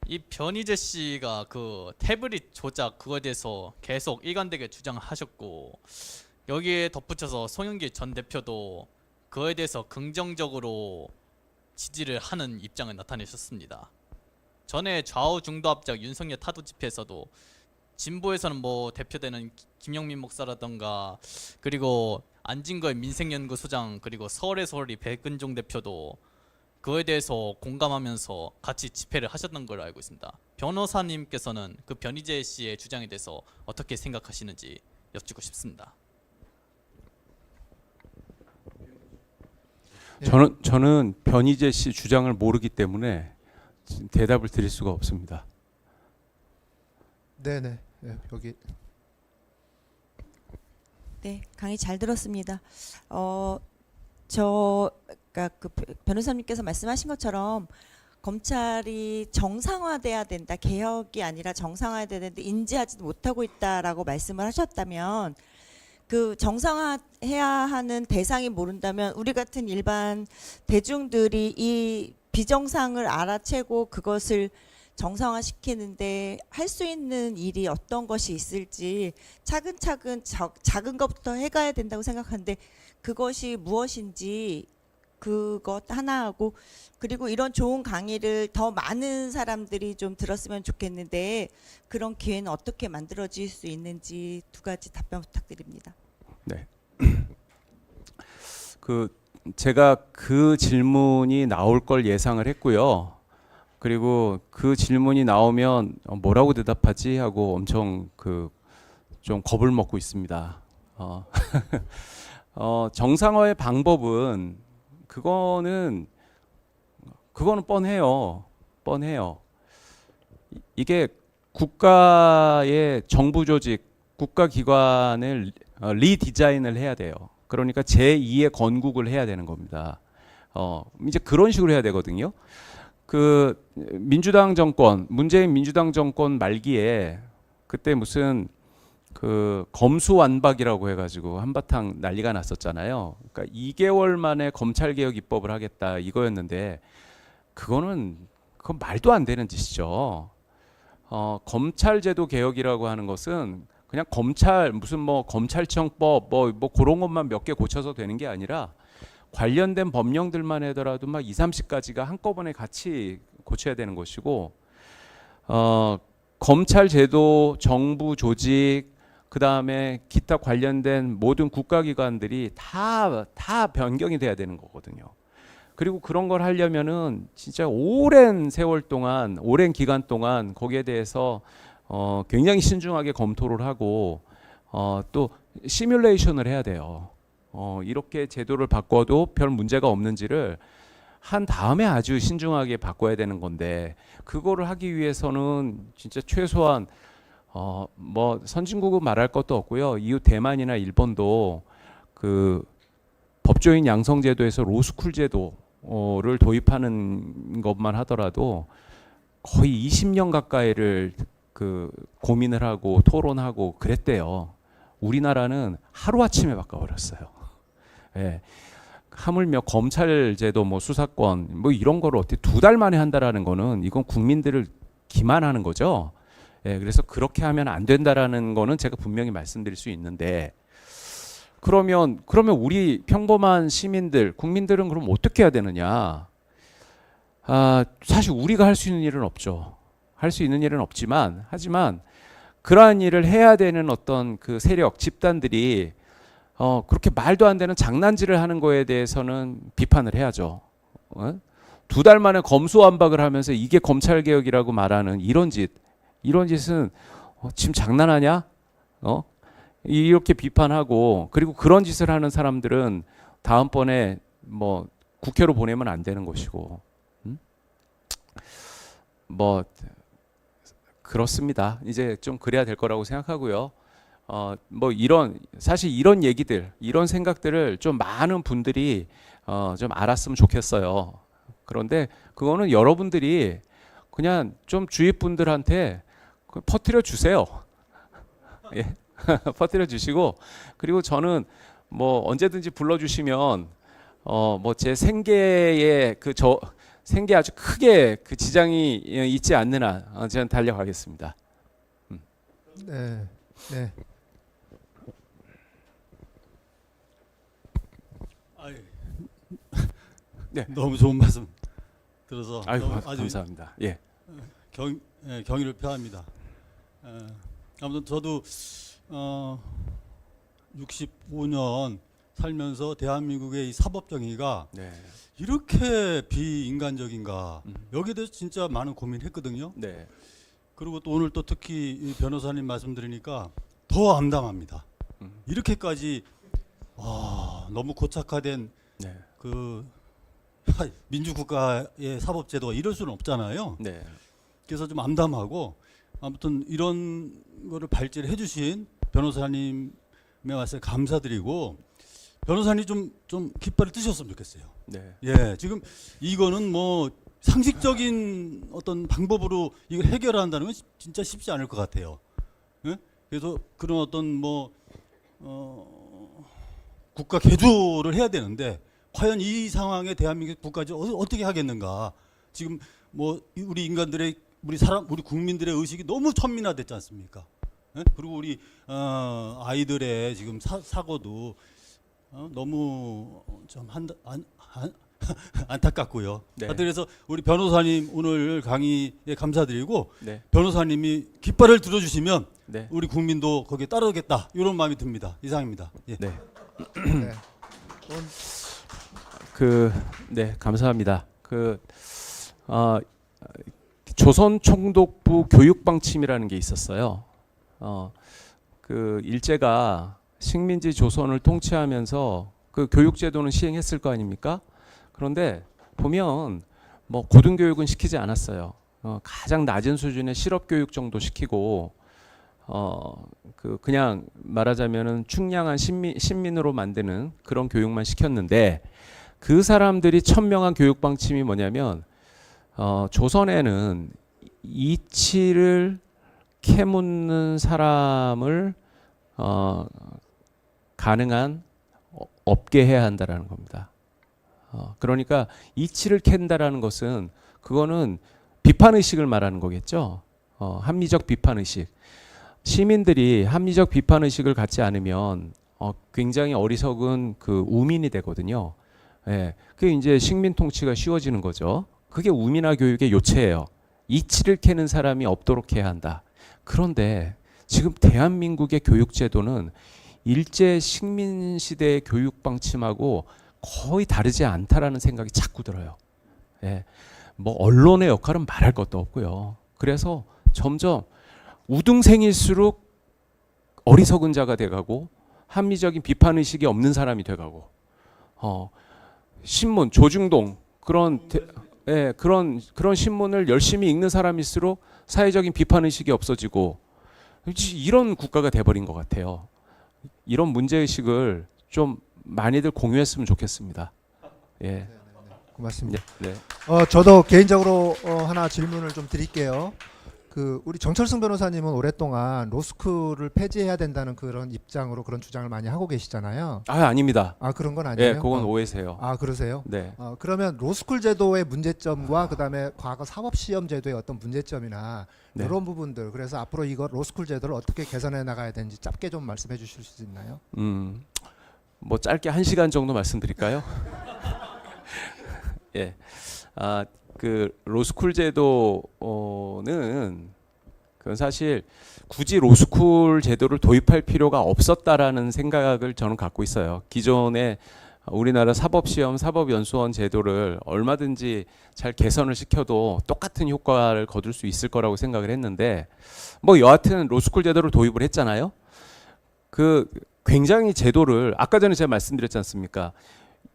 이 변희재 씨가 그 태블릿 조작 그거에 대해서 계속 일관되게 주장하셨고, 여기에 덧붙여서 송영길 전 대표도 그거에 대해서 긍정적으로 지지를 하는 입장을 나타내셨습니다. 전에 좌우 중도 합작 윤석열 타도 집회에서도 진보에서는 뭐 대표되는 김영민 목사라던가 그리고 안진걸 민생연구소장 그리고 서울의 소리 백은종 대표도 그거에 대해서 공감하면서 같이 집회를 하셨던 걸로 알고 있습니다. 변호사님께서는 그 변희재 씨의 주장에 대해서 어떻게 생각하시는지 여쭙고 싶습니다. 저는 변희재 씨 주장을 모르기 때문에 대답을 드릴 수가 없습니다. 네, 네. 네, 여기 네, 강의 잘 들었습니다. 그러니까 그 변호사님께서 말씀하신 것처럼 검찰이 정상화돼야 된다, 개혁이 아니라 정상화돼야 되는데 인지하지도 못하고 있다라고 말씀을 하셨다면, 그 정상화해야 하는 대상이 모른다면 우리 같은 일반 대중들이 이 비정상을 알아채고 그것을 정상화시키는데 할 수 있는 일이 어떤 것이 있을지 차근차근 작은 것부터 해가야 된다고 생각하는데, 그것이 무엇인지 그것 하나 하고, 그리고 이런 좋은 강의를 더 많은 사람들이 좀 들었으면 좋겠는데 그런 기회는 어떻게 만들어질 수 있는지 두 가지 답변 부탁드립니다. 네. 제가 그 질문이 나올 걸 예상을 했고요. 그리고 그 질문이 나오면 뭐라고 대답하지 하고 엄청 좀 겁을 먹고 있습니다. 정상화의 방법은 그거는 뻔해요. 이게 국가의 정부 조직, 국가기관을 리디자인을 해야 돼요. 그러니까 제2의 건국을 해야 되는 겁니다. 이제 그런 식으로 해야 되거든요. 그 민주당 정권, 문재인 민주당 정권 말기에 그때 무슨 그 검수완박이라고 해가지고 한바탕 난리가 났었잖아요. 그러니까 2개월 만에 검찰개혁 입법을 하겠다 이거였는데, 그건 말도 안 되는 짓이죠. 검찰제도 개혁이라고 하는 것은 그냥 검찰 무슨 뭐 검찰청법 뭐 그런 것만 몇 개 고쳐서 되는 게 아니라 관련된 법령들만 하더라도 막 2, 30가지가 한꺼번에 같이 고쳐야 되는 것이고 검찰 제도, 정부 조직, 그 다음에 기타 관련된 모든 국가기관들이 다 변경이 돼야 되는 거거든요. 그리고 그런 걸 하려면은 진짜 오랜 세월 동안, 오랜 기간 동안 거기에 대해서 굉장히 신중하게 검토를 하고 또 시뮬레이션을 해야 돼요. 이렇게 제도를 바꿔도 별 문제가 없는지를 한 다음에 아주 신중하게 바꿔야 되는 건데 그거를 하기 위해서는 진짜 최소한 뭐 선진국은 말할 것도 없고요. 이웃 대만이나 일본도 그 법조인 양성 제도에서 로스쿨 제도를 도입하는 것만 하더라도 거의 20년 가까이를 그 고민을 하고 토론하고 그랬대요. 우리나라는 하루아침에 바꿔버렸어요. 예. 하물며 검찰 제도 뭐 수사권 뭐 이런 거를 어떻게 2달 만에 한다라는 거는 이건 국민들을 기만하는 거죠. 예, 그래서 그렇게 하면 안 된다라는 거는 제가 분명히 말씀드릴 수 있는데 그러면 우리 평범한 시민들, 국민들은 그럼 어떻게 해야 되느냐? 사실 우리가 할 수 있는 일은 없죠. 할 수 있는 일은 없지만 하지만 그러한 일을 해야 되는 어떤 그 세력, 집단들이 그렇게 말도 안 되는 장난질을 하는 거에 대해서는 비판을 해야죠. 2달 만에 검수완박을 하면서 이게 검찰개혁이라고 말하는 이런 짓은 지금 장난하냐? 이렇게 비판하고 그리고 그런 짓을 하는 사람들은 다음번에 뭐 국회로 보내면 안 되는 것이고 뭐 그렇습니다. 이제 좀 그래야 될 거라고 생각하고요. 뭐 사실 이런 얘기들, 이런 생각들을 좀 많은 분들이 좀 알았으면 좋겠어요. 그런데 그거는 여러분들이 그냥 좀 주위 분들한테 퍼뜨려 주세요. 예. 퍼뜨려 주시고 그리고 저는 뭐 언제든지 불러주시면 뭐 제 생계에 생계 아주 크게 그 지장이 있지 않는 한 저는 달려가겠습니다. 네. 네. 네. 너무 좋은 말씀 들어서 아이고, 아주 감사합니다. 예. 경의를 표합니다. 아무튼 저도 65년 살면서 대한민국의 이 사법 정의가 네. 이렇게 비인간적인가 여기에 대해서 진짜 많은 고민했거든요. 네. 그리고 또 오늘 또 특히 이 변호사님 말씀 들으니까 더 암담합니다. 이렇게까지 너무 고착화된 네. 그 민주국가의 사법제도가 이럴 수는 없잖아요. 네. 그래서 좀 암담하고 아무튼 이런 거를 발제를 해주신 변호사님의 말씀 감사드리고 변호사님 좀 깃발을 뜨셨으면 좋겠어요. 네. 예, 지금 이거는 뭐 상식적인 어떤 방법으로 이걸 해결한다는 건 진짜 쉽지 않을 것 같아요. 예? 그래서 그런 어떤 뭐 국가 개조를 해야 되는데 과연 이 상황에 대한민국 국가가 어떻게 하겠는가? 지금 뭐 우리 인간들의 우리 국민들의 의식이 너무 천민화됐지 않습니까? 예? 그리고 우리 아이들의 지금 사고도 너무 좀 안타깝고요. 네. 하여튼 그래서 우리 변호사님 오늘 강의에 감사드리고 네. 변호사님이 깃발을 들어주시면 네. 우리 국민도 거기에 따르겠다 이런 마음이 듭니다. 이상입니다. 예. 네. 네. 네, 감사합니다. 조선총독부 교육방침이라는 게 있었어요. 그 일제가 식민지 조선을 통치하면서 그 교육제도는 시행했을 거 아닙니까? 그런데 보면 뭐 고등교육은 시키지 않았어요. 가장 낮은 수준의 실업교육 정도 시키고 그냥 말하자면은 충량한 신민으로 만드는 그런 교육만 시켰는데 그 사람들이 천명한 교육 방침이 뭐냐면 조선에는 이치를 캐묻는 사람을 가능한 없게 해야 한다라는 겁니다. 그러니까 이치를 캔다라는 것은 그거는 비판 의식을 말하는 거겠죠. 합리적 비판 의식. 시민들이 합리적 비판 의식을 갖지 않으면 굉장히 어리석은 그 우민이 되거든요. 예, 그게 이제 식민 통치가 쉬워지는 거죠. 그게 우민화 교육의 요체예요. 이치를 캐는 사람이 없도록 해야 한다. 그런데 지금 대한민국의 교육 제도는 일제 식민 시대의 교육 방침하고 거의 다르지 않다라는 생각이 자꾸 들어요. 예, 뭐 언론의 역할은 말할 것도 없고요. 그래서 점점 우등생일수록 어리석은 자가 돼가고 합리적인 비판 의식이 없는 사람이 돼가고, 신문 조중동 그런 신문을 열심히 읽는 사람일수록 사회적인 비판 의식이 없어지고, 이런 국가가 돼버린 것 같아요. 이런 문제 의식을 좀 많이들 공유했으면 좋겠습니다. 예. 고맙습니다. 네. 저도 개인적으로 하나 질문을 좀 드릴게요. 우리 정철승 변호사님은 오랫동안 로스쿨을 폐지해야 된다는 그런 입장으로 그런 주장을 많이 하고 계시잖아요. 아닙니다. 그런 건 아니에요? 예, 그건 오해세요. 그러세요? 네. 그러면 로스쿨 제도의 문제점과 그다음에 과거 사법시험 제도의 어떤 문제점이나 네. 이런 부분들, 그래서 앞으로 이거 로스쿨 제도를 어떻게 개선해 나가야 되는지 짧게 좀 말씀해 주실 수 있나요? 뭐 짧게 1시간 정도 말씀드릴까요? 예. 그 로스쿨 제도는 그건 사실 굳이 로스쿨 제도를 도입할 필요가 없었다라는 생각을 저는 갖고 있어요. 기존의 우리나라 사법시험, 사법연수원 제도를 얼마든지 잘 개선을 시켜도 똑같은 효과를 거둘 수 있을 거라고 생각을 했는데, 뭐 여하튼 로스쿨 제도를 도입을 했잖아요. 굉장히 제도를 아까 전에 제가 말씀드렸지 않습니까?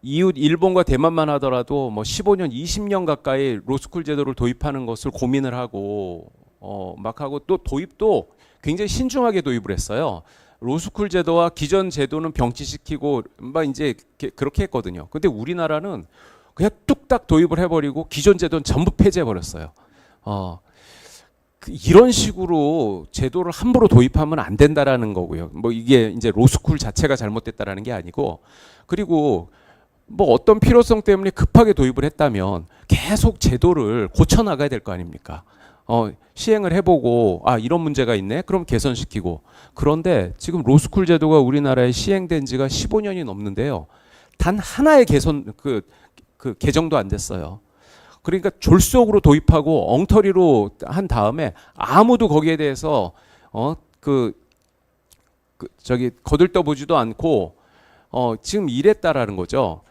이웃 일본과 대만만 하더라도 뭐 15년, 20년 가까이 로스쿨 제도를 도입하는 것을 고민을 하고 막 하고, 또 도입도 굉장히 신중하게 도입을 했어요. 로스쿨 제도와 기존 제도는 병치시키고 막 이제 그렇게 했거든요. 근데 우리나라는 그냥 뚝딱 도입을 해버리고 기존 제도는 전부 폐지해 버렸어요. 이런 식으로 제도를 함부로 도입하면 안 된다라는 거고요. 뭐 이게 이제 로스쿨 자체가 잘못됐다라는 게 아니고, 그리고 뭐 어떤 필요성 때문에 급하게 도입을 했다면 계속 제도를 고쳐 나가야 될 거 아닙니까? 시행을 해보고 이런 문제가 있네, 그럼 개선시키고. 그런데 지금 로스쿨 제도가 우리나라에 시행된 지가 15년이 넘는데요, 단 하나의 개정도 안 됐어요. 그러니까 졸속으로 도입하고 엉터리로 한 다음에 아무도 거기에 대해서 거들떠보지도 않고 지금 이랬다라는 거죠.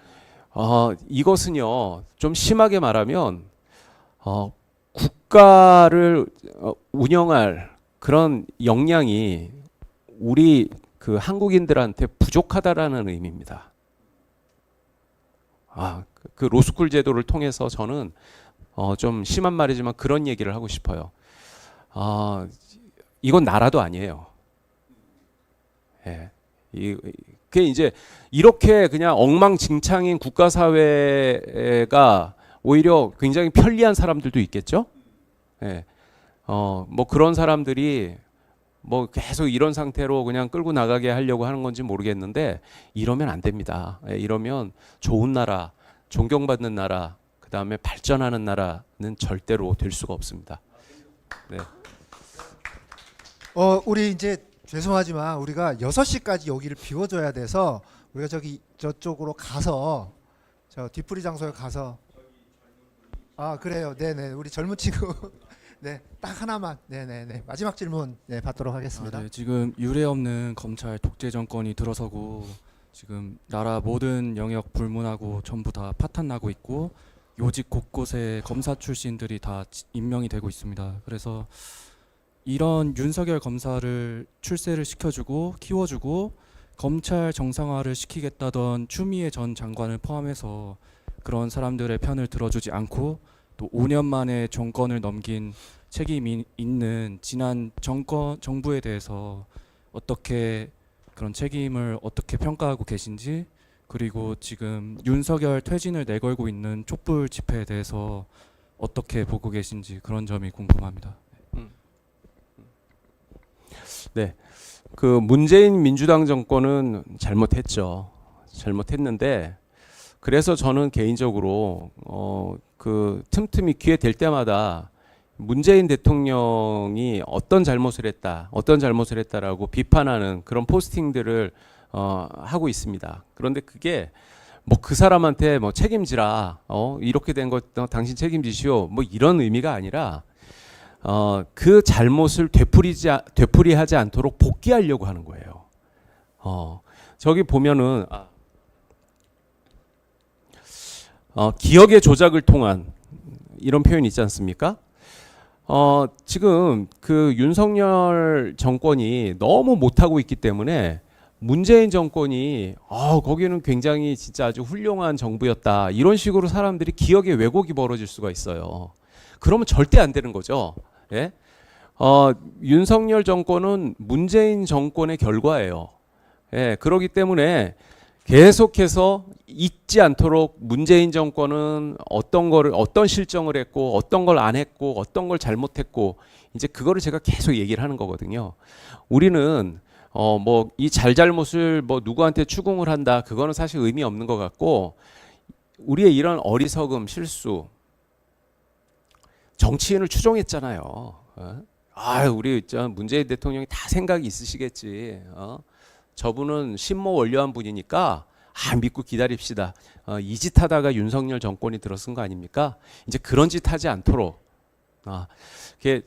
이것은요, 좀 심하게 말하면 국가를 운영할 그런 역량이 우리 한국인들한테 부족하다라는 의미입니다. 그 로스쿨 제도를 통해서 저는 좀 심한 말이지만 그런 얘기를 하고 싶어요. 이건 나라도 아니에요. 예. 그게 이제 이렇게 그냥 엉망진창인 국가 사회가 오히려 굉장히 편리한 사람들도 있겠죠. 예. 뭐 그런 사람들이 뭐 계속 이런 상태로 그냥 끌고 나가게 하려고 하는 건지 모르겠는데, 이러면 안 됩니다. 예, 이러면 좋은 나라, 존경받는 나라, 그 다음에 발전하는 나라는 절대로 될 수가 없습니다. 네. 우리 이제 죄송하지만 우리가 6시까지 여기를 비워줘야 돼서 우리가 저쪽으로 가서 저 뒤풀이 장소에 가서 그래요. 네네, 우리 젊은 친구 네, 딱 하나만. 네네네, 마지막 질문 받도록 하겠습니다. 네, 지금 유례 없는 검찰 독재 정권이 들어서고 지금 나라 모든 영역 불문하고 전부 다 파탄나고 있고, 요직 곳곳에 검사 출신들이 다 임명이 되고 있습니다. 그래서 이런 윤석열 검사를 출세를 시켜주고 키워주고 검찰 정상화를 시키겠다던 추미애 전 장관을 포함해서 그런 사람들의 편을 들어주지 않고, 또 5년 만에 정권을 넘긴 책임이 있는 지난 정부에 대해서 어떻게 그런 책임을 어떻게 평가하고 계신지, 그리고 지금 윤석열 퇴진을 내걸고 있는 촛불 집회에 대해서 어떻게 보고 계신지, 그런 점이 궁금합니다. 네, 문재인 민주당 정권은 잘못했죠. 잘못했는데, 그래서 저는 개인적으로 틈틈이 기회 될 때마다 문재인 대통령이 어떤 잘못을 했다라고 비판하는 그런 포스팅들을 하고 있습니다. 그런데 그게 뭐 그 사람한테 뭐 책임지라, 이렇게 된 것 당신 책임지시오, 뭐 이런 의미가 아니라 그 잘못을 되풀이하지 않도록 복귀하려고 하는 거예요. 저기 보면은 기억의 조작을 통한 이런 표현이 있지 않습니까? 지금 그 윤석열 정권이 너무 못하고 있기 때문에 문재인 정권이 거기는 굉장히 진짜 아주 훌륭한 정부였다, 이런 식으로 사람들이 기억의 왜곡이 벌어질 수가 있어요. 그러면 절대 안 되는 거죠. 예? 윤석열 정권은 문재인 정권의 결과예요. 예, 그렇기 때문에 계속해서 잊지 않도록 문재인 정권은 어떤 실정을 했고, 어떤 걸 안 했고, 어떤 걸 잘못했고, 이제 그거를 제가 계속 얘기를 하는 거거든요. 우리는 뭐 이 잘잘못을 뭐 누구한테 추궁을 한다, 그거는 사실 의미 없는 것 같고, 우리의 이런 어리석음, 실수, 정치인을 추종했잖아요. 우리 문재인 대통령이 다 생각이 있으시겠지. 저분은 신모 원료한 분이니까 믿고 기다립시다. 이 짓 하다가 윤석열 정권이 들어선 거 아닙니까? 이제 그런 짓 하지 않도록. 그게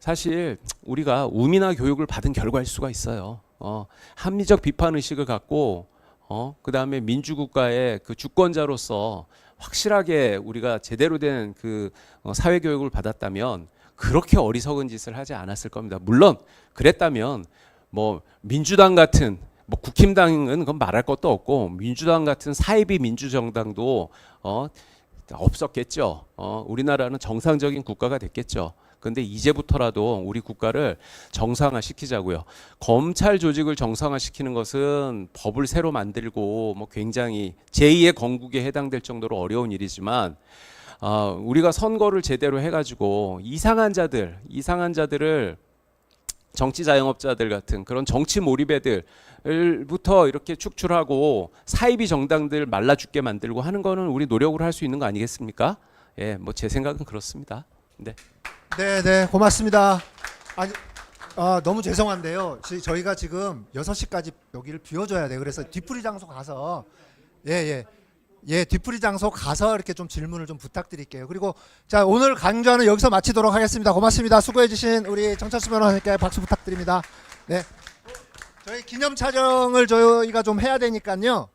사실 우리가 우미나 교육을 받은 결과일 수가 있어요. 합리적 비판 의식을 갖고 그 다음에 민주국가의 그 주권자로서 확실하게 우리가 제대로 된 그 사회 교육을 받았다면 그렇게 어리석은 짓을 하지 않았을 겁니다. 물론 그랬다면 뭐 민주당 같은, 뭐 국힘당은 그건 말할 것도 없고, 민주당 같은 사이비 민주정당도 없었겠죠. 우리나라는 정상적인 국가가 됐겠죠. 근데 이제부터라도 우리 국가를 정상화 시키자고요. 검찰 조직을 정상화 시키는 것은 법을 새로 만들고 뭐 굉장히 제2의 건국에 해당될 정도로 어려운 일이지만, 우리가 선거를 제대로 해가지고 이상한 자들을 정치 자영업자들 같은 그런 정치 몰입애들부터 이렇게 축출하고 사이비 정당들 말라 죽게 만들고 하는 거는 우리 노력으로 할 수 있는 거 아니겠습니까? 예, 뭐 제 생각은 그렇습니다. 네. 네, 고맙습니다. 너무 죄송한데요. 저희가 지금 6시까지 여기를 비워줘야 돼요. 그래서 뒤풀이 장소 가서 뒤풀이 장소 가서 이렇게 좀 질문을 좀 부탁드릴게요. 그리고 자, 오늘 강좌는 여기서 마치도록 하겠습니다. 고맙습니다. 수고해주신 우리 정철수 변호사님께 박수 부탁드립니다. 네, 저희 기념 촬영을 저희가 좀 해야 되니까요.